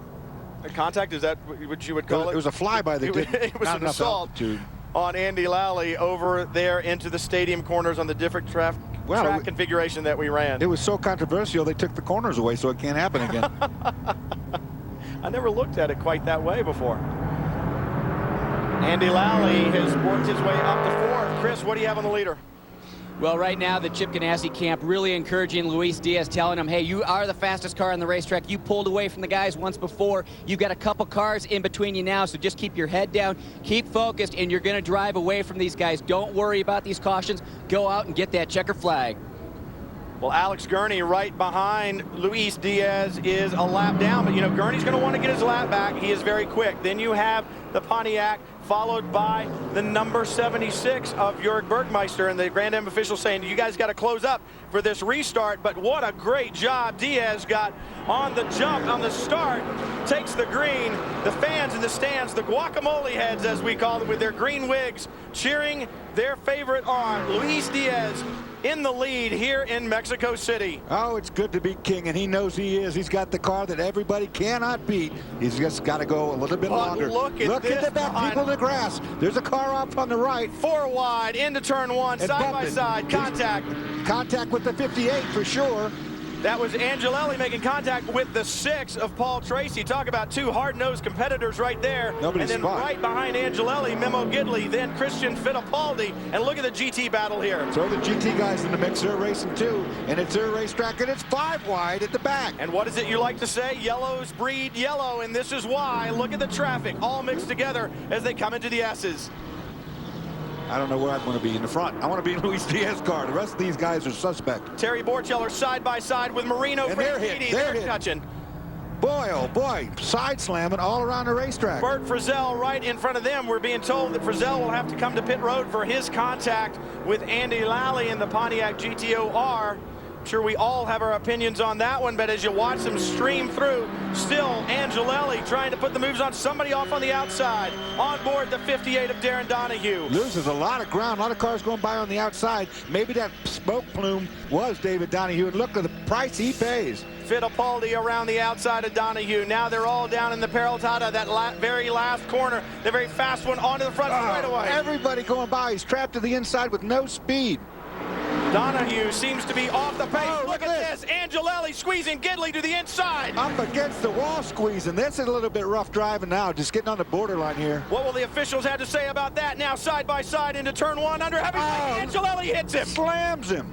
A contact, is that what you would call it? It was a flyby. It was an assault on Andy Lally over there into the stadium corners on the different track configuration that we ran. It was so controversial they took the corners away so it can't happen again. I never looked at it quite that way before. Andy Lally has worked his way up to fourth. Chris, what do you have on the leader? Well, right now, the Chip Ganassi camp really encouraging Luis Diaz, telling him, hey, you are the fastest car on the racetrack. You pulled away from the guys once before. You got a couple cars in between you now, so just keep your head down, keep focused, and you're going to drive away from these guys. Don't worry about these cautions. Go out and get that checker flag. Well, Alex Gurney right behind Luis Diaz is a lap down, but you know, Gurney's going to want to get his lap back. He is very quick. Then you have the Pontiac, followed by the number 76 of Jörg Bergmeister, and the Grand Am official saying, you guys got to close up for this restart. But what a great job Diaz got on the jump, on the start, takes the green. The fans in the stands, the guacamole heads, as we call them, with their green wigs, cheering their favorite on. Luis Diaz in the lead here in Mexico City. Oh, it's good to beat King, and he knows he is. He's got the car that everybody cannot beat. He's just got to go a little bit longer. Look at the back, people in the grass. There's a car up on the right. 4 wide into turn 1, side by side, contact. Contact with the 58 for sure. That was Angelelli making contact with the 6 of Paul Tracy. Talk about two hard-nosed competitors right there. Nobody's and then spot. Right behind Angelelli, Memo Gidley, then Christian Fittipaldi. And look at the GT battle here. Throw the GT guys in the mix. They're racing too, and it's their racetrack, and it's 5 wide at the back. And what is it you like to say? Yellows breed yellow, and this is why. Look at the traffic all mixed together as they come into the S's. I don't know where I want to be in the front. I want to be in Luis Diaz's car. The rest of these guys are suspect. Terry Borcheller side by side with Marino Franchitti. They're touching. Boy, oh boy, side slamming all around the racetrack. Bert Frizzell right in front of them. We're being told that Frizzell will have to come to pit road for his contact with Andy Lally in the Pontiac GTO-R. I'm sure we all have our opinions on that one, but as you watch them stream through, still Angelelli trying to put the moves on somebody off on the outside. On board the 58 of Darren Donahue. Loses a lot of ground, a lot of cars going by on the outside. Maybe that smoke plume was David Donahue, and look at the price he pays. Fittipaldi around the outside of Donahue. Now they're all down in the Peraltada, that very last corner, the very fast one onto the front straightaway. Everybody going by. He's trapped to the inside with no speed. Donahue seems to be off the pace. Oh, look at this. Angelelli squeezing Gidley to the inside. Up against the wall squeezing. This is a little bit rough driving now, just getting on the borderline here. What will the officials have to say about that? Now side by side into turn 1 under heavy weight. Angelelli hits him. Slams him.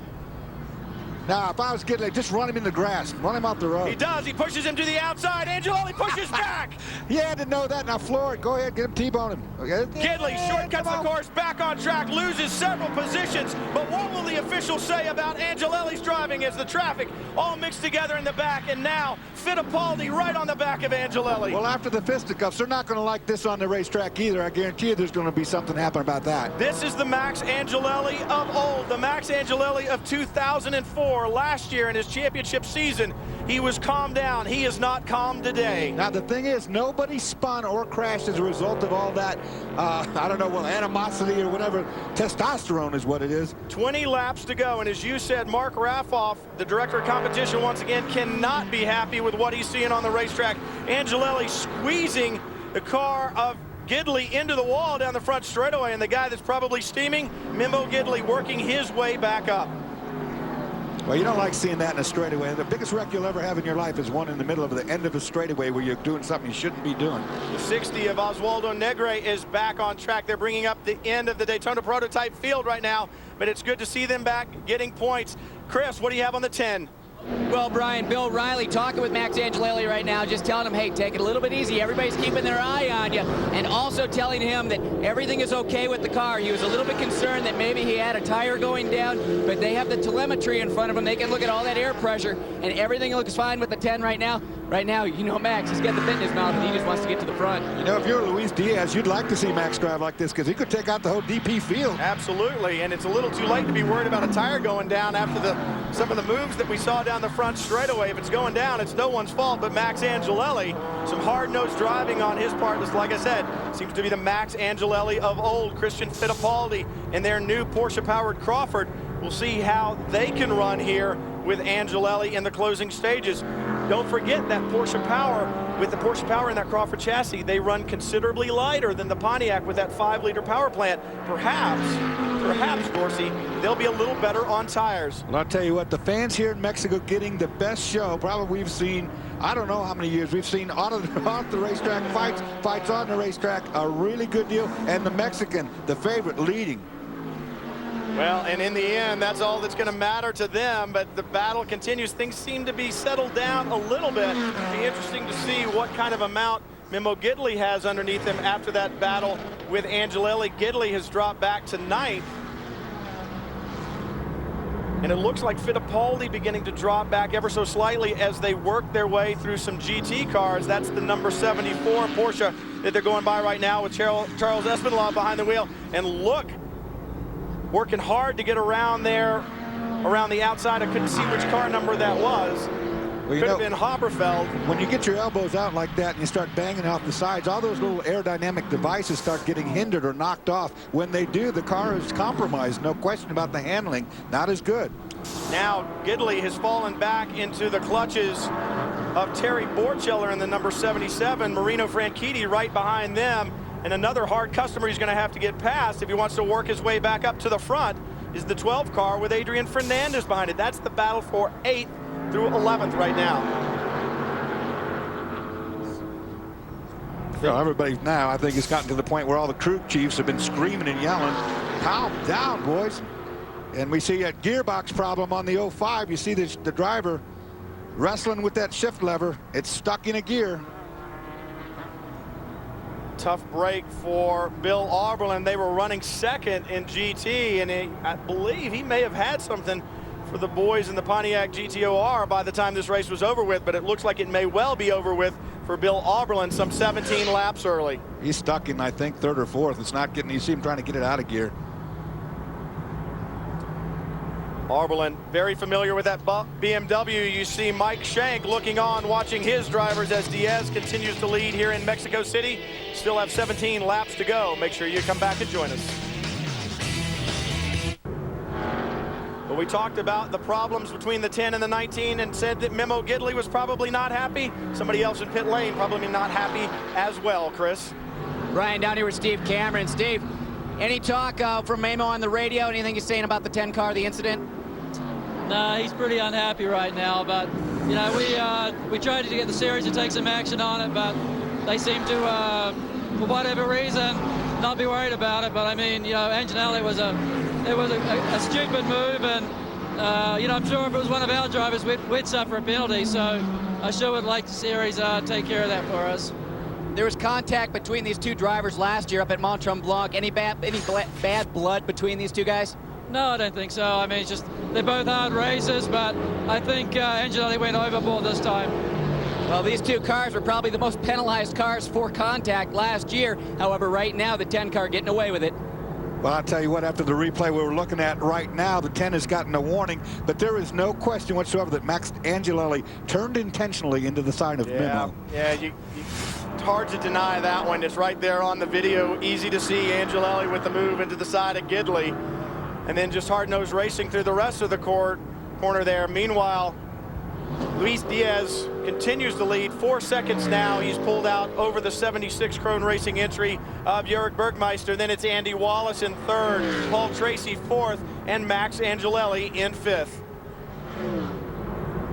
Now, if I was Gidley, just run him in the grass. Run him off the road. He does. He pushes him to the outside. Angelelli pushes back. He had to know that. Now, floor it. Go ahead. Get him T-bone him. Gidley shortcuts the course, back on track, loses several positions. But what will the officials say about Angelelli's driving as the traffic all mixed together in the back? And now Fittipaldi right on the back of Angelelli. Well, after the fisticuffs, they're not going to like this on the racetrack either. I guarantee you there's going to be something happen about that. This is the Max Angelelli of old, the Max Angelelli of 2004. Last year in his championship season, he was calmed down. He is not calm today. Now, the thing is, nobody spun or crashed as a result of all that, I don't know, well, animosity or whatever. Testosterone is what it is. 20 laps to go, and as you said, Mark Raffoff, the director of competition, once again, cannot be happy with what he's seeing on the racetrack. Angelelli squeezing the car of Gidley into the wall down the front straightaway, and the guy that's probably steaming, Memo Gidley, working his way back up. Well, you don't like seeing that in a straightaway. The biggest wreck you'll ever have in your life is one in the middle of the end of a straightaway where you're doing something you shouldn't be doing. The 60 of Oswaldo Negre is back on track. They're bringing up the end of the Daytona prototype field right now, but it's good to see them back getting points. Chris, what do you have on the 10? Well, Brian, Bill Riley talking with Max Angelelli right now, just telling him, hey, take it a little bit easy. Everybody's keeping their eye on you. And also telling him that everything is okay with the car. He was a little bit concerned that maybe he had a tire going down, but they have the telemetry in front of him. They can look at all that air pressure, and everything looks fine with the 10 right now. Right now, you know Max, he's got the fitness mouth, and he just wants to get to the front. You know, if you're Luis Diaz, you'd like to see Max drive like this because he could take out the whole DP field. Absolutely, and it's a little too late to be worried about a tire going down after the some of the moves that we saw down the front straightaway. If it's going down, it's no one's fault but Max Angelelli. Some hard-nosed driving on his part. Just like I said, seems to be the Max Angelelli of old. Christian Fittipaldi in their new Porsche-powered Crawford. We'll see how they can run here with Angelelli in the closing stages. Don't forget that Porsche Power, with the Porsche Power in that Crawford chassis, they run considerably lighter than the Pontiac with that 5-liter power plant. Perhaps, Dorsey, they'll be a little better on tires. Well, I'll tell you what, the fans here in Mexico getting the best show probably we've seen, I don't know how many years we've seen off the racetrack, fights on the racetrack, a really good deal, and the Mexican, the favorite, leading. Well, and in the end, that's all that's going to matter to them, but the battle continues. Things seem to be settled down a little bit. It'll be interesting to see what kind of amount Memo Gidley has underneath him after that battle with Angelelli. Gidley has dropped back to 9th. And it looks like Fittipaldi beginning to drop back ever so slightly as they work their way through some GT cars. That's the number 74 Porsche that they're going by right now with Charles Espinlaw behind the wheel. And look, working hard to get around there, around the outside. I couldn't see which car number that was. Well, could have been Haberfeld. When you get your elbows out like that and you start banging off the sides, all those little aerodynamic devices start getting hindered or knocked off. When they do, the car is compromised. No question about the handling. Not as good. Now Gidley has fallen back into the clutches of Terry Borcheller in the number 77. Marino Franchitti right behind them. And another hard customer he's going to have to get past if he wants to work his way back up to the front is the 12 car with Adrian Fernandez behind it. That's the battle for 8th through 11th right now. Well, everybody's now, I think, it's gotten to the point where all the crew chiefs have been screaming and yelling, calm down, boys. And we see a gearbox problem on the 05. You see the driver wrestling with that shift lever. It's stuck in a gear. Tough break for Bill Auberland. They were running second in GT, and I believe he may have had something for the boys in the Pontiac GTOR by the time this race was over with, but it looks like it may well be over with for Bill Auberland some 17 laps early. He's stuck in, I think, 3rd or 4th. It's not getting, you see him trying to get it out of gear. Auberland very familiar with that BMW. You see Mike Shank looking on, watching his drivers as Diaz continues to lead here in Mexico City. Still have 17 laps to go. Make sure you come back and join us. Well, we talked about the problems between the 10 and the 19 and said that Memo Gidley was probably not happy. Somebody else in pit lane probably not happy as well, Chris. Ryan down here with Steve Cameron. Steve, any talk from Memo on the radio? Anything he's saying about the 10 car, the incident? Nah, he's pretty unhappy right now, but you know, we tried to get the series to take some action on it, but they seem to, for whatever reason, not be worried about it. But I mean, you know, Angelelli was a stupid move, and you know, I'm sure if it was one of our drivers, we'd suffer a penalty. So I sure would like the series take care of that for us. There was contact between these two drivers last year up at Mont Tremblant. Any bad blood between these two guys? No, I don't think so. I mean, it's just they're both hard racers, but I think Angelelli went overboard this time. Well, these two cars were probably the most penalized cars for contact last year. However, right now, the 10 car getting away with it. Well, I'll tell you what, after the replay we were looking at right now, the 10 has gotten a warning, but there is no question whatsoever that Max Angelelli turned intentionally into the side of Memo. Yeah, it's hard to deny that one. It's right there on the video. Easy to see Angelelli with the move into the side of Gidley. And then just hard-nosed racing through the rest of the corner there. Meanwhile, Luis Diaz continues to lead. 4 seconds now. He's pulled out over the 76 Krone Racing entry of Jörg Bergmeister. Then it's Andy Wallace in 3rd, Paul Tracy 4th, and Max Angelelli in 5th.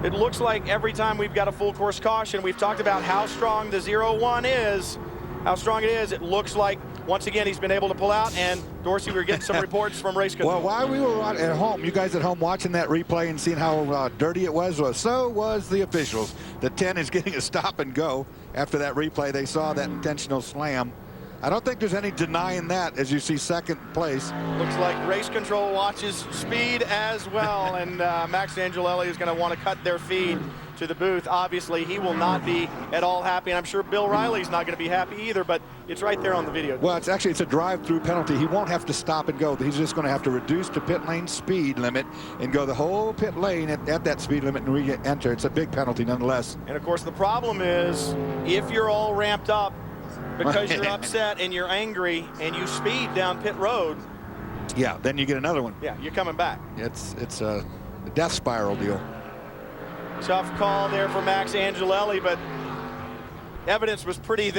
It looks like every time we've got a full course caution, we've talked about how strong the 0-1 is, how strong it is. It looks like once again he's been able to pull out, and Dorsey, we're getting some reports from race control. Well, while we were at home, you guys at home watching that replay and seeing how dirty it was, so was the officials. The 10 is getting a stop and go after that replay. They saw that intentional slam. I don't think there's any denying that as you see second place. Looks like race control watches speed as well, and Max Angelelli is going to want to cut their feed to the booth. Obviously, he will not be at all happy, and I'm sure Bill Riley's not going to be happy either, but it's right there on the video. Well, it's a drive-through penalty. He won't have to stop and go. He's just going to have to reduce the pit lane speed limit and go the whole pit lane at that speed limit and re-enter. It's a big penalty nonetheless. And of course, the problem is if you're all ramped up because you're upset and you're angry and you speed down pit road. Yeah, then you get another one. Yeah, you're coming back. It's a death spiral deal. Tough call there for Max Angelelli, but evidence was pretty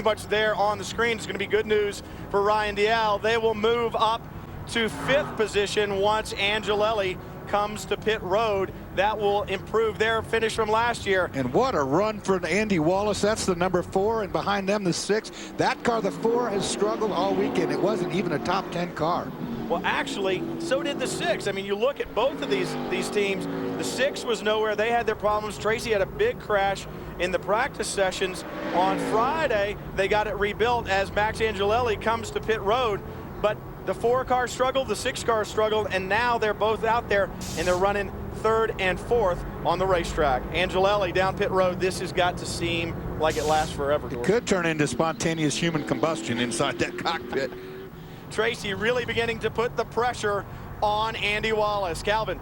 much there on the screen. It's going to be good news for Ryan Diaz. They will move up to 5th position once Angelelli comes to pit road. That will improve their finish from last year. And what a run for Andy Wallace. That's the number 4, and behind them the 6. That car, the 4, has struggled all weekend. It wasn't even a top 10 car. Well, actually, so did the 6. I mean, you look at both of these teams. The 6 was nowhere. They had their problems. Tracy had a big crash in the practice sessions on Friday. They got it rebuilt as Max Angelelli comes to pit road. But the 4 car struggled, the 6 car struggled, and now they're both out there and they're running 3rd and 4th on the racetrack. Angelelli down pit road. This has got to seem like it lasts forever. It could turn into spontaneous human combustion inside that cockpit. Tracy really beginning to put the pressure on Andy Wallace. Calvin.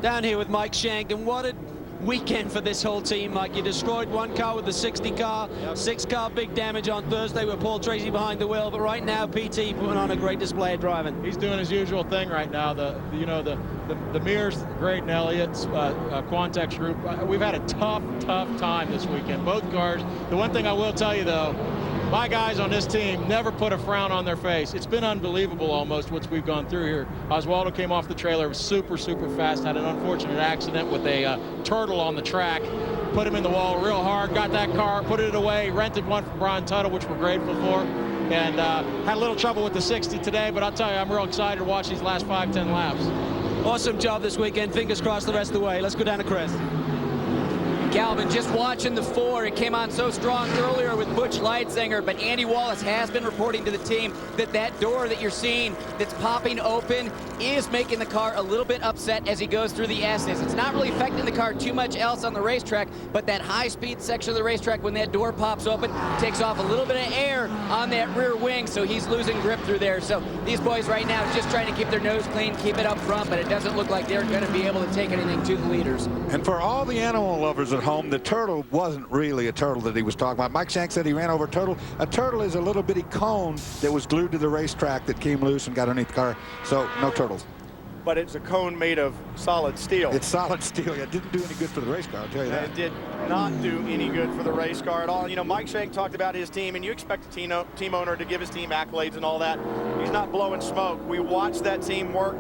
Down here with Mike Shank, and what a weekend for this whole team, Mike. You destroyed one car with the 60 car, 6 car big damage on Thursday with Paul Tracy behind the wheel, but right now PT putting on a great display of driving. He's doing his usual thing right now. The Mears, great, and Elliott's Quantex group. We've had a tough time this weekend. Both cars. The one thing I will tell you though, my guys on this team never put a frown on their face. It's been unbelievable almost what we've gone through here. Oswaldo came off the trailer, was super fast, had an unfortunate accident with a turtle on the track, put him in the wall real hard, got that car, put it away, rented one from Brian Tuttle, which we're grateful for, and had a little trouble with the 60 today, but I'll tell you, I'm real excited to watch these last 5-10 laps. Awesome job this weekend. Fingers crossed the rest of the way. Let's go down to Chris. Calvin, just watching the 4, it came on so strong earlier with Butch Leitzinger, but Andy Wallace has been reporting to the team that that door that you're seeing that's popping open is making the car a little bit upset as he goes through the S's. It's not really affecting the car too much else on the racetrack, but that high-speed section of the racetrack, when that door pops open, takes off a little bit of air on that rear wing, so he's losing grip through there. So these boys right now just trying to keep their nose clean, keep it up front, but it doesn't look like they're going to be able to take anything to the leaders. And for all the animal lovers at home, the turtle wasn't really a turtle that he was talking about. Mike Shank said he ran over a turtle. A turtle is a little bitty cone that was glued to the racetrack that came loose and got underneath the car. So no turtles. But it's a cone made of solid steel. It's solid steel. It didn't do any good for the race car, I'll tell you that. It did not do any good for the race car at all. You know, Mike Shank talked about his team, and you expect a team owner to give his team accolades and all that. He's not blowing smoke. We watched that team work.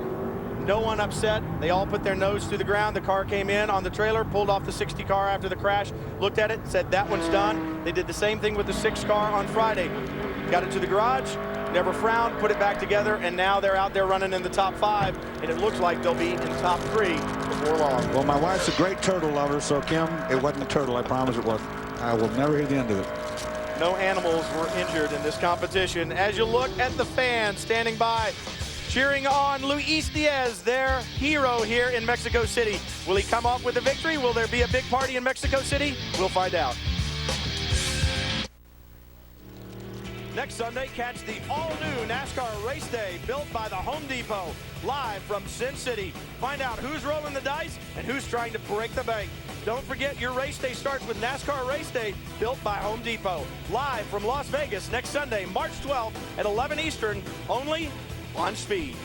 No one upset. They all put their nose to the ground. The car came in on the trailer, pulled off the 60 car after the crash, looked at it, said that one's done. They did the same thing with the 6 car on Friday. Got it to the garage, never frowned, put it back together, and now they're out there running in the top 5, and it looks like they'll be in top 3 before long. Well, my wife's a great turtle lover, so Kim, it wasn't a turtle. I promise it wasn't. I will never hear the end of it. No animals were injured in this competition. As you look at the fans standing by, cheering on Luis Diaz, their hero here in Mexico City. Will he come off with a victory? Will there be a big party in Mexico City? We'll find out. Next Sunday, catch the all-new NASCAR race day built by the Home Depot, live from Sin City. Find out who's rolling the dice and who's trying to break the bank. Don't forget, your race day starts with NASCAR race day built by Home Depot, live from Las Vegas next Sunday, March 12th at 11 Eastern, only on Speed.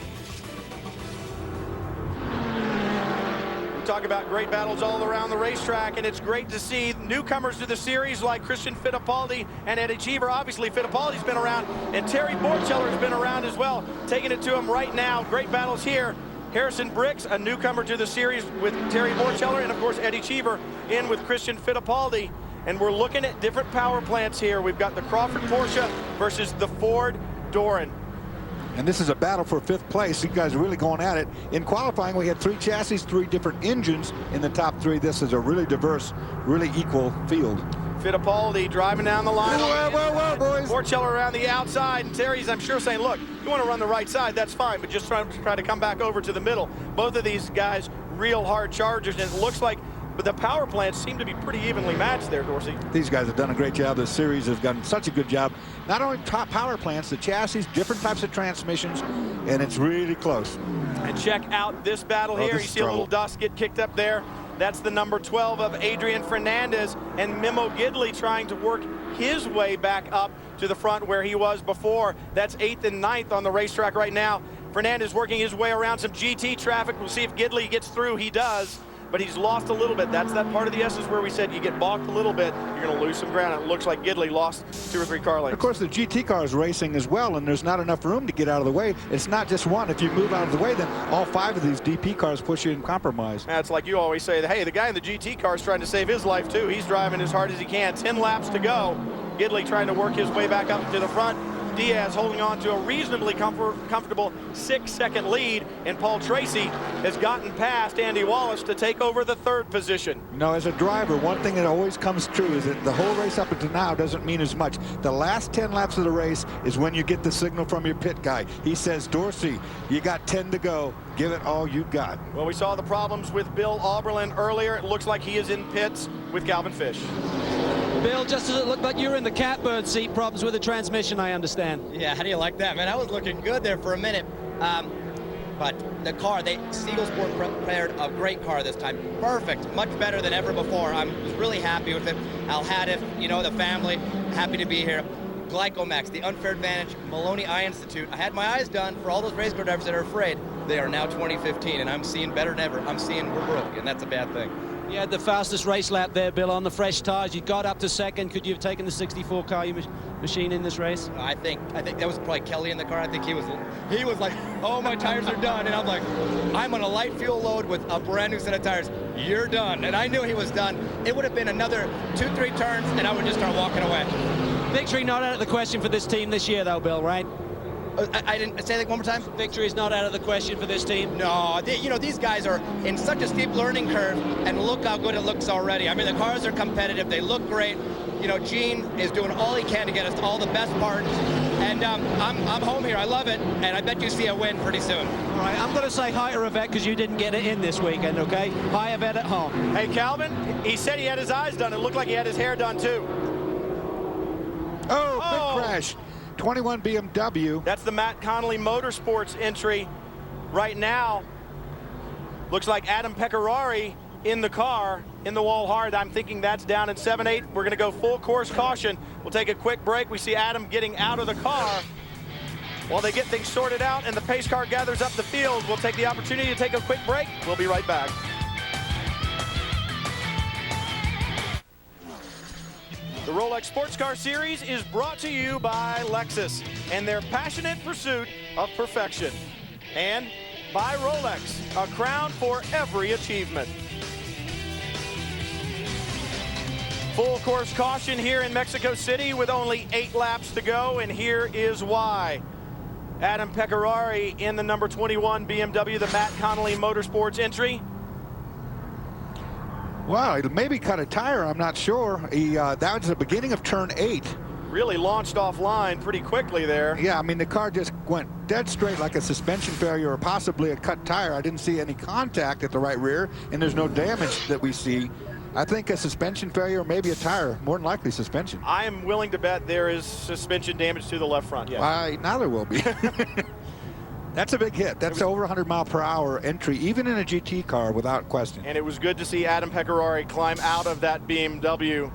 We talk about great battles all around the racetrack, and it's great to see newcomers to the series like Christian Fittipaldi and Eddie Cheever. Obviously, Fittipaldi's been around, and Terry Borcheller's been around as well, taking it to him right now. Great battles here. Harrison Bricks, a newcomer to the series with Terry Borcheller, and of course Eddie Cheever in with Christian Fittipaldi. And we're looking at different power plants here. We've got the Crawford Porsche versus the Ford Doran. And this is a battle for 5th place. You guys are really going at it. In qualifying, we had 3 chassis, 3 different engines in the top 3. This is a really diverse, really equal field. Fittipaldi driving down the line. Whoa, boys. Porcello around the outside, and Terry's, I'm sure, saying, look, you want to run the right side, that's fine, but just try to come back over to the middle. Both of these guys, real hard chargers, and it looks like but the power plants seem to be pretty evenly matched there, Dorsey. These guys have done a great job. This series has done such a good job. Not only top power plants, the chassis, different types of transmissions, and it's really close. And check out this battle here. You see a little dust get kicked up there. That's the number 12 of Adrian Fernandez, and Memo Gidley trying to work his way back up to the front where he was before. That's 8th and 9th on the racetrack right now. Fernandez working his way around some GT traffic. We'll see if Gidley gets through. He does. But he's lost a little bit. That's that part of the essence where we said you get balked a little bit, you're going to lose some ground. It looks like Gidley lost 2 or 3 car lengths. Of course, the GT car is racing as well, and there's not enough room to get out of the way. It's not just one. If you move out of the way, then all 5 of these DP cars push you in compromise. That's like you always say, hey, the guy in the GT car is trying to save his life too. He's driving as hard as he can. 10 laps to go. Gidley trying to work his way back up to the front. Diaz holding on to a reasonably comfortable 6-second lead, and Paul Tracy has gotten past Andy Wallace to take over the 3rd position. You know, as a driver, one thing that always comes true is that the whole race up until now doesn't mean as much. The last 10 laps of the race is when you get the signal from your pit guy. He says, Dorsey, you got 10 to go. Give it all you got. Well, we saw the problems with Bill Auberlin earlier. It looks like he is in pits with Calvin Fish. Bill, just as it looked like you were in the catbird seat, problems with the transmission, I understand. Yeah, how do you like that, man? I was looking good there for a minute. But the car, Siegel Sport prepared a great car this time. Perfect, much better than ever before. I was really happy with it. Al Hadif, you know, the family, happy to be here. Glycomax, the Unfair Advantage, Maloney Eye Institute. I had my eyes done for all those race car drivers that are afraid. They are now 2015, and I'm seeing better than ever. I'm seeing we're broke, and that's a bad thing. You had the fastest race lap there, Bill, on the fresh tires. You got up to 2nd. Could you have taken the 64 car machine in this race? I think that was probably Kelly in the car. I think he was like, oh, my tires are done. And I'm like, I'm on a light fuel load with a brand new set of tires. You're done. And I knew he was done. It would have been another 2-3 turns, and I would just start walking away. Victory not out of the question for this team this year, though, Bill, right? I didn't say that one more time. Victory is not out of the question for this team. No, you know, these guys are in such a steep learning curve, and look how good it looks already. I mean, the cars are competitive. They look great. You know, Gene is doing all he can to get us all the best parts, and I'm home here. I love it, and I bet you see a win pretty soon. All right, I'm going to say hi to Yvette because you didn't get it in this weekend, okay? Hi, Yvette at home. Hey, Calvin, he said he had his eyes done. It looked like he had his hair done, too. Oh, big crash. 21 BMW. That's the Matt Connolly Motorsports entry right now. Looks like Adam Pecorari in the car, in the wall hard. I'm thinking that's down in 7-8. We're going to go full course caution. We'll take a quick break. We see Adam getting out of the car while they get things sorted out and the pace car gathers up the field. We'll take the opportunity to take a quick break. We'll be right back. The Rolex Sports Car Series is brought to you by Lexus and their passionate pursuit of perfection. And by Rolex, a crown for every achievement. Full course caution here in Mexico City with only 8 laps to go, and here is why. Adam Pecorari in the number 21 BMW, the Matt Connolly Motorsports entry. Wow, he maybe cut a tire, I'm not sure. That was the beginning of turn 8. Really launched offline pretty quickly there. Yeah, I mean, the car just went dead straight like a suspension failure or possibly a cut tire. I didn't see any contact at the right rear, and there's no damage that we see. I think a suspension failure or maybe a tire, more than likely suspension. I am willing to bet there is suspension damage to the left front, yes. Now there will be. That's a big hit. That's over 100-mile-per-hour entry, even in a GT car, without question. And it was good to see Adam Pecorari climb out of that BMW.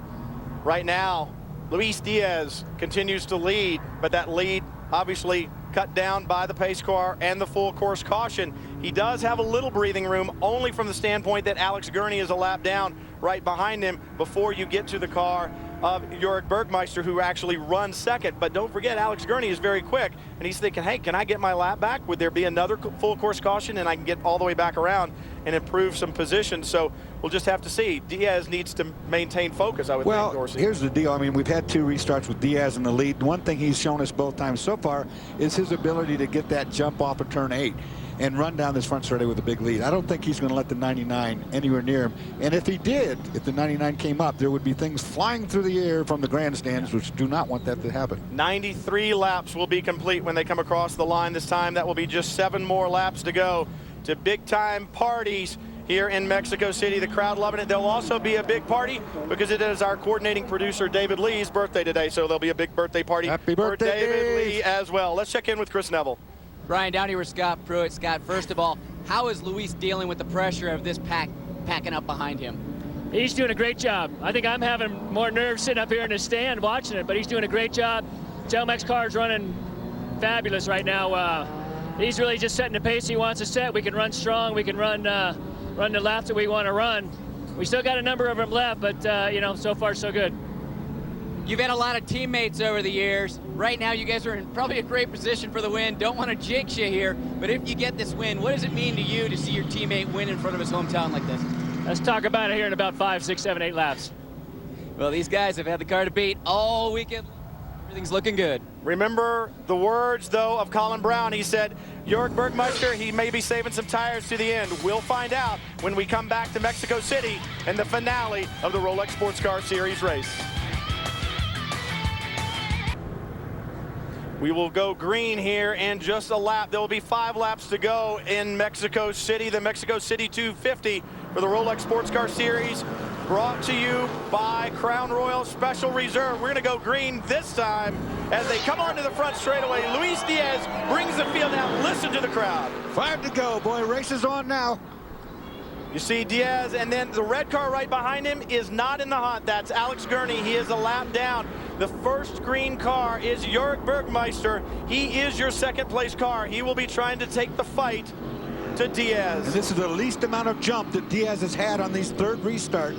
Right now, Luis Diaz continues to lead, but that lead obviously cut down by the pace car and the full course caution. He does have a little breathing room, only from the standpoint that Alex Gurney is a lap down right behind him before you get to the car of Jörg Bergmeister, who actually runs second. But don't forget, Alex Gurney is very quick, and he's thinking, hey, can I get my lap back? Would there be another full course caution and I can get all the way back around and improve some positions? So we'll just have to see. Diaz needs to maintain focus, I would think, Dorsey. Well, here's the deal. I mean, we've had 2 restarts with Diaz in the lead. One thing he's shown us both times so far is his ability to get that jump off of turn 8. and run down this front straightaway with a big lead. I don't think he's going to let the 99 anywhere near him. And if he did, if the 99 came up, there would be things flying through the air from the grandstands, which do not want that to happen. 93 laps will be complete when they come across the line this time. That will be just 7 more laps to go to big-time parties here in Mexico City. The crowd loving it. There'll also be a big party because it is our coordinating producer David Lee's birthday today, so there'll be a big birthday party Happy for birthday, David Dave. Lee as well. Let's check in with Chris Neville. Brian, down here with Scott Pruitt. Scott, first of all, how is Luis dealing with the pressure of this pack packing up behind him? He's doing a great job. I think I'm having more nerves sitting up here in the stand watching it, but he's doing a great job. Telmex car's running fabulous right now. He's really just setting the pace he wants to set. We can run strong. We can run the laps that we want to run. We still got a number of them left, but you know, so far so good. You've had a lot of teammates over the years. Right now, you guys are in probably a great position for the win. Don't want to jinx you here, but if you get this win, what does it mean to you to see your teammate win in front of his hometown like this? Let's talk about it here in about 5, 6, 7, 8 laps. Well, these guys have had the car to beat all weekend. Everything's looking good. Remember the words, though, of Colin Brown. He said, Jörg Bergmeister, he may be saving some tires to the end. We'll find out when we come back to Mexico City and the finale of the Rolex Sports Car Series race. We will go green here in just a lap. There will be 5 laps to go in Mexico City, the Mexico City 250 for the Rolex Sports Car Series, brought to you by Crown Royal Special Reserve. We're going to go green this time as they come onto the front straightaway. Luis Diaz brings the field out. Listen to the crowd. 5 to go, boy. Race is on now. You see Diaz, and then the red car right behind him is not in the hunt. That's Alex Gurney. He is a lap down. The first green car is Jörg Bergmeister. He is your second place car. He will be trying to take the fight to Diaz. And this is the least amount of jump that Diaz has had on these third restart.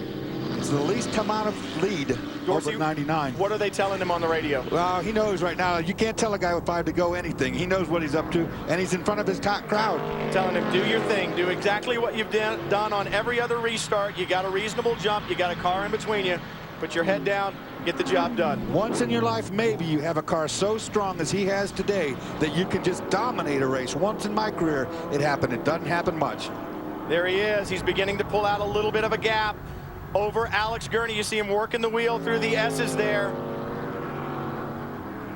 It's the least amount of lead over 99. What are they telling him on the radio? Well, he knows right now. You can't tell a guy with 5 to go anything. He knows what he's up to, and he's in front of his top crowd. Telling him, do your thing. Do exactly what you've done on every other restart. You got a reasonable jump. You got a car in between you. Put your head down. Get the job done. Once in your life, maybe you have a car so strong as he has today that you can just dominate a race. Once in my career, it happened. It doesn't happen much. There he is. He's beginning to pull out a little bit of a gap over Alex Gurney. You see him working the wheel through the S's there.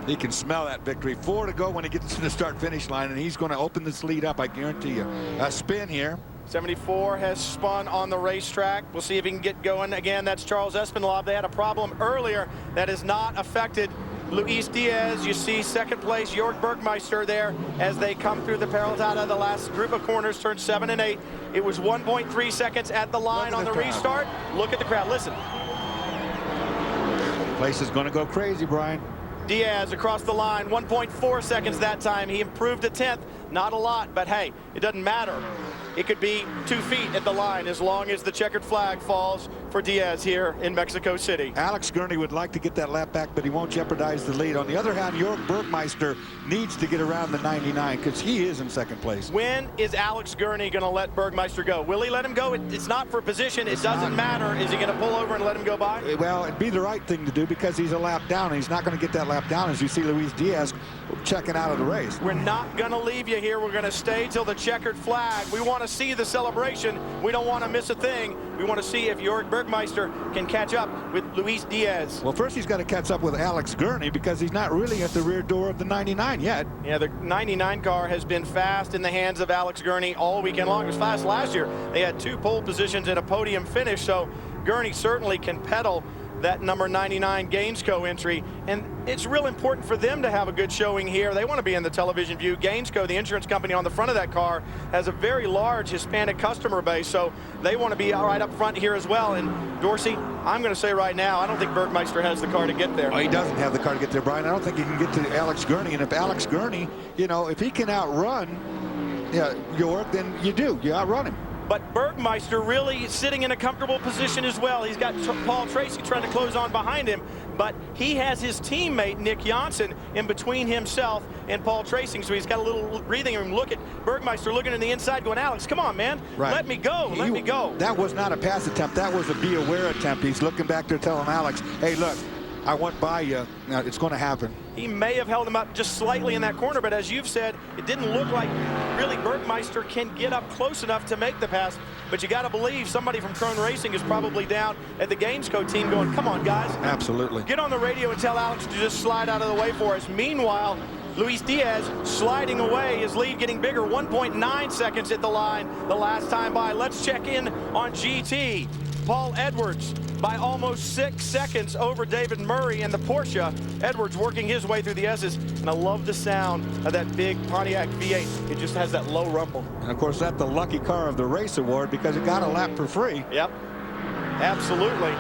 He can smell that victory. 4 to go when he gets to the start-finish line, and he's going to open this lead up, I guarantee you. A spin here. 74 has spun on the racetrack. We'll see if he can get going again. That's Charles Espinlab. They had a problem earlier that has not affected Luis Diaz. You see second place Jörg Bergmeister there as they come through the perils out of the last group of corners, turn 7 and 8. It was 1.3 seconds at the line on the restart. Look at the crowd. Listen. The place is going to go crazy, Brian. Diaz across the line, 1.4 seconds that time. He improved a 10th. Not a lot, but hey, it doesn't matter. It could be 2 feet at the line as long as the checkered flag falls for Diaz here in Mexico City. Alex Gurney would like to get that lap back, but he won't jeopardize the lead. On the other hand, Jörg Bergmeister needs to get around the 99 because he is in second place. When is Alex Gurney going to let Bergmeister go? Will he let him go? It's not for position. It doesn't matter. Is he going to pull over and let him go by? Well, it'd be the right thing to do because he's a lap down, and he's not going to get that lap down as you see Luis Diaz checking out of the race. We're not going to leave you here. We're going to stay till the checkered flag. We want to see the celebration. We don't want to miss a thing. We want to see if Jörg Bergmeister can catch up with Luis Diaz. Well, first he's got to catch up with Alex Gurney because he's not really at the rear door of the 99 yet. Yeah, the 99 car has been fast in the hands of Alex Gurney all weekend long. It was fast last year. They had 2 pole positions and a podium finish, so Gurney certainly can pedal that number 99 Gainesco entry, and it's real important for them to have a good showing here. They want to be in the television view. Gainesco, the insurance company on the front of that car, has a very large Hispanic customer base, so they want to be right up front here as well. And Dorsey, I'm going to say right now, I don't think Bergmeister has the car to get there. Well, he doesn't have the car to get there, Brian. I don't think he can get to Alex Gurney, and if Alex Gurney, you know, if he can outrun Jörg, then you outrun him. But Bergmeister really sitting in a comfortable position as well. He's got Paul Tracy trying to close on behind him, but he has his teammate Nick Janssen in between himself and Paul Tracy, so he's got a little breathing room. Look at Bergmeister looking in the inside going, Alex, come on, man. Right. Let me go. Let me go. That was not a pass attempt. That was a be aware attempt. He's looking back there telling Alex, hey, look, I went by you. Now, it's going to happen. He may have held him up just slightly in that corner, but as you've said, it didn't look like really Bergmeister can get up close enough to make the pass. But you got to believe somebody from Krone Racing is probably down at the Gainsco team going, come on, guys. Absolutely. Get on the radio and tell Alex to just slide out of the way for us. Meanwhile, Luis Diaz sliding away, his lead getting bigger, 1.9 seconds at the line the last time by. Let's check in on GT. Paul Edwards by almost 6 seconds over David Murray and the Porsche. Edwards working his way through the S's, and I love the sound of that big Pontiac V8. It just has that low rumble. And of course, that's the lucky car of the race award because it got a lap for free. Yep, absolutely.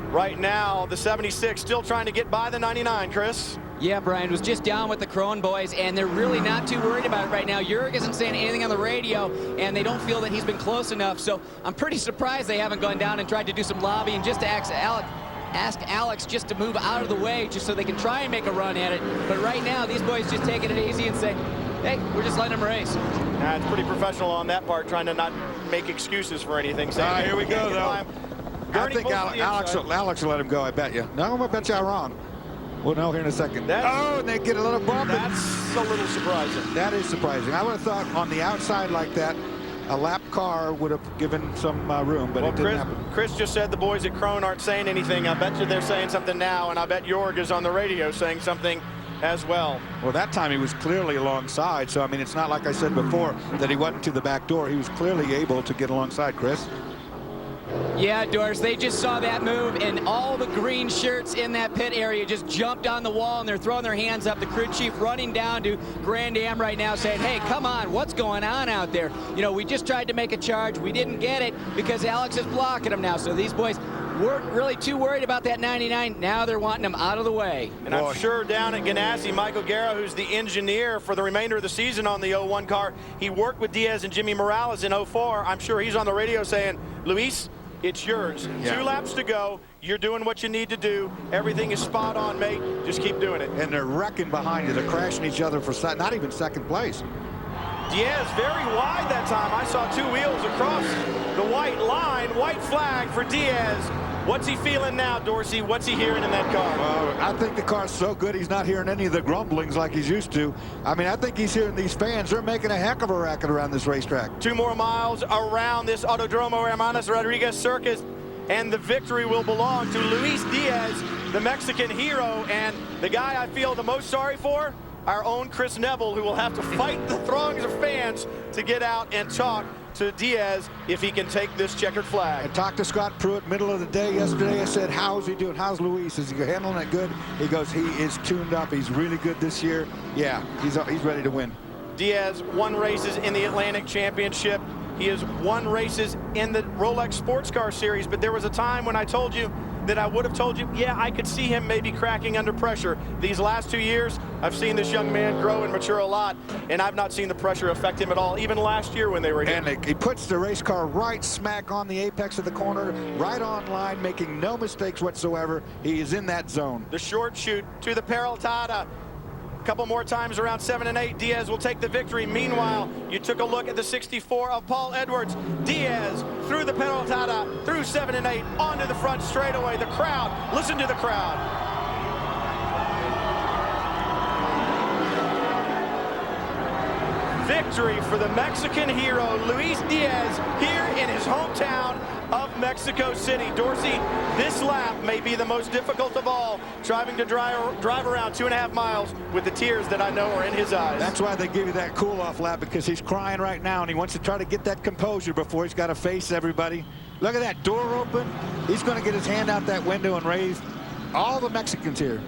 Right now, the 76 still trying to get by the 99, Chris. Yeah, Brian was just down with the Krone boys, and they're really not too worried about it right now. Jurg isn't saying anything on the radio, and they don't feel that he's been close enough. So I'm pretty surprised they haven't gone down and tried to do some lobbying just to ask Alex just to move out of the way just so they can try and make a run at it. But right now, these boys just taking it easy and saying, hey, we're just letting them race. It's pretty professional on that part, trying to not make excuses for anything. Here we go, though. I think Alex will let him go, I bet you. No, I'm going to bet you I'm wrong. We'll know here in a second. And they get a little bump. That's a little surprising. That is surprising. I would have thought on the outside like that, a lap car would have given some room, but it didn't happen. Chris just said the boys at Krone aren't saying anything. I bet you they're saying something now, and I bet Jurg is on the radio saying something as well. Well, that time he was clearly alongside, so I mean, it's not like I said before that he wasn't to the back door. He was clearly able to get alongside, Chris. Yeah, Doris, they just saw that move, and all the green shirts in that pit area just jumped on the wall, and they're throwing their hands up. The crew chief running down to Grand Am right now saying, hey, come on, what's going on out there? You know, we just tried to make a charge. We didn't get it because Alex is blocking them now. So these boys weren't really too worried about that 99. Now they're wanting them out of the way. And I'm sure down at Ganassi, Michael Guerra, who's the engineer for the remainder of the season on the 01 car, he worked with Diaz and Jimmy Morales in 04. I'm sure he's on the radio saying, Luis, it's yours. Yeah. 2 laps to go. You're doing what you need to do. Everything is spot on, mate. Just keep doing it. And they're wrecking behind you. They're crashing each other for not even second place. Diaz very wide that time. I saw 2 wheels across the white line. White flag for Diaz. What's he feeling now, Dorsey? What's he hearing in that car? Well, I think the car's so good he's not hearing any of the grumblings like he's used to. I mean, I think he's hearing these fans. They're making a heck of a racket around this racetrack. 2 more miles around this Autodromo Hermanos Rodriguez circus, and the victory will belong to Luis Diaz, the Mexican hero, and the guy I feel the most sorry for, our own Chris Neville, who will have to fight the throngs of fans to get out and talk to Diaz if he can take this checkered flag. I talked to Scott Pruitt middle of the day yesterday. I said, how's he doing? How's Luis? Is he handling it good? He goes, he is tuned up. He's really good this year. Yeah, he's ready to win. Diaz won races in the Atlantic Championship. He has won races in the Rolex Sports Car Series, but there was a time when I told you that I would have told you, yeah, I could see him maybe cracking under pressure. These last 2 years, I've seen this young man grow and mature a lot, and I've not seen the pressure affect him at all, even last year when they were here. And he puts the race car right smack on the apex of the corner, right on line, making no mistakes whatsoever. He is in that zone. The short shoot to the Peraltada. A couple more times around 7 and 8. Diaz will take the victory. Meanwhile, you took a look at the 64 of Paul Edwards. Diaz through the Peraltada, through 7 and 8, onto the front straightaway. The crowd, listen to the crowd. Victory for the Mexican hero, Luis Diaz, here in his hometown of Mexico City. Dorsey, this lap may be the most difficult of all, driving to drive around 2.5 miles with the tears that I know are in his eyes. That's why they give you that cool-off lap, because he's crying right now, and he wants to try to get that composure before he's got to face everybody. Look at that door open. He's going to get his hand out that window and raise all the Mexicans here.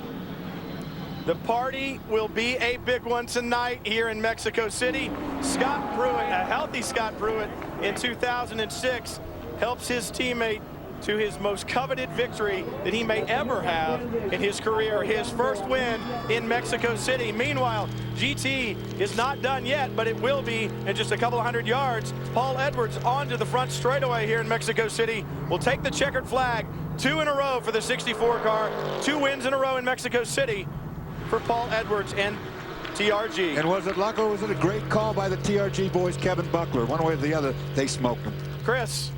The party will be a big one tonight here in Mexico City. Scott Pruitt, a healthy Scott Pruitt in 2006, helps his teammate to his most coveted victory that he may ever have in his career, his first win in Mexico City. Meanwhile, GT is not done yet, but it will be in just a couple of 100 yards. Paul Edwards onto the front straightaway here in Mexico City will take the checkered flag. 2 in a row for the 64 car, 2 wins in a row in Mexico City for Paul Edwards and TRG. And was it luck or was it a great call by the TRG boys, Kevin Buckler? One way or the other, they smoked him. Chris.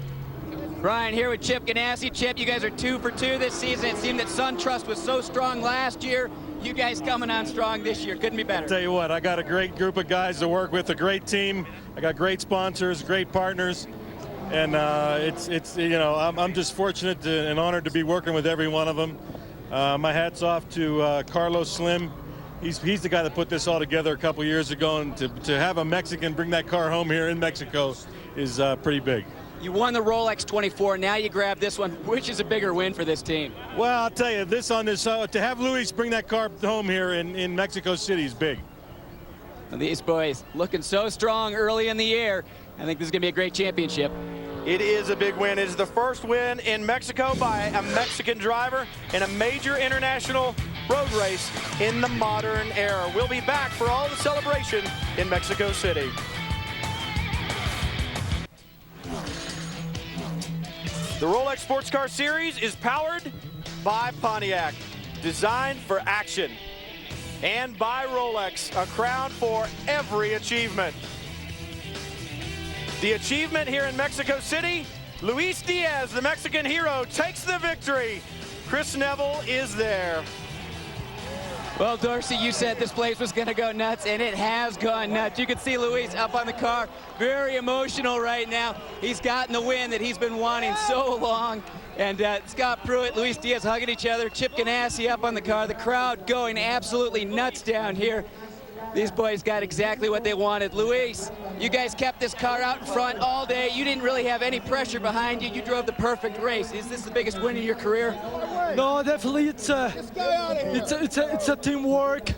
Brian here with Chip Ganassi. Chip, you guys are 2 for 2 this season. It seemed that SunTrust was so strong last year. You guys coming on strong this year. Couldn't be better. I'll tell you what, I got a great group of guys to work with, a great team. I got great sponsors, great partners. And it's you know, I'm just fortunate and honored to be working with every one of them. My hat's off to Carlos Slim. He's the guy that put this all together a couple years ago, and to have a Mexican bring that car home here in Mexico is pretty big. You won the Rolex 24. Now you grab this one. Which is a bigger win for this team? Well, I'll tell you, to have Luis bring that car home here in Mexico City is big. And these boys looking so strong early in the year. I think this is going to be a great championship. It is a big win. It is the first win in Mexico by a Mexican driver in a major international road race in the modern era. We'll be back for all the celebration in Mexico City. The Rolex Sports Car Series is powered by Pontiac, designed for action, and by Rolex, a crown for every achievement. The achievement here in Mexico City, Luis Diaz, the Mexican hero, takes the victory. Chris Neville is there. Well, Dorsey, you said this place was going to go nuts, and it has gone nuts. You can see Luis up on the car, very emotional right now. He's gotten the win that he's been wanting so long. And Scott Pruitt, Luis Diaz hugging each other, Chip Ganassi up on the car, the crowd going absolutely nuts down here. These boys got exactly what they wanted. Luis, you guys kept this car out in front all day. You didn't really have any pressure behind you. You drove the perfect race. Is this the biggest win in your career? No, definitely. It's a teamwork.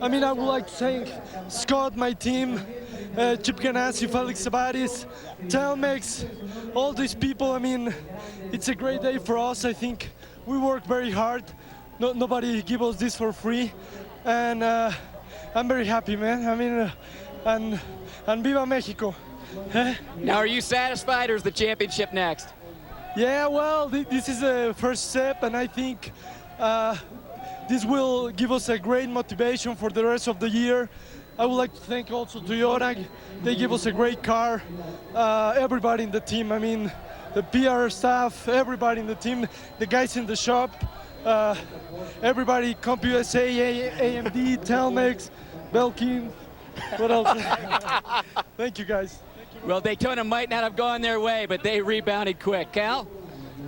I mean, I would like to thank Scott, my team, Chip Ganassi, Felix Sabatis, Telmex, all these people. I mean, it's a great day for us. I think we work very hard. Nobody give us this for free, and I'm very happy, man. I mean, and Viva Mexico. Now, are you satisfied, or is the championship next? Yeah, well, this is the first step, and I think this will give us a great motivation for the rest of the year. I would like to thank also Toyota. They give us a great car. Everybody in the team, I mean, the PR staff, everybody in the team, the guys in the shop, everybody, CompUSA, AMD, Telmex, Belkin, what else? Thank you, guys. Well, Daytona might not have gone their way, but they rebounded quick. Cal?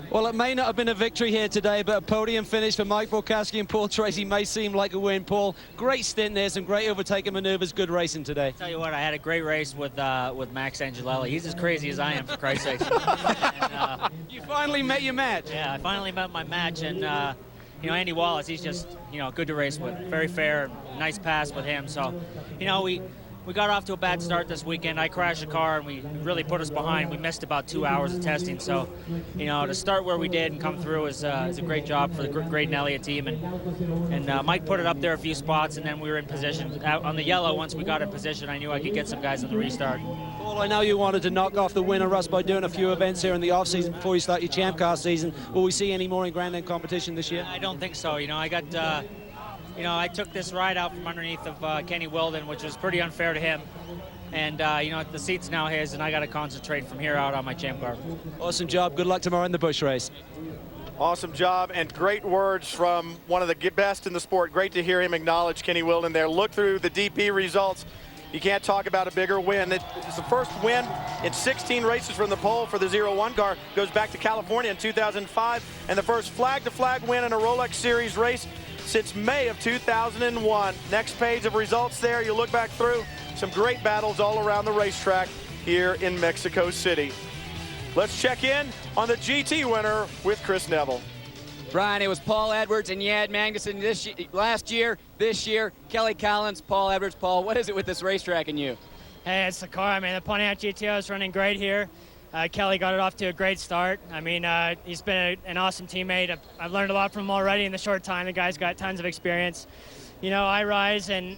Well, it may not have been a victory here today, but a podium finish for Mike Borkowski and Paul Tracy may seem like a win. Paul, great stint there, some great overtaking maneuvers, good racing today. Tell you what, I had a great race with Max Angelelli. He's as crazy as I am, for Christ's sake. And, you finally met your match. Yeah, I finally met my match, and you know, Andy Wallace, he's just, you know, good to race with. Very fair, nice pass with him. So, you know, we got off to a bad start this weekend. I crashed a car, and we really put us behind. We missed about 2 hours of testing. So, you know, to start where we did and come through is a great job for the Graydon Elliott team. And Mike put it up there a few spots, and then we were in position. Out on the yellow, once we got in position, I knew I could get some guys on the restart. Paul, I know you wanted to knock off the winner, Russ, by doing a few events here in the off-season before you start your Champ Car season. Will we see any more in Grand Am competition this year? I don't think so. You know, I got... you know, I took this ride out from underneath of Kenny Wilden, which was pretty unfair to him. And, you know, the seat's now his, and I got to concentrate from here out on my Champ Car. Awesome job. Good luck tomorrow in the Busch race. Awesome job, and great words from one of the best in the sport. Great to hear him acknowledge Kenny Wilden there. Look through the DP results. You can't talk about a bigger win. It's the first win in 16 races from the pole for the 01 car. Goes back to California in 2005, and the first flag-to-flag win in a Rolex Series race since May of 2001. Next page of results there. You look back through some great battles all around the racetrack here in Mexico City. Let's check in on the GT winner with Chris Neville. Brian, it was Paul Edwards and Yad Magnuson last year. This year, Kelly Collins, Paul Edwards. Paul, what is it with this racetrack and you? Hey, it's the car. I mean, the Pontiac GTO is running great here. Kelly got it off to a great start. I mean, he's been an awesome teammate. I've learned a lot from him already in the short time. The guy's got tons of experience. You know, I Rise and,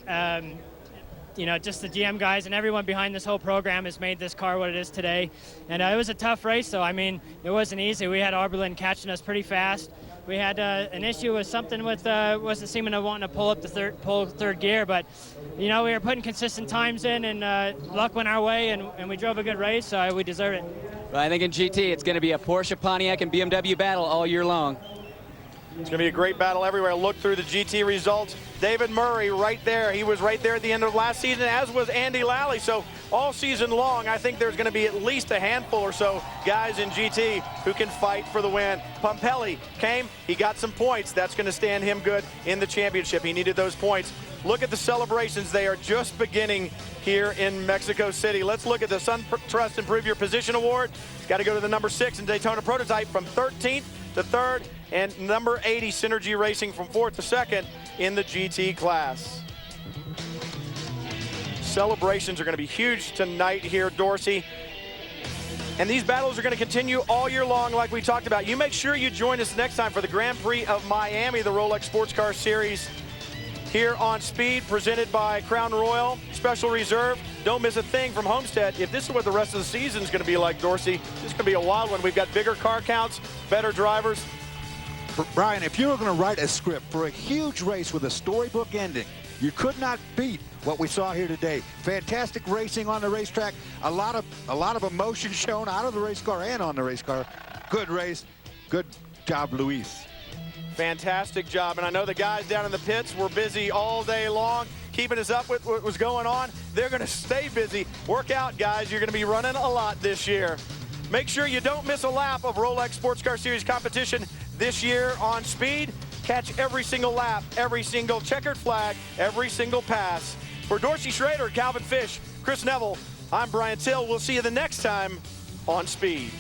you know, just the GM guys and everyone behind this whole program has made this car what it is today. And it was a tough race, though. I mean, it wasn't easy. We had Oberlin catching us pretty fast. We had an issue with something with wasn't seeming to want to pull up the third gear, but you know, we were putting consistent times in, and luck went our way, and we drove a good race, so we deserve it. Well, I think in GT, it's going to be a Porsche, Pontiac, and BMW battle all year long. It's going to be a great battle everywhere. Look through the GT results. David Murray right there. He was right there at the end of last season, as was Andy Lally. So all season long, I think there's going to be at least a handful or so guys in GT who can fight for the win. Pumpelly came. He got some points. That's going to stand him good in the championship. He needed those points. Look at the celebrations. They are just beginning here in Mexico City. Let's look at the SunTrust Improve Your Position Award. It's got to go to the number 6 in Daytona Prototype from 13th to 3rd, and number 80 Synergy Racing from 4th to 2nd in the GT class. Celebrations are going to be huge tonight here, Dorsey. And these battles are going to continue all year long like we talked about. You make sure you join us next time for the Grand Prix of Miami, the Rolex Sports Car Series here on Speed, presented by Crown Royal Special Reserve. Don't miss a thing from Homestead. If this is what the rest of the season is going to be like, Dorsey, this is going to be a wild one. We've got bigger car counts, better drivers. Brian, if you were going to write a script for a huge race with a storybook ending, you could not beat what we saw here today. Fantastic racing on the racetrack. A lot of emotion shown out of the race car and on the race car. Good race. Good job, Luis. Fantastic job. And I know the guys down in the pits were busy all day long, keeping us up with what was going on. They're going to stay busy. Work out, guys. You're going to be running a lot this year. Make sure you don't miss a lap of Rolex Sports Car Series competition this year on Speed. Catch every single lap, every single checkered flag, every single pass. For Dorsey Schrader, Calvin Fish, Chris Neville, I'm Brian Till. We'll see you the next time on Speed.